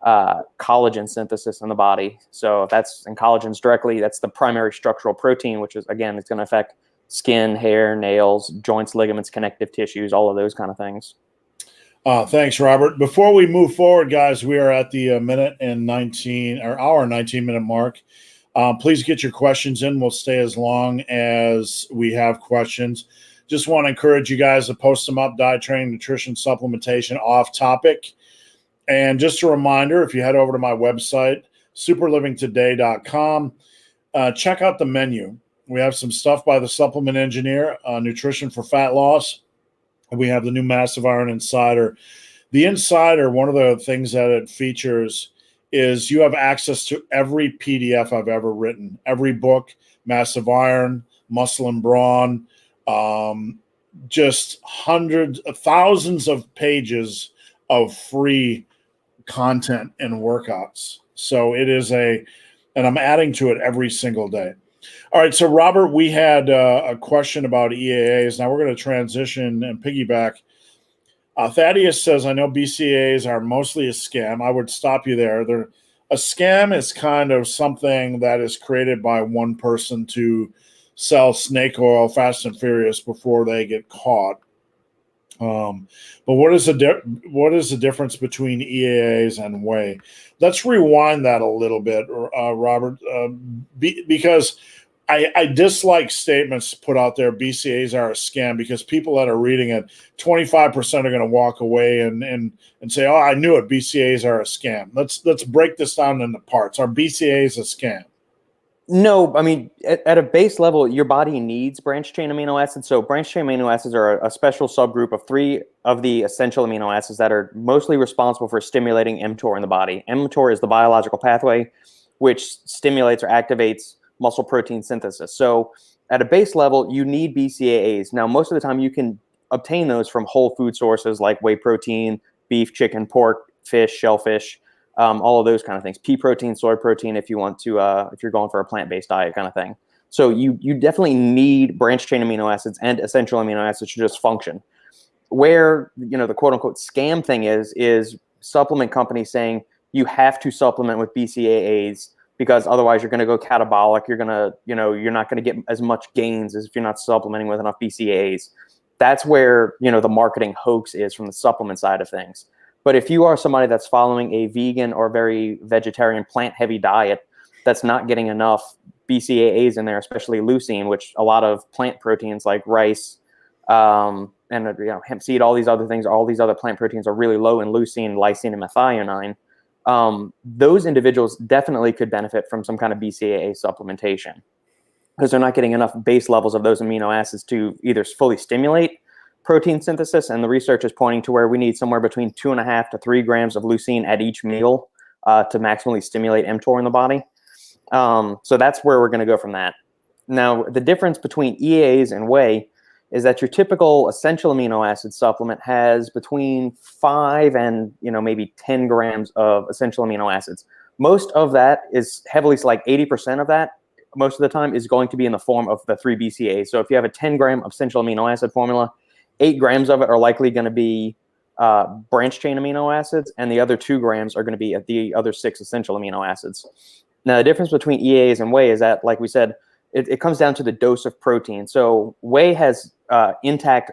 [SPEAKER 2] collagen synthesis in the body. So that's the primary structural protein, which is, again, it's going to affect skin, hair, nails, joints, ligaments, connective tissues, all of those kind of things.
[SPEAKER 1] Thanks, Robert. Before we move forward, guys, we are at the hour and 19 minute mark. Please get your questions in. We'll stay as long as we have questions. Just want to encourage you guys to post them up, diet, training, nutrition, supplementation, off topic. And just a reminder, if you head over to my website, superlivingtoday.com, check out the menu. We have some stuff by the supplement engineer, nutrition for fat loss. We have the new Massive Iron Insider. The Insider, one of the things that it features is you have access to every PDF I've ever written, every book, Massive Iron, Muscle and Brawn, just hundreds of thousands of pages of free content and workouts. So it is and I'm adding to it every single day. All right, so Robert, we had a question about EAAs. Now we're going to transition and piggyback. Thaddeus says, I know BCAAs are mostly a scam. I would stop you there. A scam is kind of something that is created by one person to sell snake oil fast and furious before they get caught. But what is the difference between EAAs and whey? Let's rewind that a little bit, Robert, because I dislike statements put out there, BCAAs are a scam, because people that are reading it, 25% are going to walk away and say, oh, I knew it, BCAAs are a scam. Let's break this down into parts. Are BCAAs a scam?
[SPEAKER 2] No, I mean, at a base level, your body needs branched chain amino acids. So branched chain amino acids are a special subgroup of 3 of the essential amino acids that are mostly responsible for stimulating mTOR in the body. mTOR is the biological pathway which stimulates or activates muscle protein synthesis. So at a base level, you need BCAAs. Now, most of the time you can obtain those from whole food sources like whey protein, beef, chicken, pork, fish, shellfish, all of those kind of things. Pea protein, soy protein, if you want to, if you're going for a plant-based diet kind of thing. So you definitely need branched chain amino acids and essential amino acids to just function. Where, the quote unquote scam thing is supplement companies saying you have to supplement with BCAAs because otherwise you're going to go catabolic. You're going to, you're not going to get as much gains as if you're not supplementing with enough BCAAs. That's where, the marketing hoax is from the supplement side of things. But if you are somebody that's following a vegan or very vegetarian plant-heavy diet that's not getting enough BCAAs in there, especially leucine, which a lot of plant proteins like rice and hemp seed, all these other things, all these other plant proteins are really low in leucine, lysine, and methionine. Those individuals definitely could benefit from some kind of BCAA supplementation because they're not getting enough base levels of those amino acids to either fully stimulate protein synthesis, and the research is pointing to where we need somewhere between 2.5 to 3 grams of leucine at each meal to maximally stimulate mTOR in the body. So that's where we're going to go from that. Now, the difference between EAAs and whey is that your typical essential amino acid supplement has between 5 and maybe 10 grams of essential amino acids. Most of that is heavily, so like 80% of that, most of the time is going to be in the form of the 3 BCAAs. So if you have a 10-gram essential amino acid formula, 8 grams of it are likely going to be branched chain amino acids, and the other 2 grams are going to be the other 6 essential amino acids. Now, the difference between EAAs and whey is that, like we said, it comes down to the dose of protein. So whey has intact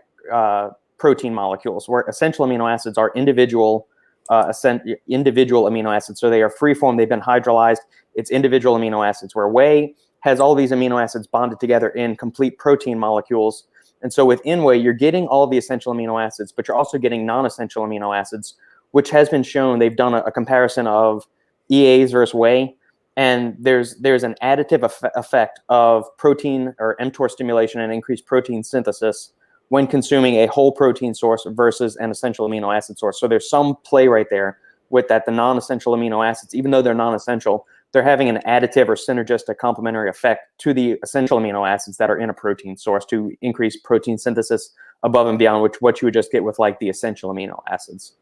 [SPEAKER 2] protein molecules, where essential amino acids are individual amino acids. So they are free-form. They've been hydrolyzed. It's individual amino acids, where whey has all these amino acids bonded together in complete protein molecules. And so within whey, you're getting all the essential amino acids, but you're also getting non-essential amino acids, which has been shown. They've done a comparison of EAAs versus whey, and there's an additive effect of protein or mTOR stimulation and increased protein synthesis when consuming a whole protein source versus an essential amino acid source. So there's some play right there with that. The non-essential amino acids, even though they're non-essential, they're having an additive or synergistic complementary effect to the essential amino acids that are in a protein source to increase protein synthesis above and beyond what you would just get with like the essential amino acids.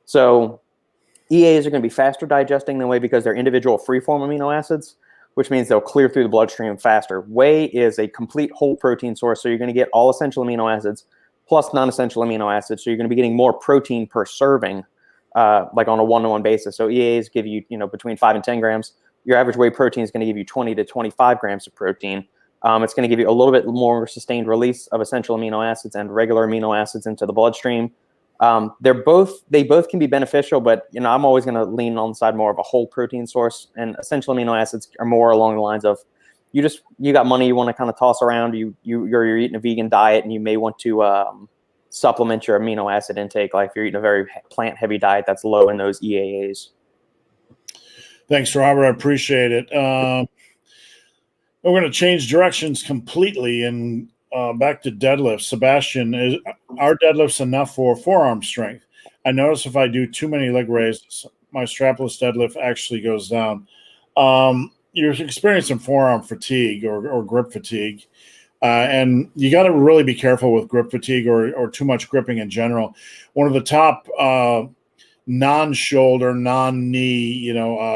[SPEAKER 2] So EAAs are going to be faster digesting than whey because they're individual free-form amino acids, which means they'll clear through the bloodstream faster. Whey is a complete whole protein source, so you're going to get all essential amino acids plus non-essential amino acids, so you're going to be getting more protein per serving, like on a one-to-one basis. So EAAs give you, between 5 and 10 grams. Your average whey protein is going to give you 20 to 25 grams of protein. It's going to give you a little bit more sustained release of essential amino acids and regular amino acids into the bloodstream. They both can be beneficial, but I'm always going to lean on the side more of a whole protein source, and essential amino acids are more along the lines of you got money you want to kind of toss around. You're eating a vegan diet, and you may want to supplement your amino acid intake. Like if you're eating a very plant heavy diet that's low in those EAAs.
[SPEAKER 1] Thanks, Robert. I appreciate it. We're going to change directions completely and back to deadlifts. Sebastian, are deadlifts enough for forearm strength? I notice if I do too many leg raises, my strapless deadlift actually goes down. You're experiencing forearm fatigue or grip fatigue. And you got to really be careful with grip fatigue or too much gripping in general. One of the top non-shoulder, non-knee,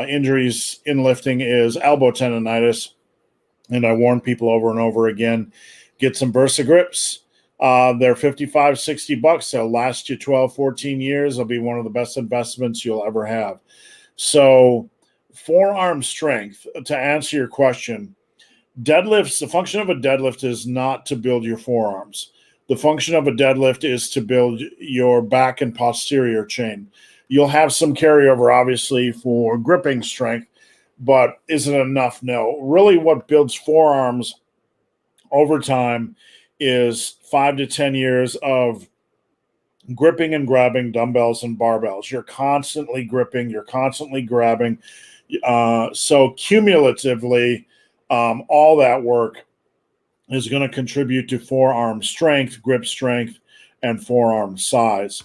[SPEAKER 1] injuries in lifting is elbow tendonitis. And I warn people over and over again, get some Bursa grips. They're $55, $60. They'll last you 12, 14 years. They'll be one of the best investments you'll ever have. So forearm strength, to answer your question, deadlifts, the function of a deadlift is not to build your forearms. The function of a deadlift is to build your back and posterior chain. You'll have some carryover, obviously, for gripping strength, but is it enough? No. Really what builds forearms over time is 5 to 10 years of gripping and grabbing dumbbells and barbells. You're constantly gripping, you're constantly grabbing. So cumulatively, all that work is going to contribute to forearm strength, grip strength, and forearm size.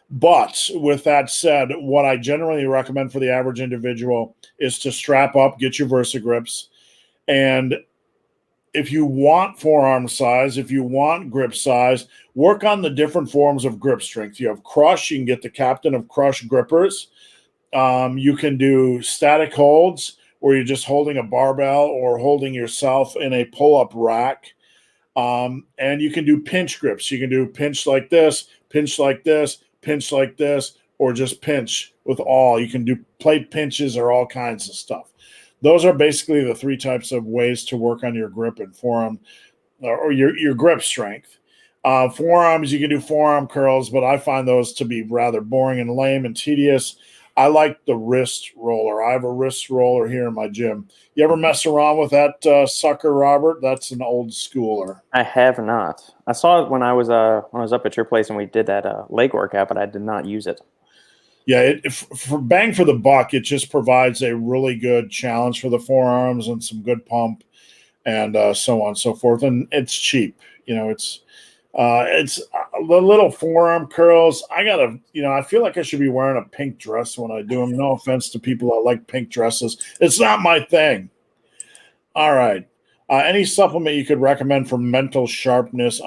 [SPEAKER 1] But with that said, what I generally recommend for the average individual is to strap up, get your Versa grips. And if you want forearm size, if you want grip size, work on the different forms of grip strength. You have crush, you can get the captain of crush grippers. You can do static holds, where you're just holding a barbell or holding yourself in a pull-up rack. And you can do pinch grips. You can do pinch like this, pinch like this, pinch like this, or just pinch with all. You can do plate pinches or all kinds of stuff. Those are basically the three types of ways to work on your grip and forearm or your grip strength. Forearms, you can do forearm curls, but I find those to be rather boring and lame and tedious. I like the wrist roller. I have a wrist roller here in my gym. You ever mess around with that sucker, Robert? That's an old schooler.
[SPEAKER 2] I have not. I saw it when I was up at your place and we did that leg workout, but I did not use it.
[SPEAKER 1] Yeah, for bang for the buck, it just provides a really good challenge for the forearms and some good pump and so on and so forth. And it's cheap. It's the little forearm curls. I feel like I should be wearing a pink dress when I do them. No offense to people that like pink dresses. It's not my thing. All right. Any supplement you could recommend for mental sharpness?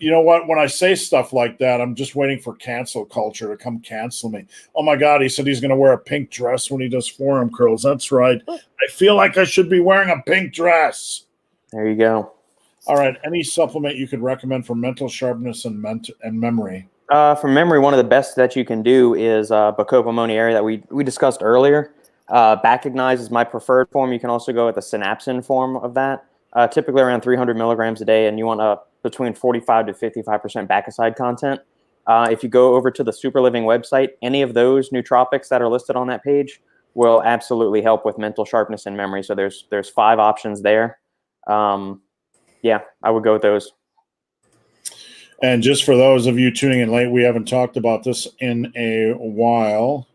[SPEAKER 1] You know what? When I say stuff like that, I'm just waiting for cancel culture to come cancel me. Oh my God, he said he's going to wear a pink dress when he does forearm curls. That's right. I feel like I should be wearing a pink dress.
[SPEAKER 2] There you go.
[SPEAKER 1] All right. Any supplement you could recommend for mental sharpness and memory?
[SPEAKER 2] For memory, one of the best that you can do is Bacopa monieri that we discussed earlier. Bacignize is my preferred form. You can also go with the synapsin form of that. Typically around 300 milligrams a day, and you want between 45 to 55% back-aside content. If you go over to the Super Living website, any of those nootropics that are listed on that page will absolutely help with mental sharpness and memory. So there's 5 options there. Yeah, I would go with those.
[SPEAKER 1] And just for those of you tuning in late, we haven't talked about this in a while.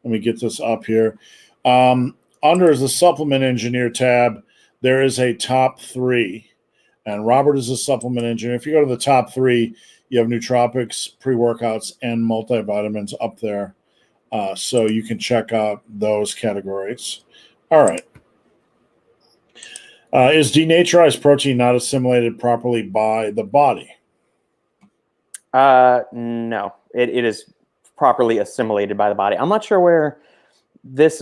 [SPEAKER 1] Let me get this up here. Under the supplement engineer tab, there is a top 3, and Robert is a supplement engineer. If you go to the top 3, you have nootropics, pre-workouts, and multivitamins up there. So you can check out those categories. All right. Is denaturized protein not assimilated properly by the body?
[SPEAKER 2] No, it is properly assimilated by the body. I'm not sure where this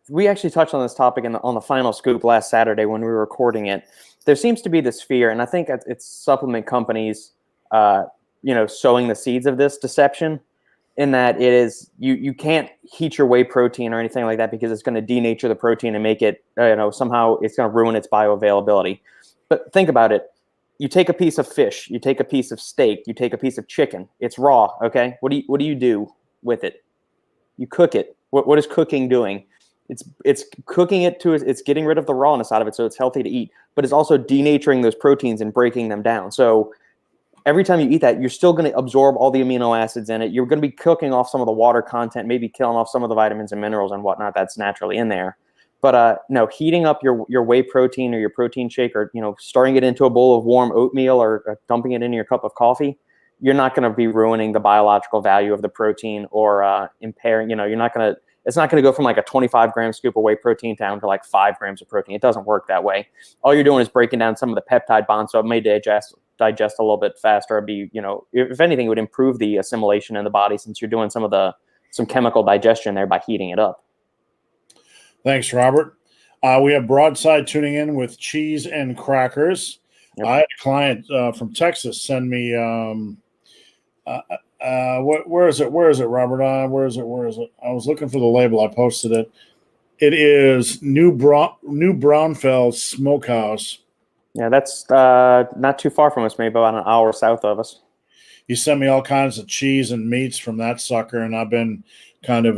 [SPEAKER 2] we actually touched on this topic on the final scoop last Saturday when we were recording it. There seems to be this fear, and I think it's supplement companies, sowing the seeds of this deception, in that it is you can't heat your whey protein or anything like that because it's going to denature the protein and make it, somehow it's going to ruin its bioavailability. But think about it. You take a piece of fish, you take a piece of steak, you take a piece of chicken. It's raw, okay? What do you do with it? You cook it. What is cooking doing? It's cooking it to it's getting rid of the rawness out of it, so it's healthy to eat. But it's also denaturing those proteins and breaking them down. So every time you eat that, you're still going to absorb all the amino acids in it. You're going to be cooking off some of the water content, maybe killing off some of the vitamins and minerals and whatnot that's naturally in there. But no, heating up your whey protein or your protein shake, or starting it into a bowl of warm oatmeal, or dumping it into your cup of coffee, you're not going to be ruining the biological value of the protein, or impairing. You're not going to. It's not going to go from like a 25-gram scoop of whey protein down to like 5 grams of protein. It doesn't work that way. All you're doing is breaking down some of the peptide bonds, so it may digest a little bit faster. Be if anything, it would improve the assimilation in the body, since you're doing some chemical digestion there by heating it up.
[SPEAKER 1] Thanks, Robert. We have Broadside tuning in with cheese and crackers.
[SPEAKER 2] Yep.
[SPEAKER 1] I had a client from Texas send me. Where is it, Robert? Where is it? I was looking for the label. I posted it. It is New Braunfels Smokehouse.
[SPEAKER 2] Yeah, that's not too far from us, maybe about an hour south of us.
[SPEAKER 1] He sent me all kinds of cheese and meats from that sucker, and I've been kind of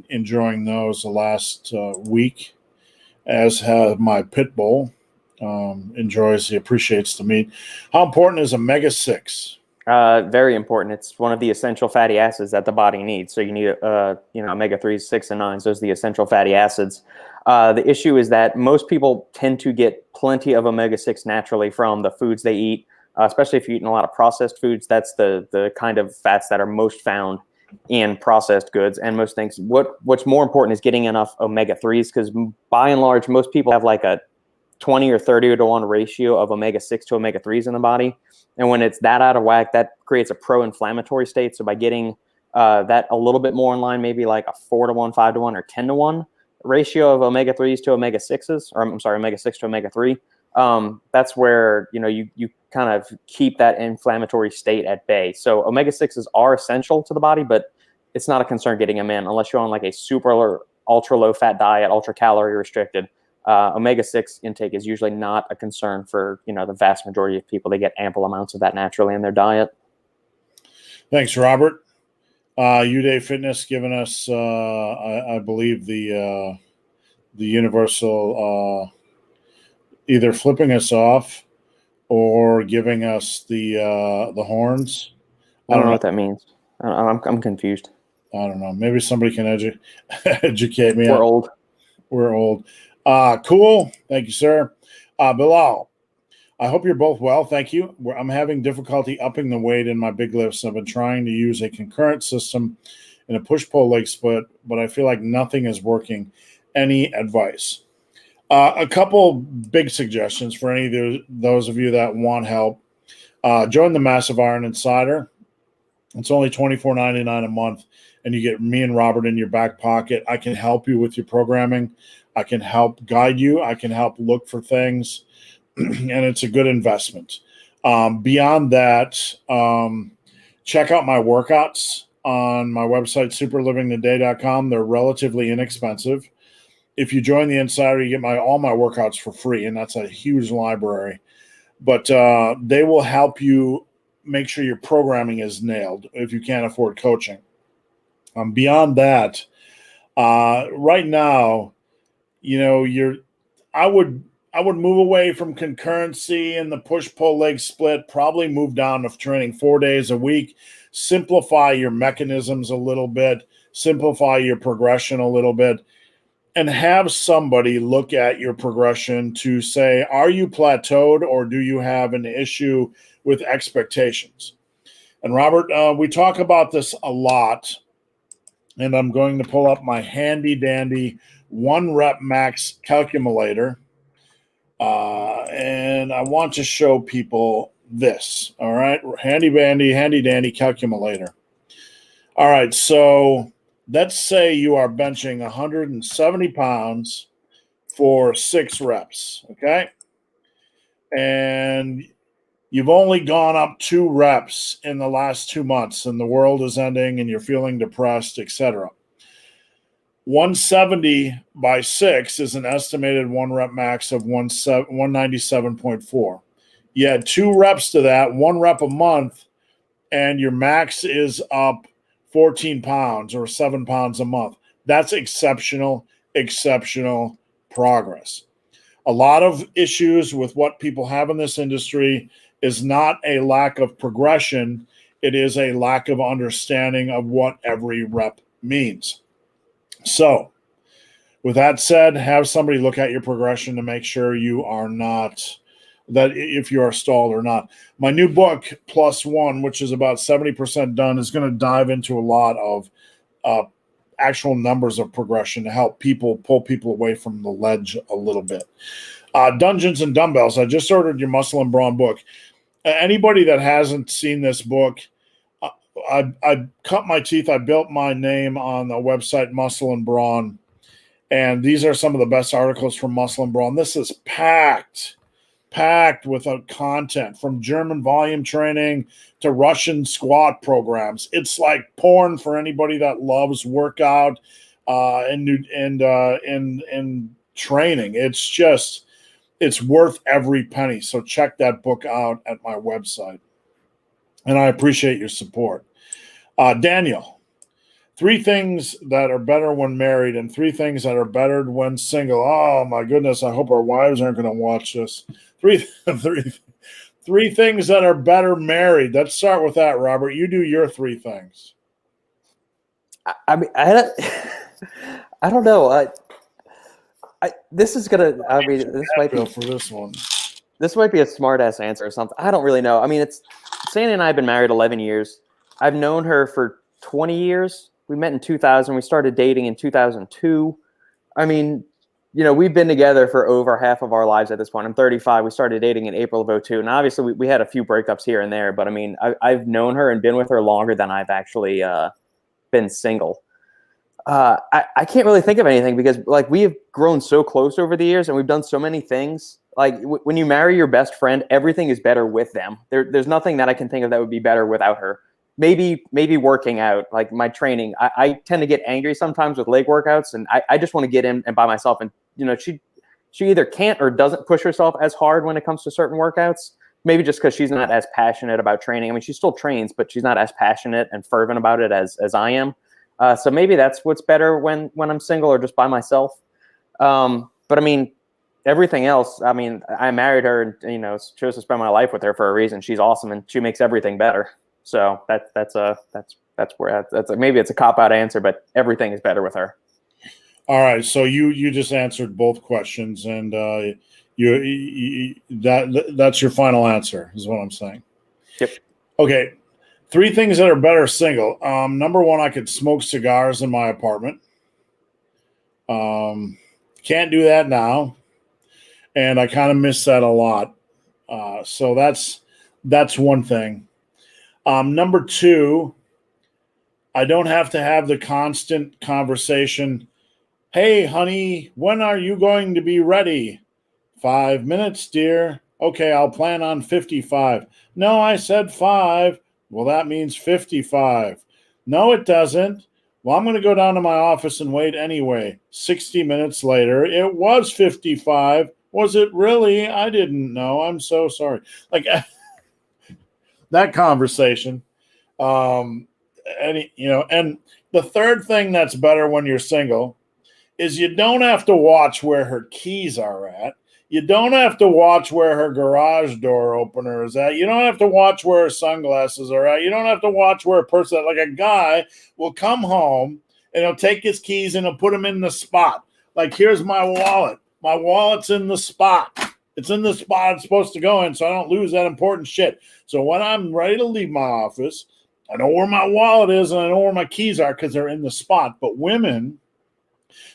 [SPEAKER 1] enjoying those the last week, as have my pit bull. Appreciates the meat. How important is omega-6?
[SPEAKER 2] Very important. It's one of the essential fatty acids that the body needs. So you need, omega-3s, 6, and 9s. Those are the essential fatty acids. The issue is that most people tend to get plenty of omega-6 naturally from the foods they eat, especially if you're eating a lot of processed foods. That's the kind of fats that are most found in processed goods. And most things, what's more important is getting enough omega-3s, because by and large, most people have like a 20 or 30 to 1 ratio of omega-6 to omega-3s in the body. And when it's that out of whack, that creates a pro-inflammatory state. So by getting that a little bit more in line, maybe like a 4 to 1, 5 to 1, or 10 to 1 ratio of omega-3s to omega-6s, or I'm sorry, omega-6 to omega-3, that's where you kind of keep that inflammatory state at bay. So omega-6s are essential to the body, but it's not a concern getting them in unless you're on like a super ultra low fat diet, ultra calorie restricted. Omega-6 intake is usually not a concern for the vast majority of people. They get ample amounts of that naturally in their diet.
[SPEAKER 1] Thanks, Robert. Uday Fitness giving us, I believe, the universal, either flipping us off or giving us the horns.
[SPEAKER 2] I don't know what that means. I'm confused.
[SPEAKER 1] I don't know. Maybe somebody can educate me. We're old. Cool. Thank you, sir. Bilal, I hope you're both well. Thank you. I'm having difficulty upping the weight in my big lifts. I've been trying to use a concurrent system in a push-pull leg split, but I feel like nothing is working. Any advice? A couple big suggestions for any of those of you that want help. Join the Massive Iron Insider. It's only $24.99 a month, and you get me and Robert in your back pocket. I can help you with your programming. I can help guide you. I can help look for things, and it's a good investment. Beyond that, check out my workouts on my website, superlivingtoday.com. They're relatively inexpensive. If you join the Insider, you get all my workouts for free, and that's a huge library. But they will help you make sure your programming is nailed if you can't afford coaching. Beyond that, right now, I would move away from concurrency and the push-pull leg split, probably move down to training 4 days a week, simplify your mechanisms a little bit, simplify your progression a little bit, and have somebody look at your progression to say, are you plateaued or do you have an issue with expectations? And Robert, we talk about this a lot, and I'm going to pull up my handy dandy 1 rep max calculator. And I want to show people this. All right. Handy dandy calculator. All right. So let's say you are benching 170 pounds for 6 reps. Okay. And you've only gone up 2 reps in the last 2 months, and the world is ending and you're feeling depressed, etc. 170 by 6 is an estimated 1 rep max of 197.4. You add 2 reps to that, 1 rep a month, and your max is up 14 pounds or 7 pounds a month. That's exceptional. exceptional progress. A lot of issues with what people have in this industry is not a lack of progression. It is a lack of understanding of what every rep means. So, with that said, have somebody look at your progression to make sure you are not, that if you are stalled or not. My new book, Plus One, which is about 70% done, is going to dive into a lot of actual numbers of progression to help people pull people away from the ledge a little bit. Dungeons and Dumbbells. I just ordered your Muscle and Brawn book. Anybody that hasn't seen this book, I cut my teeth. I built my name on the website Muscle and Brawn, and these are some of the best articles from Muscle and Brawn. This is packed with content from German volume training to Russian squat programs. It's like porn for anybody that loves workout and training. It's worth every penny. So check that book out at my website. And I appreciate your support. Daniel, 3 things that are better when married and 3 things that are better when single. Oh, my goodness. I hope our wives aren't going to watch this. Three things that are better married. Let's start with that, Robert. You do your 3 things.
[SPEAKER 2] I mean, I don't know. This is gonna. I mean, this might be
[SPEAKER 1] for this one.
[SPEAKER 2] This might be a smart ass answer or something. I don't really know. I mean, Sandy and I have been married 11 years. I've known her for 20 years. We met in 2000. We started dating in 2002. I mean, you know, we've been together for over half of our lives at this point. I'm 35. We started dating in April of 2002. And obviously we had a few breakups here and there, but I mean, I've known her and been with her longer than I've actually been single. I can't really think of anything because like we have grown so close over the years and we've done so many things. Like when you marry your best friend, everything is better with them. There's nothing that I can think of that would be better without her. Maybe working out, like my training. I tend to get angry sometimes with leg workouts, and I just want to get in and by myself. And you know, she either can't or doesn't push herself as hard when it comes to certain workouts. Maybe just because she's not as passionate about training. I mean, she still trains, but she's not as passionate and fervent about it as I am. So maybe that's what's better when I'm single or just by myself. But I mean, everything else. I mean, I married her, and you know, chose to spend my life with her for a reason. She's awesome, and she makes everything better. So that's where maybe it's a cop-out answer, but everything is better with her.
[SPEAKER 1] All right, so you just answered both questions, and that's your final answer, is what I'm saying.
[SPEAKER 2] Yep.
[SPEAKER 1] Okay, 3 things that are better single. Number 1, I could smoke cigars in my apartment. Can't do that now, and I kind of miss that a lot. So that's one thing. Number 2, I don't have to have the constant conversation. Hey, honey, when are you going to be ready? 5 minutes, dear. Okay, I'll plan on 55. No, I said 5. Well, that means 55. No, it doesn't. Well, I'm going to go down to my office and wait anyway. 60 minutes later, it was 55. Was it really? I didn't know. I'm so sorry. Like that conversation. And the third thing that's better when you're single is you don't have to watch where her keys are at. You don't have to watch where her garage door opener is at. You don't have to watch where her sunglasses are at. You don't have to watch where a person, like a guy, will come home and he'll take his keys and he'll put them in the spot. Like, here's my wallet. My wallet's in the spot. It's in the spot it's supposed to go in, so I don't lose that important shit. So when I'm ready to leave my office, I know where my wallet is and I know where my keys are because they're in the spot. But women,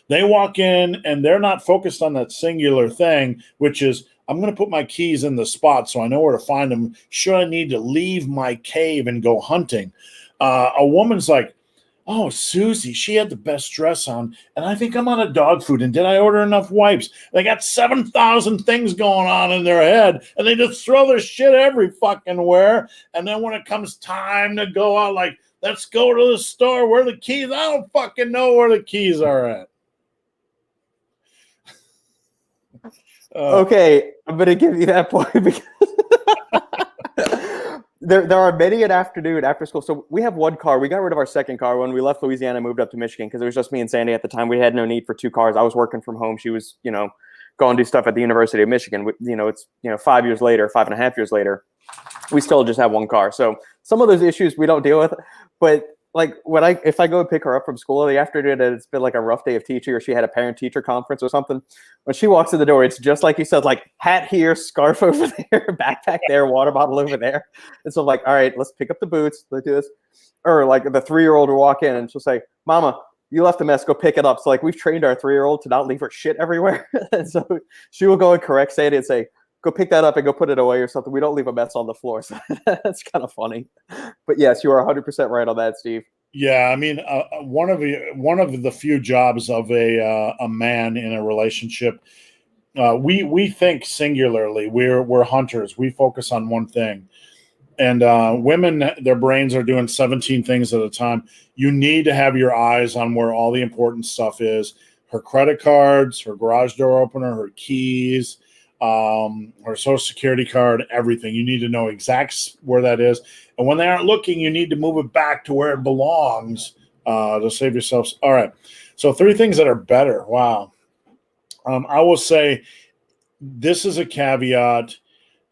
[SPEAKER 1] they walk in and they're not focused on that singular thing, which is, I'm going to put my keys in the spot so I know where to find them. Should I need to leave my cave and go hunting? A woman's like, oh, Susie, she had the best dress on, and I think I'm on a dog food, and did I order enough wipes? They got 7,000 things going on in their head, and they just throw their shit every fucking where, and then when it comes time to go out, like, let's go to the store, where are the keys? I don't fucking know where the keys are at.
[SPEAKER 2] Okay, I'm going to give you that point because There are many an afternoon after school. So we have one car. We got rid of our second car when we left Louisiana and moved up to Michigan because it was just me and Sandy at the time. We had no need for two cars. I was working from home. She was, going to do stuff at the University of Michigan. It's 5 years later, 5.5 years later, we still just have one car. So some of those issues we don't deal with. But like if I go pick her up from school in the afternoon and it's been like a rough day of teaching, or she had a parent teacher conference or something, when she walks in the door, it's just like you said, like hat here, scarf over there, backpack there, water bottle over there. And so I'm like, all right, let's pick up the boots, let's do this. Or like the 3-year-old will walk in and she'll say, Mama, you left a mess, go pick it up. So like we've trained our 3-year-old to not leave her shit everywhere. And so she will go and correct Sandy and say, go pick that up and go put it away or something. We don't leave a mess on the floor. So that's kind of funny. But yes, you are 100% right on that, Steve.
[SPEAKER 1] Yeah, I mean, one of the few jobs of a man in a relationship, we think singularly. We're hunters. We focus on one thing. And women, their brains are doing 17 things at a time. You need to have your eyes on where all the important stuff is. Her credit cards, her garage door opener, her keys, her social security card, everything. You need to know exactly where that is. And when they aren't looking, you need to move it back to where it belongs to save yourselves. All right. So 3 things that are better. Wow. I will say this is a caveat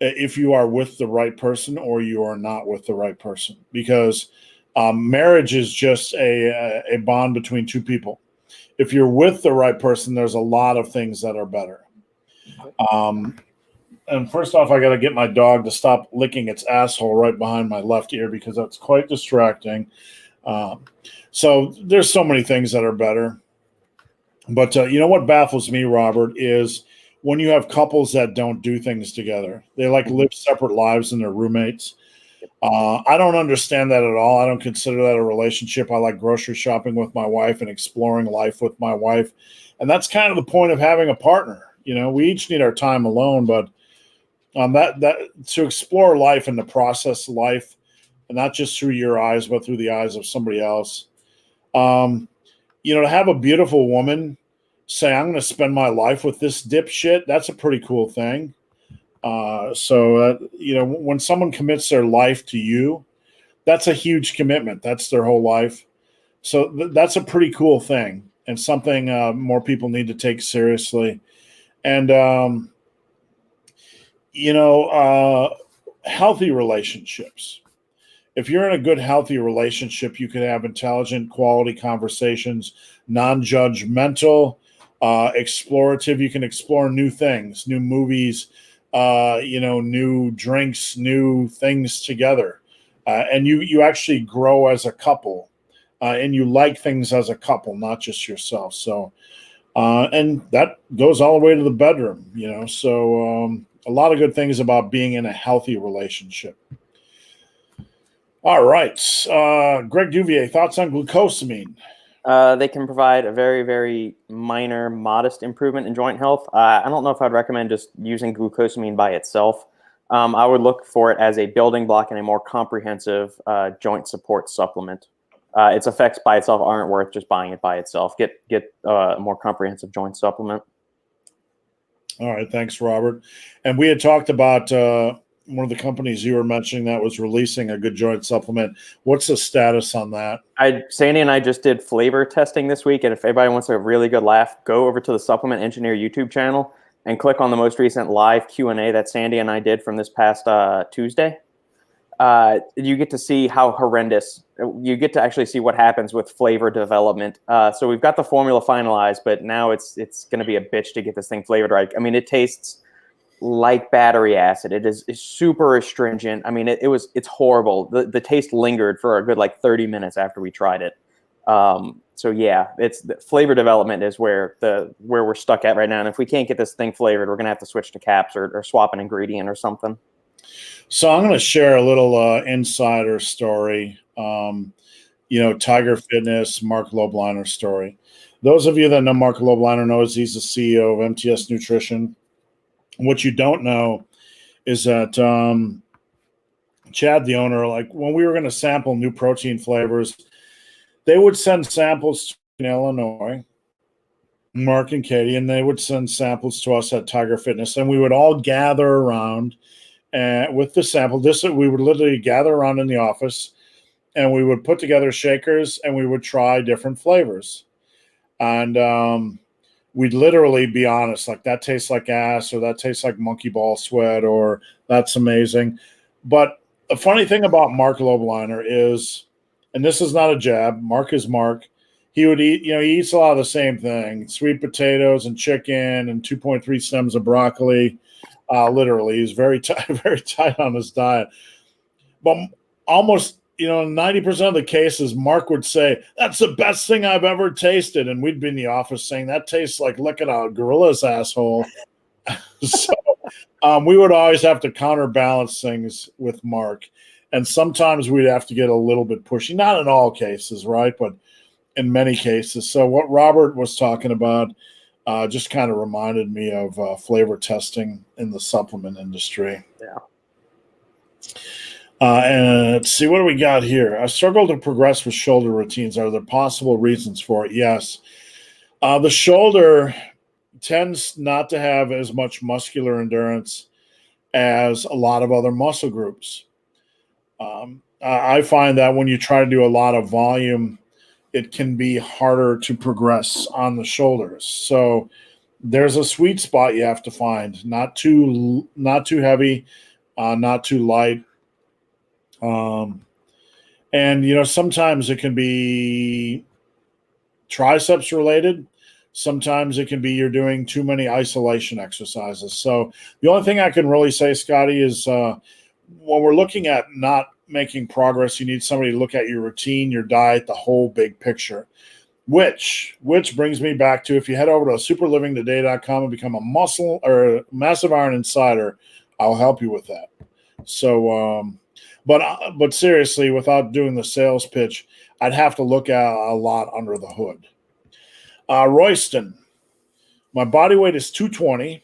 [SPEAKER 1] if you are with the right person or you are not with the right person, because marriage is just a bond between two people. If you're with the right person, there's a lot of things that are better. And first off, I got to get my dog to stop licking its asshole right behind my left ear because that's quite distracting. So there's so many things that are better. But you know what baffles me, Robert, is when you have couples that don't do things together. They like live separate lives and they're roommates. I don't understand that at all. I don't consider that a relationship. I like grocery shopping with my wife and exploring life with my wife. And that's kind of the point of having a partner. We each need our time alone, but that to explore life and to process life, and not just through your eyes, but through the eyes of somebody else. To have a beautiful woman say, I'm going to spend my life with this dipshit, that's a pretty cool thing. When someone commits their life to you, that's a huge commitment. That's their whole life. So that's a pretty cool thing, and something more people need to take seriously. And, healthy relationships. If you're in a good, healthy relationship, you can have intelligent, quality conversations, non-judgmental, explorative. You can explore new things, new movies, new drinks, new things together. And you actually grow as a couple, and you like things as a couple, not just yourself. So, and that goes all the way to the bedroom, So a lot of good things about being in a healthy relationship. All right. Greg Duvier, thoughts on glucosamine?
[SPEAKER 2] They can provide a very, very minor, modest improvement in joint health. I don't know if I'd recommend just using glucosamine by itself. I would look for it as a building block and a more comprehensive joint support supplement. Its effects by itself aren't worth just buying it by itself. Get a more comprehensive joint supplement.
[SPEAKER 1] All right. Thanks, Robert. And we had talked about one of the companies you were mentioning that was releasing a good joint supplement. What's the status on that?
[SPEAKER 2] Sandy and I just did flavor testing this week, and if anybody wants a really good laugh, go over to the Supplement Engineer YouTube channel and click on the most recent live Q&A that Sandy and I did from this past Tuesday. You get to see how horrendous. You get to actually see what happens with flavor development. So we've got the formula finalized, but now it's going to be a bitch to get this thing flavored right. I mean, it tastes like battery acid. It's super astringent. I mean, it's horrible. The taste lingered for a good 30 minutes after we tried it. So yeah, it's the flavor development is where we're stuck at right now. And if we can't get this thing flavored, we're gonna have to switch to caps or swap an ingredient or something.
[SPEAKER 1] So I'm going to share a little insider story. Tiger Fitness, Mark Lobliner story. Those of you that know Mark Lobliner knows he's the CEO of MTS Nutrition. What you don't know is that Chad, the owner, when we were going to sample new protein flavors, they would send samples to Illinois, Mark and Katie, and they would send samples to us at Tiger Fitness, and we would all gather around and with the sample. This we would literally gather around in the office, and we would put together shakers, and we would try different flavors. And we'd literally be honest, like that tastes like ass, or that tastes like monkey ball sweat, or that's amazing. But the funny thing about Mark Lobliner is, and this is not a jab, Mark is Mark. He would eat, he eats a lot of the same thing, sweet potatoes and chicken and 2.3 stems of broccoli. Literally, he's very very tight on his diet. But almost, 90% of the cases, Mark would say, that's the best thing I've ever tasted. And we'd be in the office saying, that tastes like licking a gorilla's asshole. So we would always have to counterbalance things with Mark. And sometimes we'd have to get a little bit pushy. Not in all cases, right? But in many cases. So what Robert was talking about just kind of reminded me of flavor testing in the supplement industry.
[SPEAKER 2] Yeah.
[SPEAKER 1] And let's see, what do we got here? I struggle to progress with shoulder routines. Are there possible reasons for it? Yes. The shoulder tends not to have as much muscular endurance as a lot of other muscle groups. I find that when you try to do a lot of volume, it can be harder to progress on the shoulders. So there's a sweet spot you have to find. Not too heavy, not too light. And sometimes it can be triceps related. Sometimes it can be you're doing too many isolation exercises. So the only thing I can really say, Scotty, is when we're looking at not making progress, you need somebody to look at your routine, your diet, the whole big picture. Which brings me back to, if you head over to superlivingtoday.com and become a muscle or massive iron insider, I'll help you with that. So, but seriously, without doing the sales pitch, I'd have to look at a lot under the hood. Royston, my body weight is 220.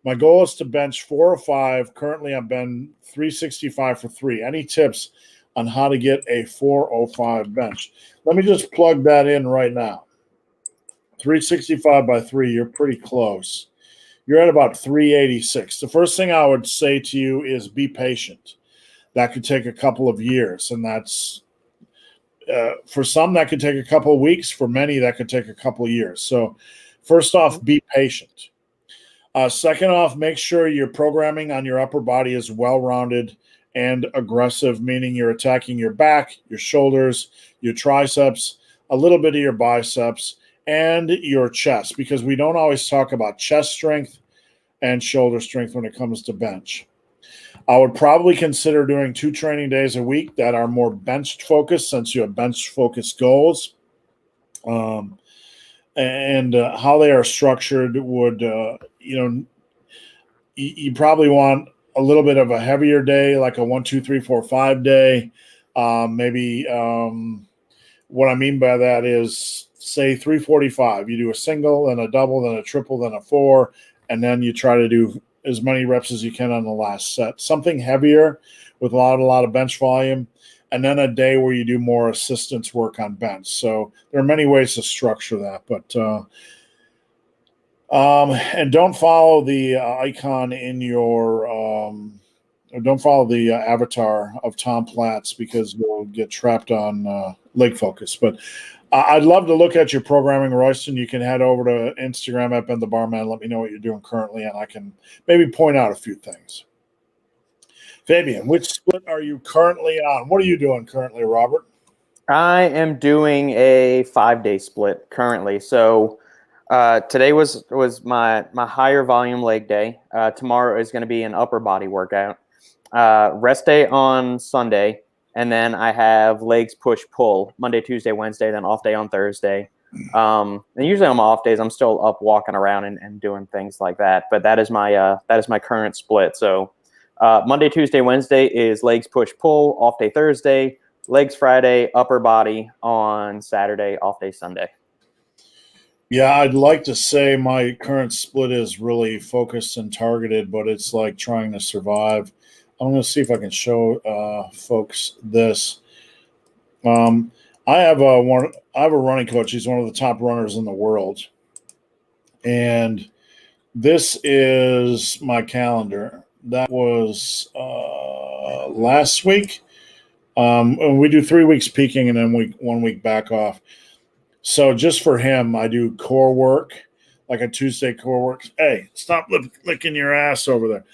[SPEAKER 1] My goal is to bench 405. Currently, I've been 365 for 3. Any tips on how to get a 405 bench? Let me just plug that in right now. 365 by 3, you're pretty close. You're at about 386. The first thing I would say to you is be patient. That could take a couple of years, and that's for some that could take a couple of weeks. For many, that could take a couple of years. So first off, be patient. Second off, make sure your programming on your upper body is well-rounded and aggressive, meaning you're attacking your back, your shoulders, your triceps, a little bit of your biceps, and your chest, because we don't always talk about chest strength and shoulder strength when it comes to bench. I would probably consider doing 2 training days a week that are more bench focused, since you have bench focused goals. And how they are structured would, you probably want a little bit of a heavier day, like a 1, 2, 3, 4, 5 day. Maybe what I mean by that is, say 345. You do a single, then a double, then a triple, then a 4, and then you try to do as many reps as you can on the last set. Something heavier with a lot of bench volume, and then a day where you do more assistance work on bench. So there are many ways to structure that, but and don't follow the icon in your don't follow the avatar of Tom Platz, because you'll get trapped on leg focus. But I'd love to look at your programming, Royston. You can head over to Instagram at Ben the Barman. Let me know what you're doing currently, and I can maybe point out a few things. Fabian, which split are you currently on? What are you doing currently, Robert?
[SPEAKER 2] I am doing a 5-day split currently. So today was my higher volume leg day. Tomorrow is going to be an upper body workout. Rest day on Sunday. And then I have legs push pull Monday, Tuesday, Wednesday, then off day on Thursday. And usually on my off days, I'm still up walking around and doing things like that. But that is my current split. So Monday, Tuesday, Wednesday is legs push pull, off day Thursday, legs Friday, upper body on Saturday, off day Sunday.
[SPEAKER 1] Yeah, I'd like to say my current split is really focused and targeted, but it's like trying to survive. I'm going to see if I can show folks this. I have a running coach. He's one of the top runners in the world, and this is my calendar. That was last week. And we do 3 weeks peaking and then 1 week back off. So just for him, I do core work, like a Tuesday core work. Hey, stop licking your ass over there.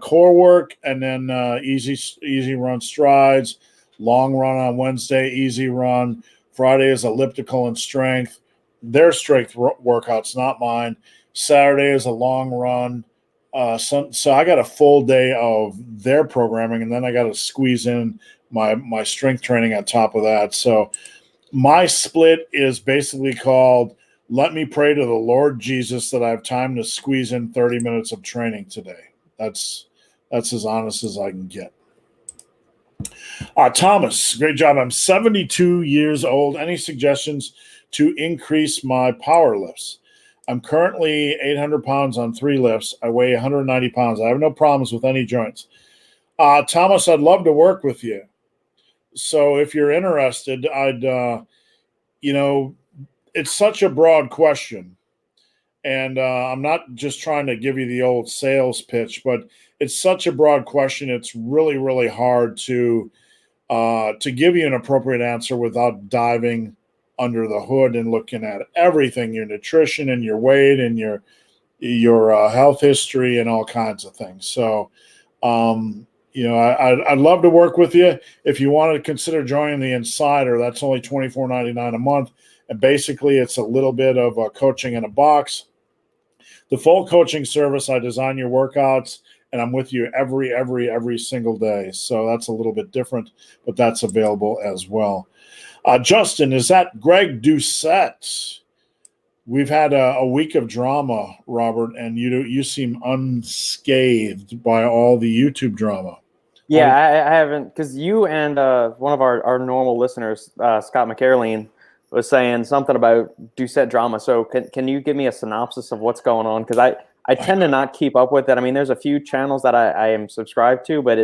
[SPEAKER 1] Core work, and then easy run strides, long run on Wednesday, easy run. Friday is elliptical and strength. Their strength workouts, not mine. Saturday is a long run. So I got a full day of their programming, and then I got to squeeze in my strength training on top of that. So my split is basically called, let me pray to the Lord Jesus that I have time to squeeze in 30 minutes of training today. That's as honest as I can get. Thomas, great job. I'm 72 years old. Any suggestions to increase my power lifts? I'm currently 800 pounds on 3 lifts. I weigh 190 pounds. I have no problems with any joints. Thomas, I'd love to work with you. So if you're interested, it's such a broad question. And I'm not just trying to give you the old sales pitch, but it's such a broad question. It's really, really hard to give you an appropriate answer without diving under the hood and looking at everything, your nutrition and your weight and your health history and all kinds of things. So, I'd love to work with you. If you want to consider joining the Insider, that's only $24.99 a month. And basically, it's a little bit of coaching in a box. The full coaching service, I design your workouts, and I'm with you every single day. So that's a little bit different, but that's available as well. Justin, is that Greg Doucette? We've had a week of drama, Robert, and you seem unscathed by all the YouTube drama.
[SPEAKER 2] Yeah, I haven't, because you and one of our normal listeners, Scott McCarleen, was saying something about Doucette drama. So can you give me a synopsis of what's going on? Because I tend to not keep up with it. I mean, there's a few channels that I am subscribed to, but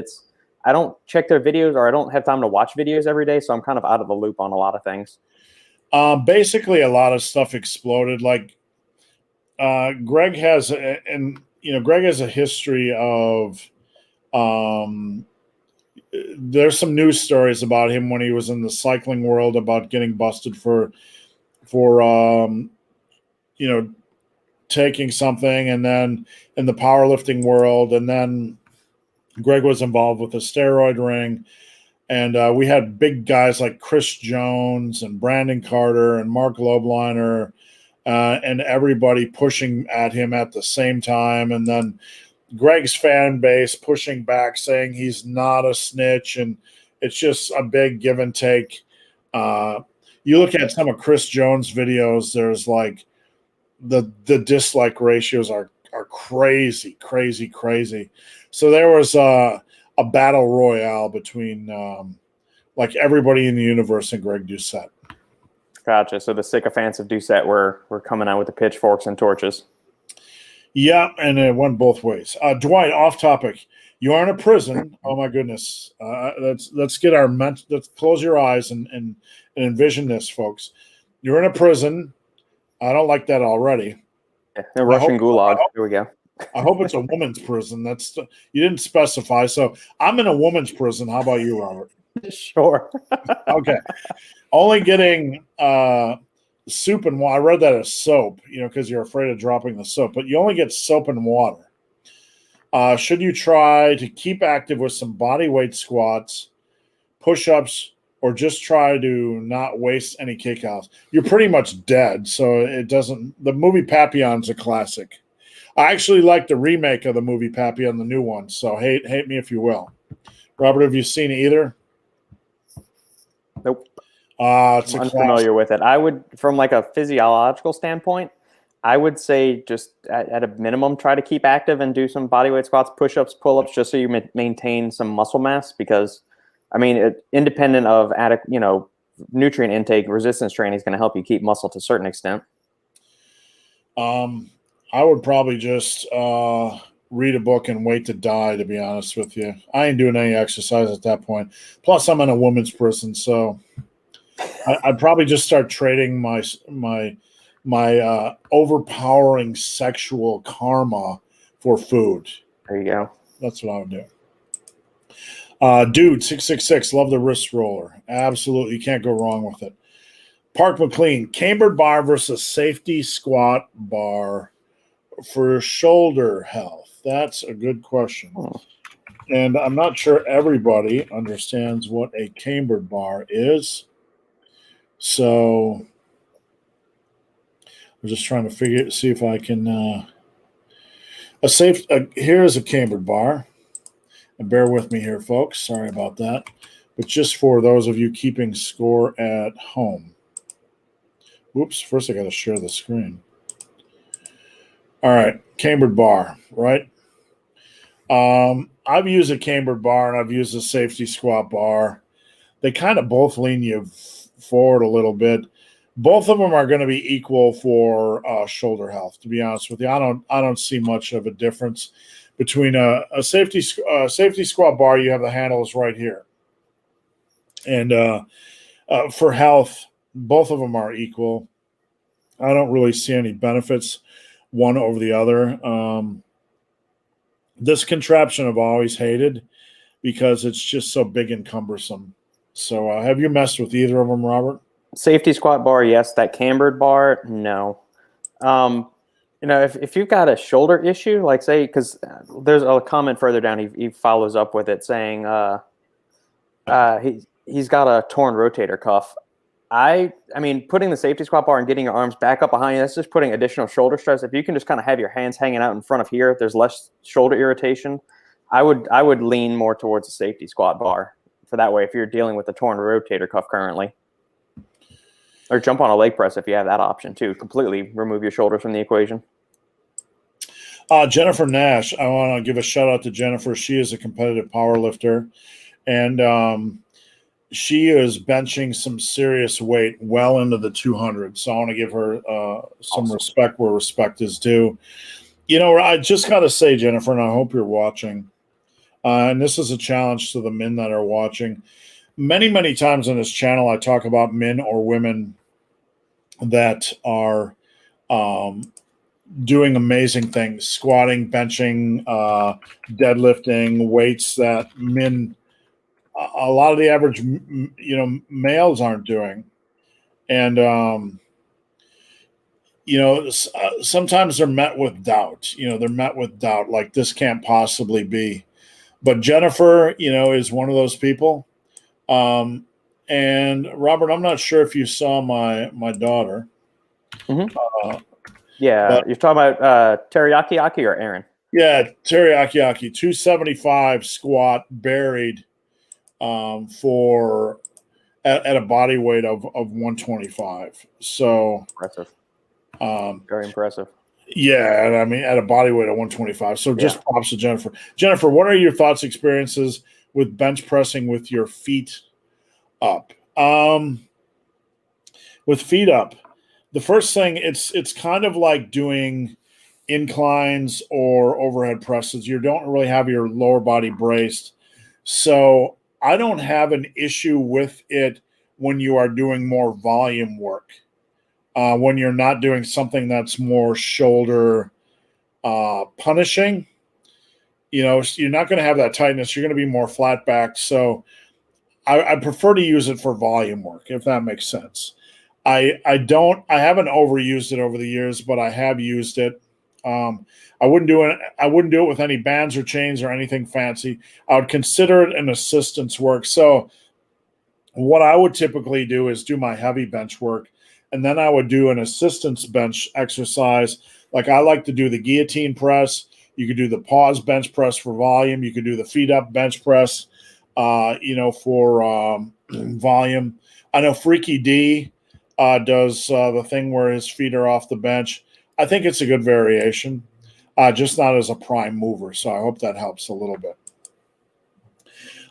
[SPEAKER 2] I don't check their videos, or I don't have time to watch videos every day, so I'm kind of out of the loop on a lot of things.
[SPEAKER 1] Basically, a lot of stuff exploded. Like Greg has a history of. There's some news stories about him when he was in the cycling world about getting busted for taking something, and then in the powerlifting world, and then Greg was involved with a steroid ring. And we had big guys like Chris Jones and Brandon Carter and Mark Lobliner and everybody pushing at him at the same time. And then Greg's fan base pushing back, saying he's not a snitch. And it's just a big give and take. You look at some of Chris Jones' videos, there's like the dislike ratios are crazy. So there was a battle royale between like everybody in the universe and Greg Doucette.
[SPEAKER 2] Gotcha. So the sycophants of Doucette were coming out with the pitchforks and torches. Yeah,
[SPEAKER 1] and it went both ways. Dwight, off topic. You are in a prison. Oh my goodness. Let's close your eyes and envision this, folks. You're in a prison. I don't like that already.
[SPEAKER 2] Yeah, the Russian gulag. Here we go.
[SPEAKER 1] I hope it's a woman's prison. You didn't specify. So I'm in a woman's prison. How about you, Robert?
[SPEAKER 2] Sure.
[SPEAKER 1] Okay. Only getting soup and water. I read that as soap, because you're afraid of dropping the soap, but you only get soap and water. Should you try to keep active with some body weight squats, push-ups, or just try to not waste any kickoffs? You're pretty much dead, so it doesn't. The movie Papillon's a classic. I actually like the remake of the movie Papillon, the new one, so hate me if you will. Robert, have you seen either?
[SPEAKER 2] Nope.
[SPEAKER 1] It's
[SPEAKER 2] I'm unfamiliar with it. I would, from like a physiological standpoint, I would say just at a minimum, try to keep active and do some bodyweight squats, push-ups, pull-ups, just so you maintain some muscle mass. Because, I mean, independent of nutrient intake, resistance training is going to help you keep muscle to a certain extent.
[SPEAKER 1] I would probably just read a book and wait to die, to be honest with you. I ain't doing any exercise at that point. Plus, I'm in a women's prison, so I'd probably just start trading my overpowering sexual karma for food.
[SPEAKER 2] There you go.
[SPEAKER 1] That's what I would do. Dude, 666, love the wrist roller. Absolutely, you can't go wrong with it. Park McLean, cambered bar versus safety squat bar for shoulder health. That's a good question. And I'm not sure everybody understands what a cambered bar is. So I'm just trying to see if I can here's a cambered bar. And bear with me here, folks. Sorry about that. But just for those of you keeping score at home. Whoops, first I got to share the screen. All right, cambered bar, right? I've used a cambered bar and I've used a safety squat bar. They kind of both lean you forward a little bit. Both of them are going to be equal for shoulder health, to be honest with you. I don't see much of a difference between a safety squat bar. You have the handles right here. And for health, both of them are equal. I don't really see any benefits one over the other. This contraption I've always hated because it's just so big and cumbersome. So have you messed with either of them, Robert?
[SPEAKER 2] Safety squat bar, yes. That cambered bar, no. If you've got a shoulder issue, like say, because there's a comment further down, he follows up with it saying he's got a torn rotator cuff. I mean, putting the safety squat bar and getting your arms back up behind you, that's just putting additional shoulder stress. If you can just kind of have your hands hanging out in front of here, there's less shoulder irritation. I would lean more towards a safety squat bar for that way if you're dealing with a torn rotator cuff currently. Or jump on a leg press if you have that option too. Completely remove your shoulders from the equation.
[SPEAKER 1] Jennifer Nash, I want to give a shout out to Jennifer. She is a competitive power lifter, and she is benching some serious weight well into the 200s. So I want to give her some respect where respect is due. You know, I just got to say, Jennifer, and I hope you're watching, and this is a challenge to the men that are watching. Many, many times on this channel, I talk about men or women that are doing amazing things, squatting, benching, deadlifting, weights that men, a lot of the average, males aren't doing. And, sometimes they're met with doubt. They're met with doubt, like this can't possibly be. But Jennifer, is one of those people. And Robert, I'm not sure if you saw my daughter.
[SPEAKER 2] Mm-hmm. You're talking about Teriyaki Aki or Aaron?
[SPEAKER 1] Yeah, Teriyaki Aki, 275 squat buried for at a body weight of 125. So
[SPEAKER 2] impressive. Very impressive.
[SPEAKER 1] Yeah, and I mean at a body weight of 125. So just props to Jennifer. Jennifer, what are your thoughts, experiences with bench pressing with your feet up? With feet up, the first thing, it's kind of like doing inclines or overhead presses. You don't really have your lower body braced. So I don't have an issue with it when you are doing more volume work. When you're not doing something that's more shoulder punishing, you're not going to have that tightness. You're going to be more flat back. So I prefer to use it for volume work, if that makes sense. I haven't overused it over the years, but I have used it. I wouldn't do it with any bands or chains or anything fancy. I would consider it an assistance work. So what I would typically do is do my heavy bench work, and then I would do an assistance bench exercise. Like I like to do the guillotine press. You could do the pause bench press for volume. You could do the feet up bench press, for volume. I know Freaky D does the thing where his feet are off the bench. I think it's a good variation, just not as a prime mover. So I hope that helps a little bit.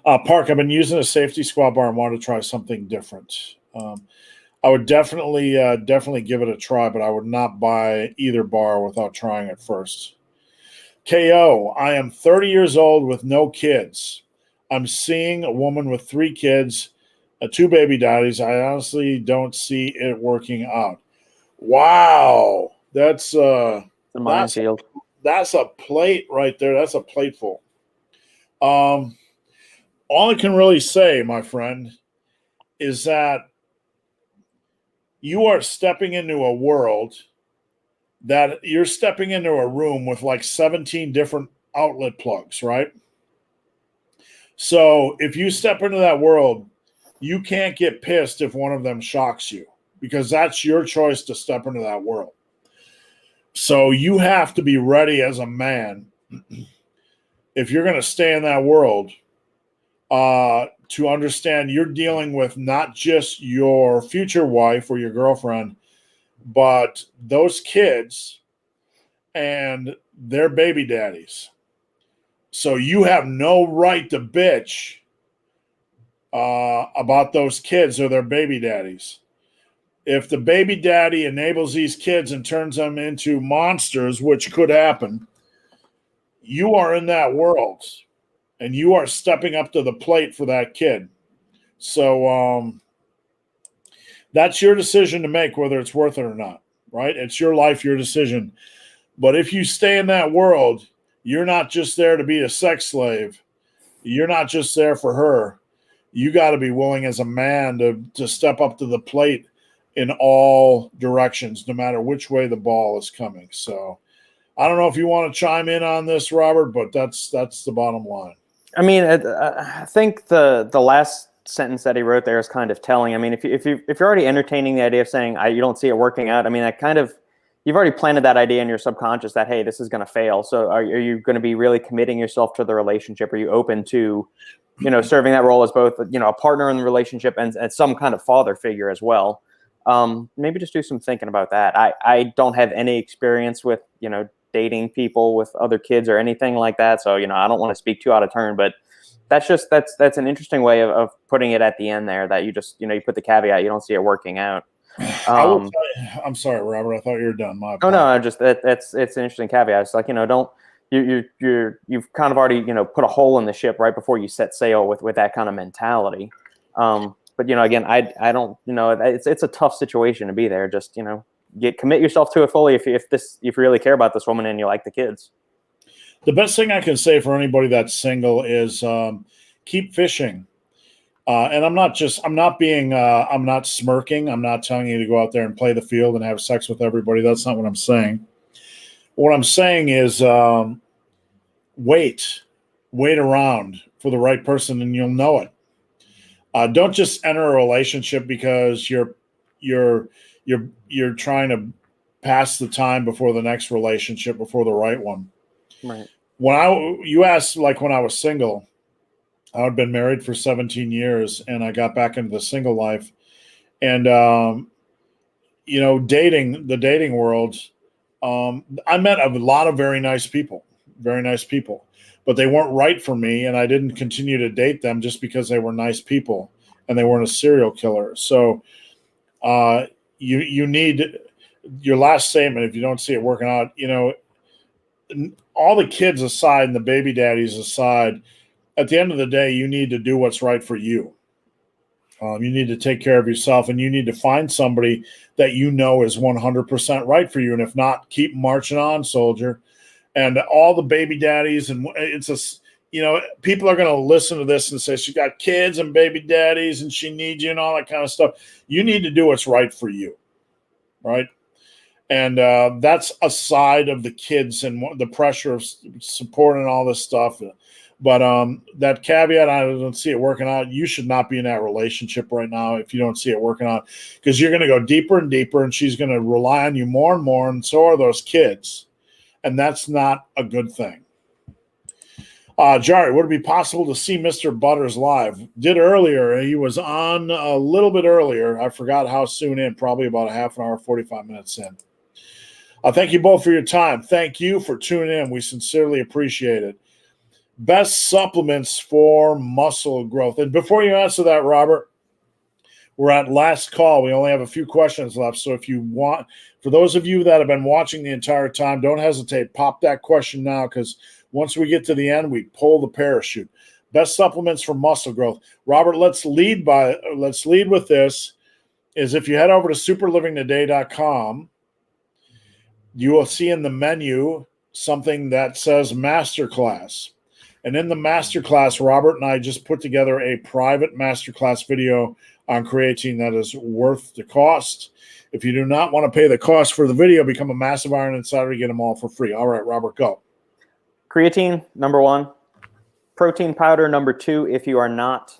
[SPEAKER 1] Park, I've been using a safety squat bar and want to try something different. I would definitely give it a try, but I would not buy either bar without trying it first. KO, I am 30 years old with no kids. I'm seeing a woman with 3 kids, 2 baby daddies. I honestly don't see it working out. Wow. That's a minefield. That's a plate right there. That's a plateful. All I can really say, my friend, is that you are stepping into a world that you're stepping into a room with like 17 different outlet plugs, right? So if you step into that world, you can't get pissed if one of them shocks you, because that's your choice to step into that world. So you have to be ready as a man, if you're going to stay in that world, to understand you're dealing with not just your future wife or your girlfriend, but those kids and their baby daddies. So you have no right to bitch about those kids or their baby daddies. If the baby daddy enables these kids and turns them into monsters, which could happen, you are in that world and you are stepping up to the plate for that kid. So that's your decision to make, whether it's worth it or not, right? It's your life, your decision. But if you stay in that world, you're not just there to be a sex slave. You're not just there for her. You got to be willing as a man to step up to the plate in all directions, no matter which way the ball is coming. So I don't know if you want to chime in on this, Robert, but that's the bottom line.
[SPEAKER 2] I mean, I think the last sentence that he wrote there is kind of telling. I mean, if you're already entertaining the idea of saying you don't see it working out, I mean, that kind of, you've already planted that idea in your subconscious that, hey, this is going to fail. So are you going to be really committing yourself to the relationship? Are you open to, serving that role as both, a partner in the relationship and some kind of father figure as well? Maybe just do some thinking about that. I don't have any experience with, dating people with other kids or anything like that. So, I don't want to speak too out of turn, but that's an interesting way of putting it at the end there, that you just, you put the caveat, you don't see it working out.
[SPEAKER 1] I'm sorry, Robert. I thought you were done. My
[SPEAKER 2] apologies. No, I just, it's an interesting caveat. It's like, you've kind of already, put a hole in the ship right before you set sail with that kind of mentality. But again, I don't, it's a tough situation to be there. Just, commit yourself to it fully if you really care about this woman and you like the kids.
[SPEAKER 1] The best thing I can say for anybody that's single is keep fishing. And I'm not smirking. I'm not telling you to go out there and play the field and have sex with everybody. That's not what I'm saying. What I'm saying is wait around for the right person and you'll know it. Don't just enter a relationship because you're trying to pass the time before the next relationship, before the right one.
[SPEAKER 2] Right.
[SPEAKER 1] You asked, like, when I was single, I had been married for 17 years and I got back into the single life. And, the dating world, I met a lot of very nice people, but they weren't right for me. And I didn't continue to date them just because they were nice people and they weren't a serial killer. So you need your last statement. If you don't see it working out, all the kids aside and the baby daddies aside, at the end of the day, you need to do what's right for you. You need to take care of yourself, and you need to find somebody that is 100% right for you. And if not, keep marching on, soldier. And all the baby daddies, and people are going to listen to this and say, she got kids and baby daddies and she needs you and all that kind of stuff. You need to do what's right for you, right? And that's aside of the kids and the pressure of support and all this stuff. But that caveat, I don't see it working out. You should not be in that relationship right now if you don't see it working out, because you're going to go deeper and deeper, and she's going to rely on you more and more, and so are those kids. And that's not a good thing. Jari, would it be possible to see Mr. Butters live? Did earlier. He was on a little bit earlier. I forgot how soon in, probably about a half an hour, 45 minutes in. Thank you both for your time. Thank you for tuning in. We sincerely appreciate it. Best supplements for muscle growth. And before you answer that, Robert, we're at last call. We only have a few questions left. So if you want, for those of you that have been watching the entire time, don't hesitate. Pop that question now, because once we get to the end, we pull the parachute. Best supplements for muscle growth. Robert, let's lead with this. Is if you head over to superlivingtoday.com, you will see in the menu something that says Masterclass. And in the masterclass, Robert and I just put together a private masterclass video on creatine that is worth the cost. If you do not want to pay the cost for the video, become a Massive Iron Insider to get them all for free. All right, Robert, go.
[SPEAKER 2] Creatine, number 1. Protein powder, number 2, if you are not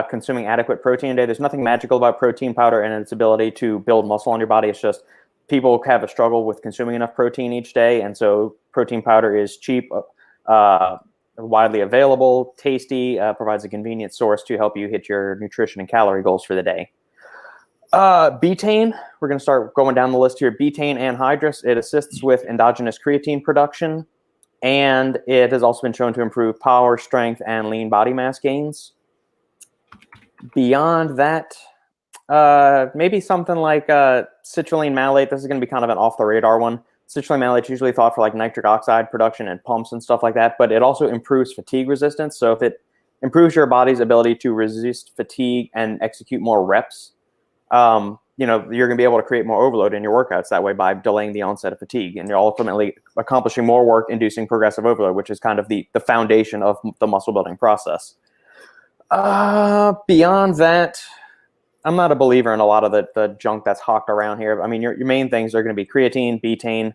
[SPEAKER 2] consuming adequate protein a day. There's nothing magical about protein powder and its ability to build muscle on your body. It's just people have a struggle with consuming enough protein each day, and so protein powder is cheap, widely available, tasty, provides a convenient source to help you hit your nutrition and calorie goals for the day. Betaine, we're going to start going down the list here. Betaine anhydrous, it assists with endogenous creatine production, and it has also been shown to improve power, strength, and lean body mass gains. Beyond that, maybe something like citrulline malate. This is going to be kind of an off-the-radar one. Citrulline malate is usually thought for like nitric oxide production and pumps and stuff like that, but it also improves fatigue resistance. So if it improves your body's ability to resist fatigue and execute more reps, you're going to be able to create more overload in your workouts that way by delaying the onset of fatigue. And you're ultimately accomplishing more work, inducing progressive overload, which is kind of the foundation of the muscle building process. Beyond that, I'm not a believer in a lot of the junk that's hawked around here. I mean, your main things are going to be creatine, betaine.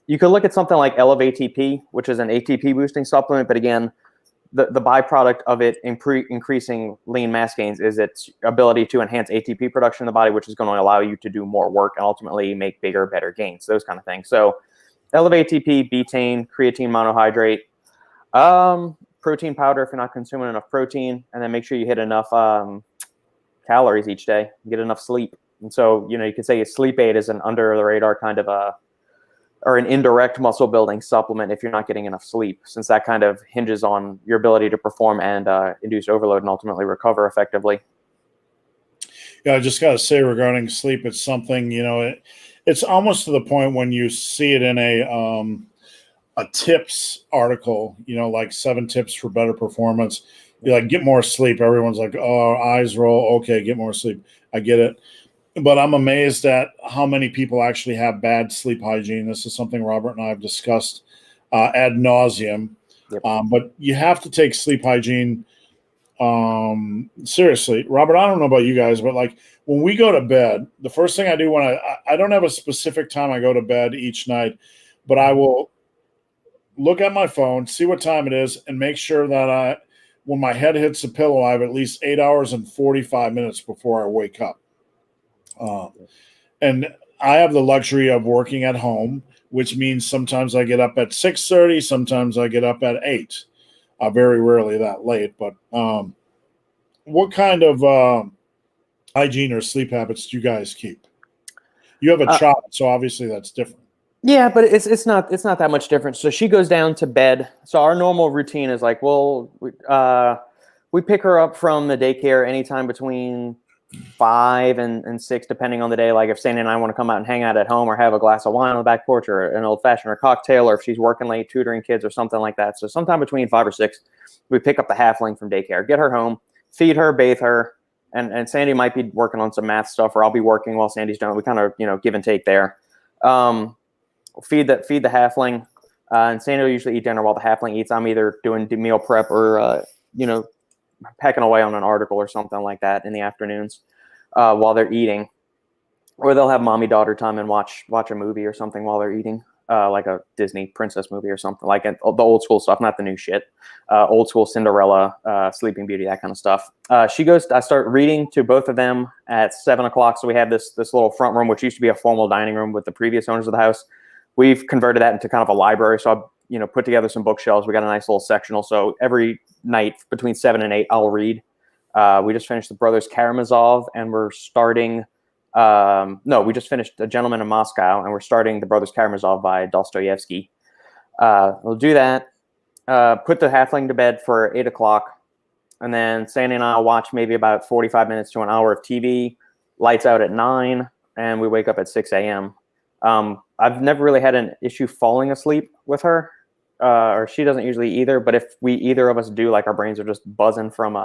[SPEAKER 2] You could look at something like Elevate ATP, which is an ATP boosting supplement. But again, the byproduct of it increasing lean mass gains is its ability to enhance ATP production in the body, which is going to allow you to do more work and ultimately make bigger, better gains, those kind of things. So Elevate ATP, betaine, creatine monohydrate, protein powder if you're not consuming enough protein, and then make sure you hit enough calories each day, get enough sleep. And so, you could say a sleep aid is an under the radar kind of or an indirect muscle building supplement if you're not getting enough sleep, since that kind of hinges on your ability to perform and induce overload and ultimately recover effectively.
[SPEAKER 1] Yeah, I just got to say regarding sleep, it's something, it's almost to the point when you see it in a tips article, like 7 tips for better performance. You're like, get more sleep. Everyone's like, oh, eyes roll. Okay, get more sleep. I get it. But I'm amazed at how many people actually have bad sleep hygiene. This is something Robert and I have discussed ad nauseum.
[SPEAKER 2] Yep.
[SPEAKER 1] But you have to take sleep hygiene seriously. Robert, I don't know about you guys, but like when we go to bed, the first thing I do when I don't have a specific time I go to bed each night, but I will look at my phone, see what time it is, and make sure that when my head hits the pillow, I have at least 8 hours and 45 minutes before I wake up. And I have the luxury of working at home, which means sometimes I get up at 6:30, sometimes I get up at 8. Very rarely that late. But what kind of hygiene or sleep habits do you guys keep? You have a child, so obviously that's different.
[SPEAKER 2] Yeah, but it's not that much different. So she goes down to bed. So our normal routine is like, we pick her up from the daycare anytime between 5 and 6, depending on the day. Like if Sandy and I want to come out and hang out at home or have a glass of wine on the back porch or an old fashioned or cocktail, or if she's working late tutoring kids or something like that. So sometime between 5 or 6, we pick up the halfling from daycare, get her home, feed her, bathe her, and Sandy might be working on some math stuff, or I'll be working while Sandy's done. We kind of give and take there. Feed the halfling, and Sandy will usually eat dinner while the halfling eats. I'm either doing meal prep or pecking away on an article or something like that in the afternoons while they're eating, or they'll have mommy-daughter time and watch a movie or something while they're eating, like a Disney princess movie or something, like the old school stuff, not the new shit, old school Cinderella, Sleeping Beauty, that kind of stuff. I start reading to both of them at 7 o'clock. So we have this little front room, which used to be a formal dining room with the previous owners of the house. We've converted that into kind of a library. So I put together some bookshelves. We got a nice little sectional. So every night between 7 and 8, I'll read. We just finished The Brothers Karamazov, and we're starting. We just finished A Gentleman in Moscow, and we're starting The Brothers Karamazov by Dostoevsky. We'll do that. Put the halfling to bed for 8 o'clock, and then Sandy and I will watch maybe about 45 minutes to an hour of TV. Lights out at 9, and we wake up at 6 a.m. I've never really had an issue falling asleep with her, or she doesn't usually either. But if either of us do, like our brains are just buzzing from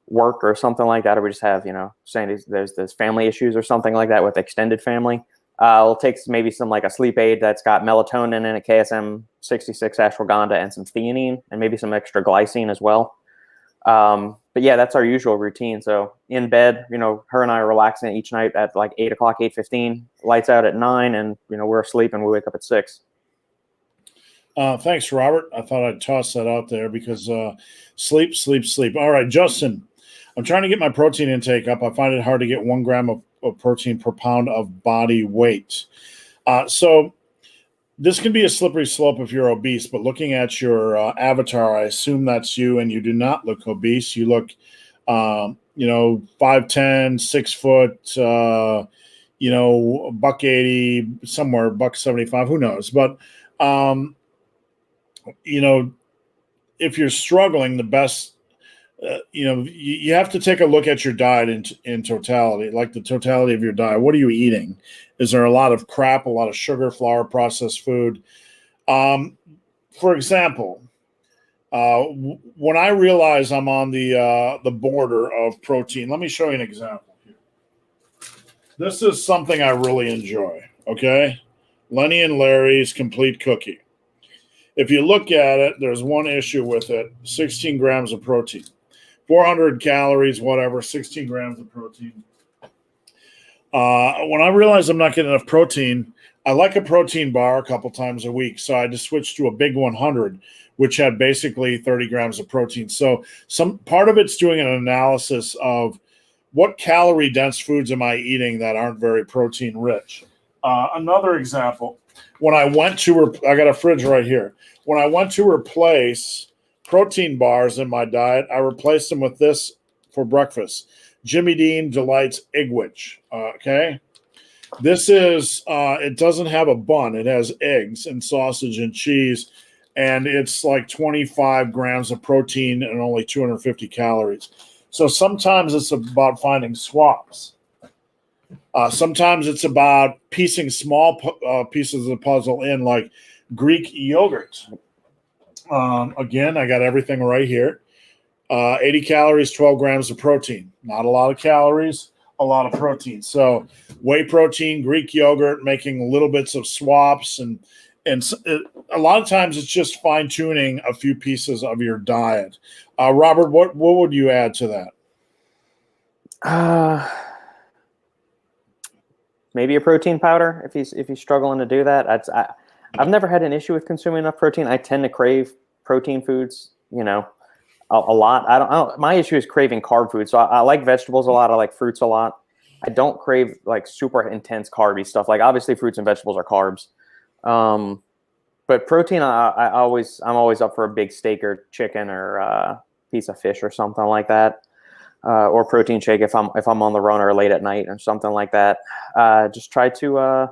[SPEAKER 2] work or something like that, or we just have, Sandy's, there's family issues or something like that with extended family, I'll take maybe some like a sleep aid that's got melatonin in it, KSM 66 ashwagandha, and some theanine, and maybe some extra glycine as well. But yeah, that's our usual routine. So in bed, her and I are relaxing each night at like 8 o'clock, 8:15, lights out at 9, and we're asleep and we wake up at 6.
[SPEAKER 1] Thanks, Robert. I thought I'd toss that out there because sleep, sleep, sleep. All right, Justin, I'm trying to get my protein intake up. I find it hard to get 1 gram of protein per pound of body weight. So this can be a slippery slope if you're obese, but looking at your avatar, I assume that's you, and you do not look obese. You look, 5'10", 6 foot, $180, somewhere, $175, who knows? But, if you're struggling, the best, you have to take a look at your diet in totality, like the totality of your diet. What are you eating? Is there a lot of crap, a lot of sugar, flour, processed food? For example, when I realize I'm on the border of protein, let me show you an example here. This is something I really enjoy, okay? Lenny and Larry's Complete Cookie. If you look at it, there's one issue with it, 16 grams of protein. 400 calories, whatever, 16 grams of protein. When I realize I'm not getting enough protein, I like a protein bar a couple times a week. So I just switched to a big 100, which had basically 30 grams of protein. So some part of it's doing an analysis of what calorie dense foods am I eating that aren't very protein rich. Another example, when I went to, I got a fridge right here. When I went to replace protein bars in my diet, I replaced them with this for breakfast. Jimmy Dean Delights Eggwich. Okay. This is, it doesn't have a bun. It has eggs and sausage and cheese, and it's like 25 grams of protein and only 250 calories. So sometimes it's about finding swaps. Sometimes it's about piecing small pieces of the puzzle in, like Greek yogurt. Again, I got everything right here. 80 calories, 12 grams of protein. Not a lot of calories, a lot of protein. So whey protein, Greek yogurt, making little bits of swaps. And a lot of times it's just fine tuning a few pieces of your diet. Robert, what would you add to that?
[SPEAKER 2] Maybe a protein powder if he's struggling to do that. I've never had an issue with consuming enough protein. I tend to crave protein foods, a lot. I don't. My issue is craving carb food. So I like vegetables a lot. I like fruits a lot. I don't crave like super intense carby stuff. Like obviously fruits and vegetables are carbs. But protein, I'm always up for a big steak or chicken or a piece of fish or something like that. Or protein shake if I'm on the run or late at night or something like that. Just try to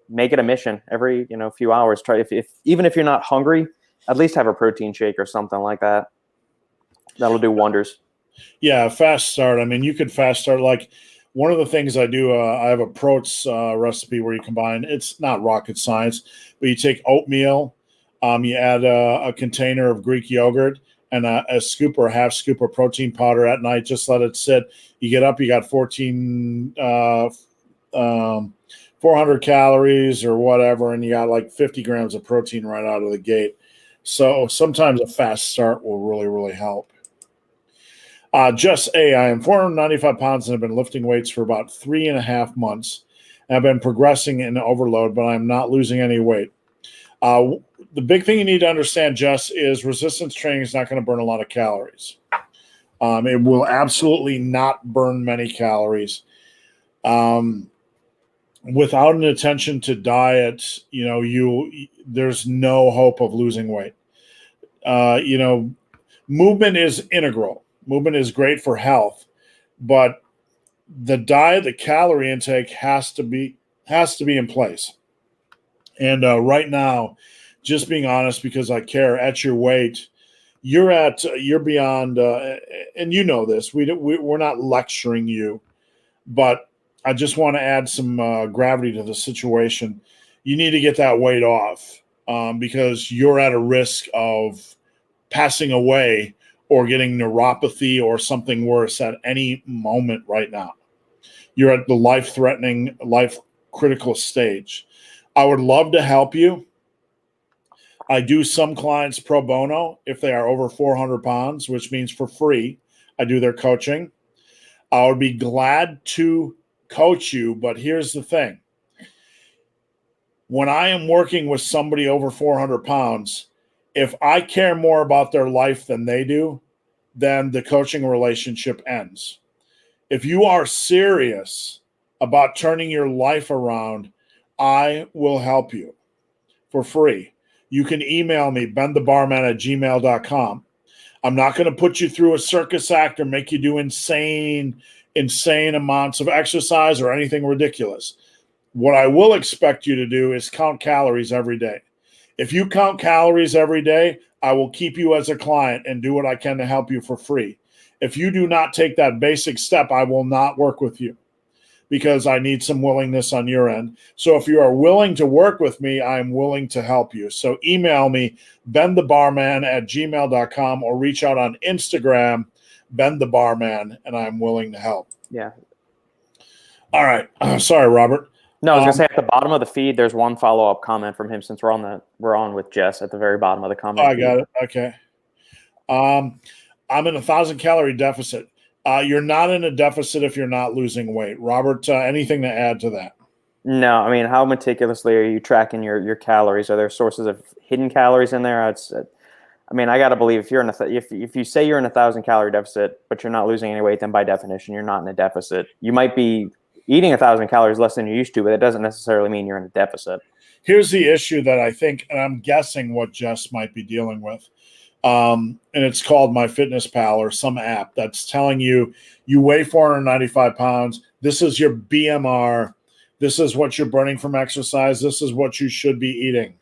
[SPEAKER 2] make it a mission every few hours. Try if even if you're not hungry, at least have a protein shake or something like that. That'll do wonders.
[SPEAKER 1] Yeah, fast start. I mean, you could fast start. Like one of the things I do, I have a Proats recipe where you combine. It's not rocket science, but you take oatmeal, you add a container of Greek yogurt, and a scoop or a half scoop of protein powder at night. Just let it sit. You get up, you got 400 calories or whatever, and you got like 50 grams of protein right out of the gate. So sometimes a fast start will really, really help. I am 495 pounds and have been lifting weights for about 3.5 months. I've been progressing in overload, but I'm not losing any weight. The big thing you need to understand, Jess, is resistance training is not going to burn a lot of calories. It will absolutely not burn many calories. Without an attention to diet, there's no hope of losing weight. Movement is integral. Movement is great for health, but the diet, the calorie intake has to be in place. And right now, just being honest, because I care, at your weight, you're beyond, and you know this. We're not lecturing you, but I just want to add some gravity to the situation. You need to get that weight off because you're at a risk of passing away or getting neuropathy or something worse at any moment right now. You're at the life-threatening critical stage. I would love to help you. I do some clients pro bono if they are over 400 pounds, which means for free. I do their coaching. I would be glad to coach you, but here's the thing. When I am working with somebody over 400 pounds, if I care more about their life than they do, then the coaching relationship ends. If you are serious about turning your life around, I will help you for free. You can email me, benthebarman@gmail.com. I'm not going to put you through a circus act or make you do insane amounts of exercise or anything ridiculous. What I will expect you to do is count calories every day. If you count calories every day, I will keep you as a client and do what I can to help you for free. If you do not take that basic step, I will not work with you because I need some willingness on your end. So if you are willing to work with me, I'm willing to help you. So email me, benthebarman@gmail.com, or reach out on Instagram, benthebarman, and I'm willing to help.
[SPEAKER 2] Yeah.
[SPEAKER 1] All right. Sorry, Robert.
[SPEAKER 2] No, I was gonna say at the bottom of the feed, there's one follow-up comment from him since we're on with Jess at the very bottom of the comment.
[SPEAKER 1] I got it. Okay. I'm in 1,000-calorie deficit. You're not in a deficit if you're not losing weight. Robert, anything to add to that?
[SPEAKER 2] No, I mean, how meticulously are you tracking your calories? Are there sources of hidden calories in there? I got to believe if you're if you say you're in 1,000-calorie deficit, but you're not losing any weight, then by definition you're not in a deficit. You might be eating 1,000 calories less than you used to, but it doesn't necessarily mean you're in a deficit.
[SPEAKER 1] Here's the issue that I think, and I'm guessing what Jess might be dealing with. And it's called MyFitnessPal or some app that's telling you weigh 495 pounds. This is your BMR. This is what you're burning from exercise. This is what you should be eating.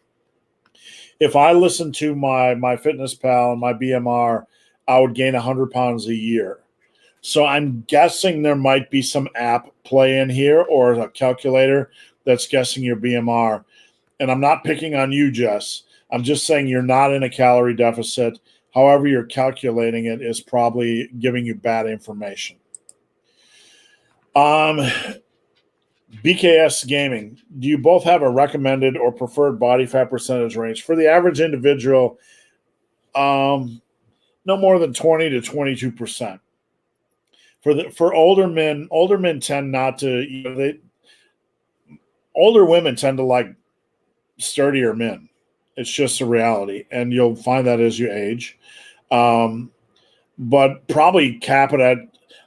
[SPEAKER 1] If I listen to my MyFitnessPal and my BMR, I would gain 100 pounds a year. So I'm guessing there might be some app play in here or a calculator that's guessing your BMR. And I'm not picking on you, Jess. I'm just saying you're not in a calorie deficit. However you're calculating it is probably giving you bad information. BKS Gaming, do you both have a recommended or preferred body fat percentage range? For the average individual, no more than 20 to 22%. For older men tend not to, older women tend to like sturdier men. It's just a reality, and you'll find that as you age. But probably cap it at,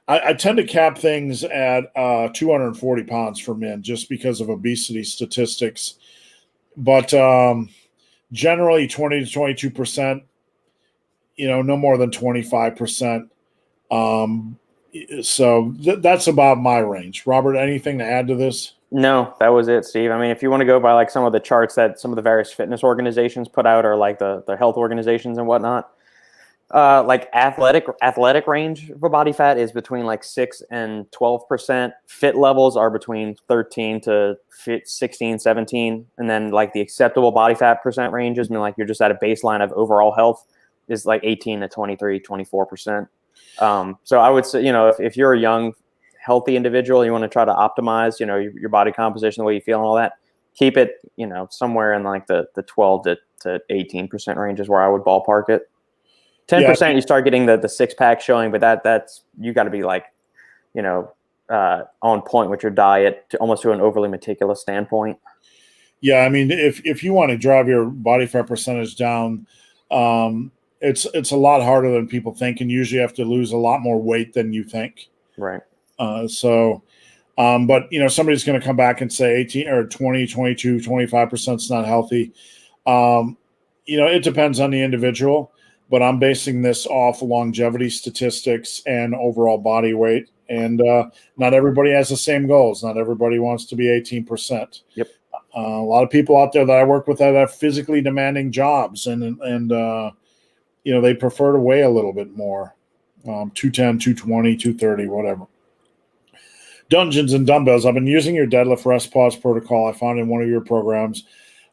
[SPEAKER 1] I tend to cap things at 240 pounds for men just because of obesity statistics. But generally 20 to 22%, no more than 25%. So that's about my range. Robert, anything to add to this?
[SPEAKER 2] No, that was it, Steve. I mean, if you want to go by like some of the charts that some of the various fitness organizations put out, or like the health organizations and whatnot, like athletic range for body fat is between like 6 and 12%. Fit levels are between 13 to 16, 17. And then like the acceptable body fat percent ranges, I mean, like you're just at a baseline of overall health, is like 18 to 23, 24%. So I would say, if you're a young, healthy individual, you want to try to optimize, your body composition, the way you feel and all that, keep it, somewhere in like the 12 to 18% range is where I would ballpark it. 10%, you start getting the six pack showing, but that's, you got to be like, on point with your diet almost to an overly meticulous standpoint.
[SPEAKER 1] Yeah. I mean, if you want to drive your body fat percentage down, it's a lot harder than people think, and usually you have to lose a lot more weight than you think.
[SPEAKER 2] Right.
[SPEAKER 1] But somebody's going to come back and say 18 or 20, 22, 25% is not healthy. It depends on the individual, but I'm basing this off longevity statistics and overall body weight. And not everybody has the same goals. Not everybody wants to be 18%.
[SPEAKER 2] Yep.
[SPEAKER 1] A lot of people out there that I work with that have physically demanding jobs and they prefer to weigh a little bit more, 210, 220, 230, whatever. Dungeons and Dumbbells. I've been using your deadlift rest pause protocol I found in one of your programs,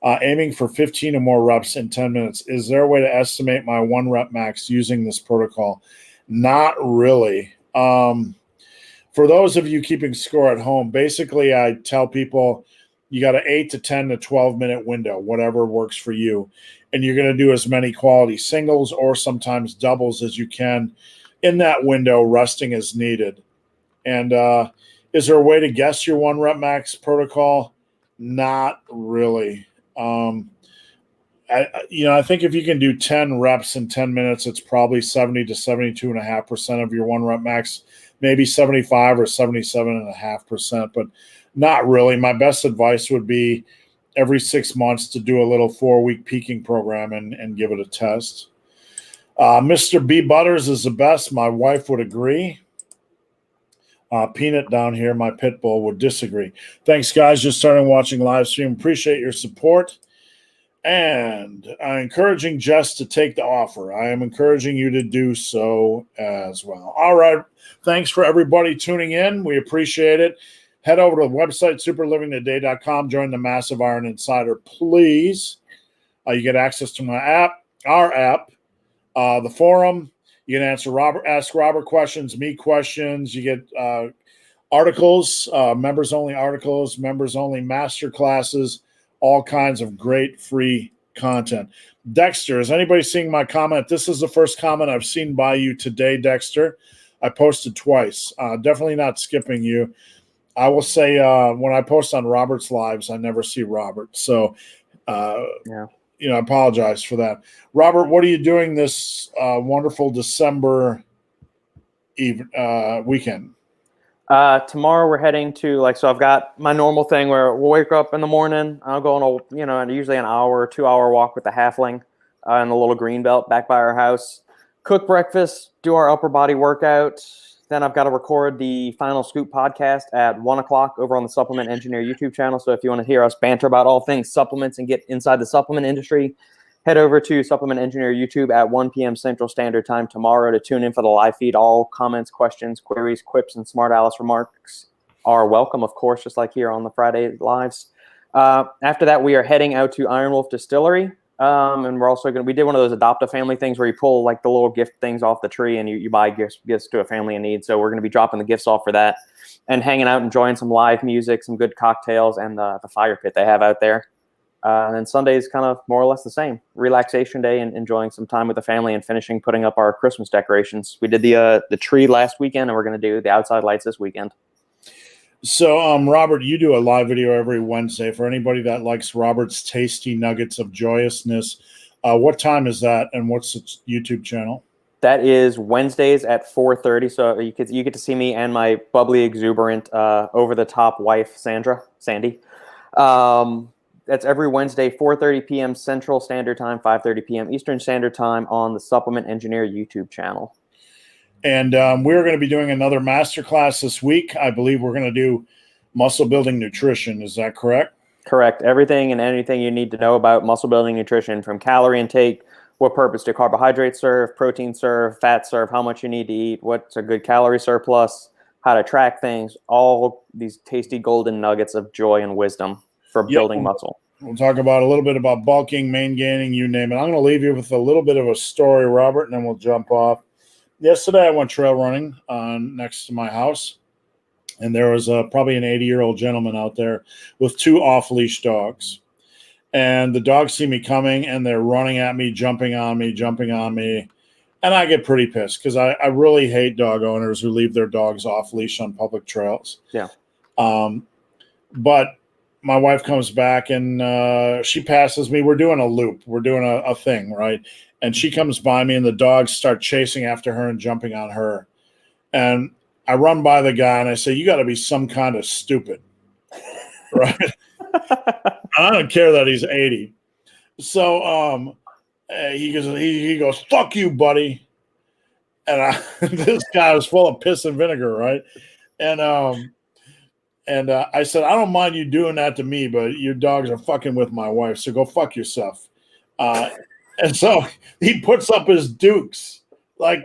[SPEAKER 1] aiming for 15 or more reps in 10 minutes. Is there a way to estimate my 1 rep max using this protocol? Not really. For those of you keeping score at home, basically I tell people You got an 8 to 10 to 12-minute window, whatever works for you. And you're going to do as many quality singles or sometimes doubles as you can in that window, resting as needed. And is there a way to guess your 1 rep max protocol? Not really. I think if you can do 10 reps in 10 minutes, it's probably 70 to 72.5% of your 1 rep max, maybe 75 or 77.5%, but not really. My best advice would be every 6 months to do a little 4-week peaking program and give it a test. Mr. B. Butters is the best. My wife would agree. Peanut down here, my pit bull, would disagree. Thanks, guys. Just starting watching live stream. Appreciate your support. And I'm encouraging Jess to take the offer. I am encouraging you to do so as well. All right. Thanks for everybody tuning in. We appreciate it. Head over to the website, superlivingtoday.com. Join the Massive Iron Insider, please. You get access to my app, our app, the forum. You can ask Robert questions, me questions. You get articles, members-only articles, members-only master classes, all kinds of great free content. Dexter, is anybody seeing my comment? This is the first comment I've seen by you today, Dexter. I posted twice. Definitely not skipping you. I will say when I post on Robert's lives, I never see Robert. So, I apologize for that. Robert, what are you doing this wonderful December weekend?
[SPEAKER 2] Tomorrow we're heading to so I've got my normal thing where we'll wake up in the morning. I'll go on usually an hour or 2-hour walk with the halfling in the little green belt back by our house. Cook breakfast, do our upper body workout. Then I've got to record the Final Scoop podcast at 1:00 over on the Supplement Engineer YouTube channel. So if you want to hear us banter about all things supplements and get inside the supplement industry, head over to Supplement Engineer YouTube at 1 p.m. Central Standard Time tomorrow to tune in for the live feed. All comments, questions, queries, quips, and smart Alice remarks are welcome, of course, just like here on the Friday lives. After that, we are heading out to Iron Wolf Distillery. And we're also we did one of those adopt a family things where you pull the little gift things off the tree and you buy gifts to a family in need. So we're going to be dropping the gifts off for that and hanging out, enjoying some live music, some good cocktails, and the fire pit they have out there. And then Sunday is kind of more or less the same. Relaxation day and enjoying some time with the family and finishing putting up our Christmas decorations. We did the tree last weekend, and we're going to do the outside lights this weekend.
[SPEAKER 1] So, Robert, you do a live video every Wednesday. For anybody that likes Robert's tasty nuggets of joyousness, what time is that, and what's the YouTube channel?
[SPEAKER 2] That is Wednesdays at 4:30. So you get to see me and my bubbly, exuberant, over-the-top wife, Sandy. That's every Wednesday, 4:30 p.m. Central Standard Time, 5:30 p.m. Eastern Standard Time on the Supplement Engineer YouTube channel.
[SPEAKER 1] And we're going to be doing another masterclass this week. I believe we're going to do muscle building nutrition. Is that correct?
[SPEAKER 2] Correct. Everything and anything you need to know about muscle building nutrition, from calorie intake, what purpose do carbohydrates serve, protein serve, fat serve, how much you need to eat, what's a good calorie surplus, how to track things, all these tasty golden nuggets of joy and wisdom for building muscle.
[SPEAKER 1] We'll talk about a little bit about bulking, main gaining, you name it. I'm going to leave you with a little bit of a story, Robert, and then we'll jump off. Yesterday, I went trail running next to my house, and there was probably an 80-year-old gentleman out there with 2 off-leash dogs. And the dogs see me coming, and they're running at me, jumping on me. And I get pretty pissed because I really hate dog owners who leave their dogs off-leash on public trails.
[SPEAKER 2] Yeah.
[SPEAKER 1] But my wife comes back, and she passes me. We're doing a loop. We're doing a thing, right? And she comes by me, and the dogs start chasing after her and jumping on her. And I run by the guy, and I say, "You got to be some kind of stupid." Right? I don't care that he's 80. So he goes, "Fuck you, buddy." And this guy was full of piss and vinegar, right? And I said, "I don't mind you doing that to me, but your dogs are fucking with my wife, so go fuck yourself." And so he puts up his dukes. Dude,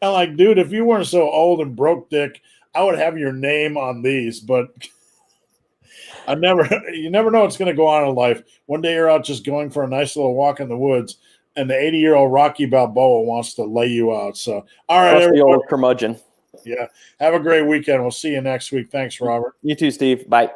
[SPEAKER 1] if you weren't so old and broke dick, I would have your name on these. But you never know what's going to go on in life. One day you're out just going for a nice little walk in the woods, and the 80-year-old Rocky Balboa wants to lay you out. So, all right,
[SPEAKER 2] the old curmudgeon.
[SPEAKER 1] Yeah. Have a great weekend. We'll see you next week. Thanks, Robert.
[SPEAKER 2] You too, Steve. Bye.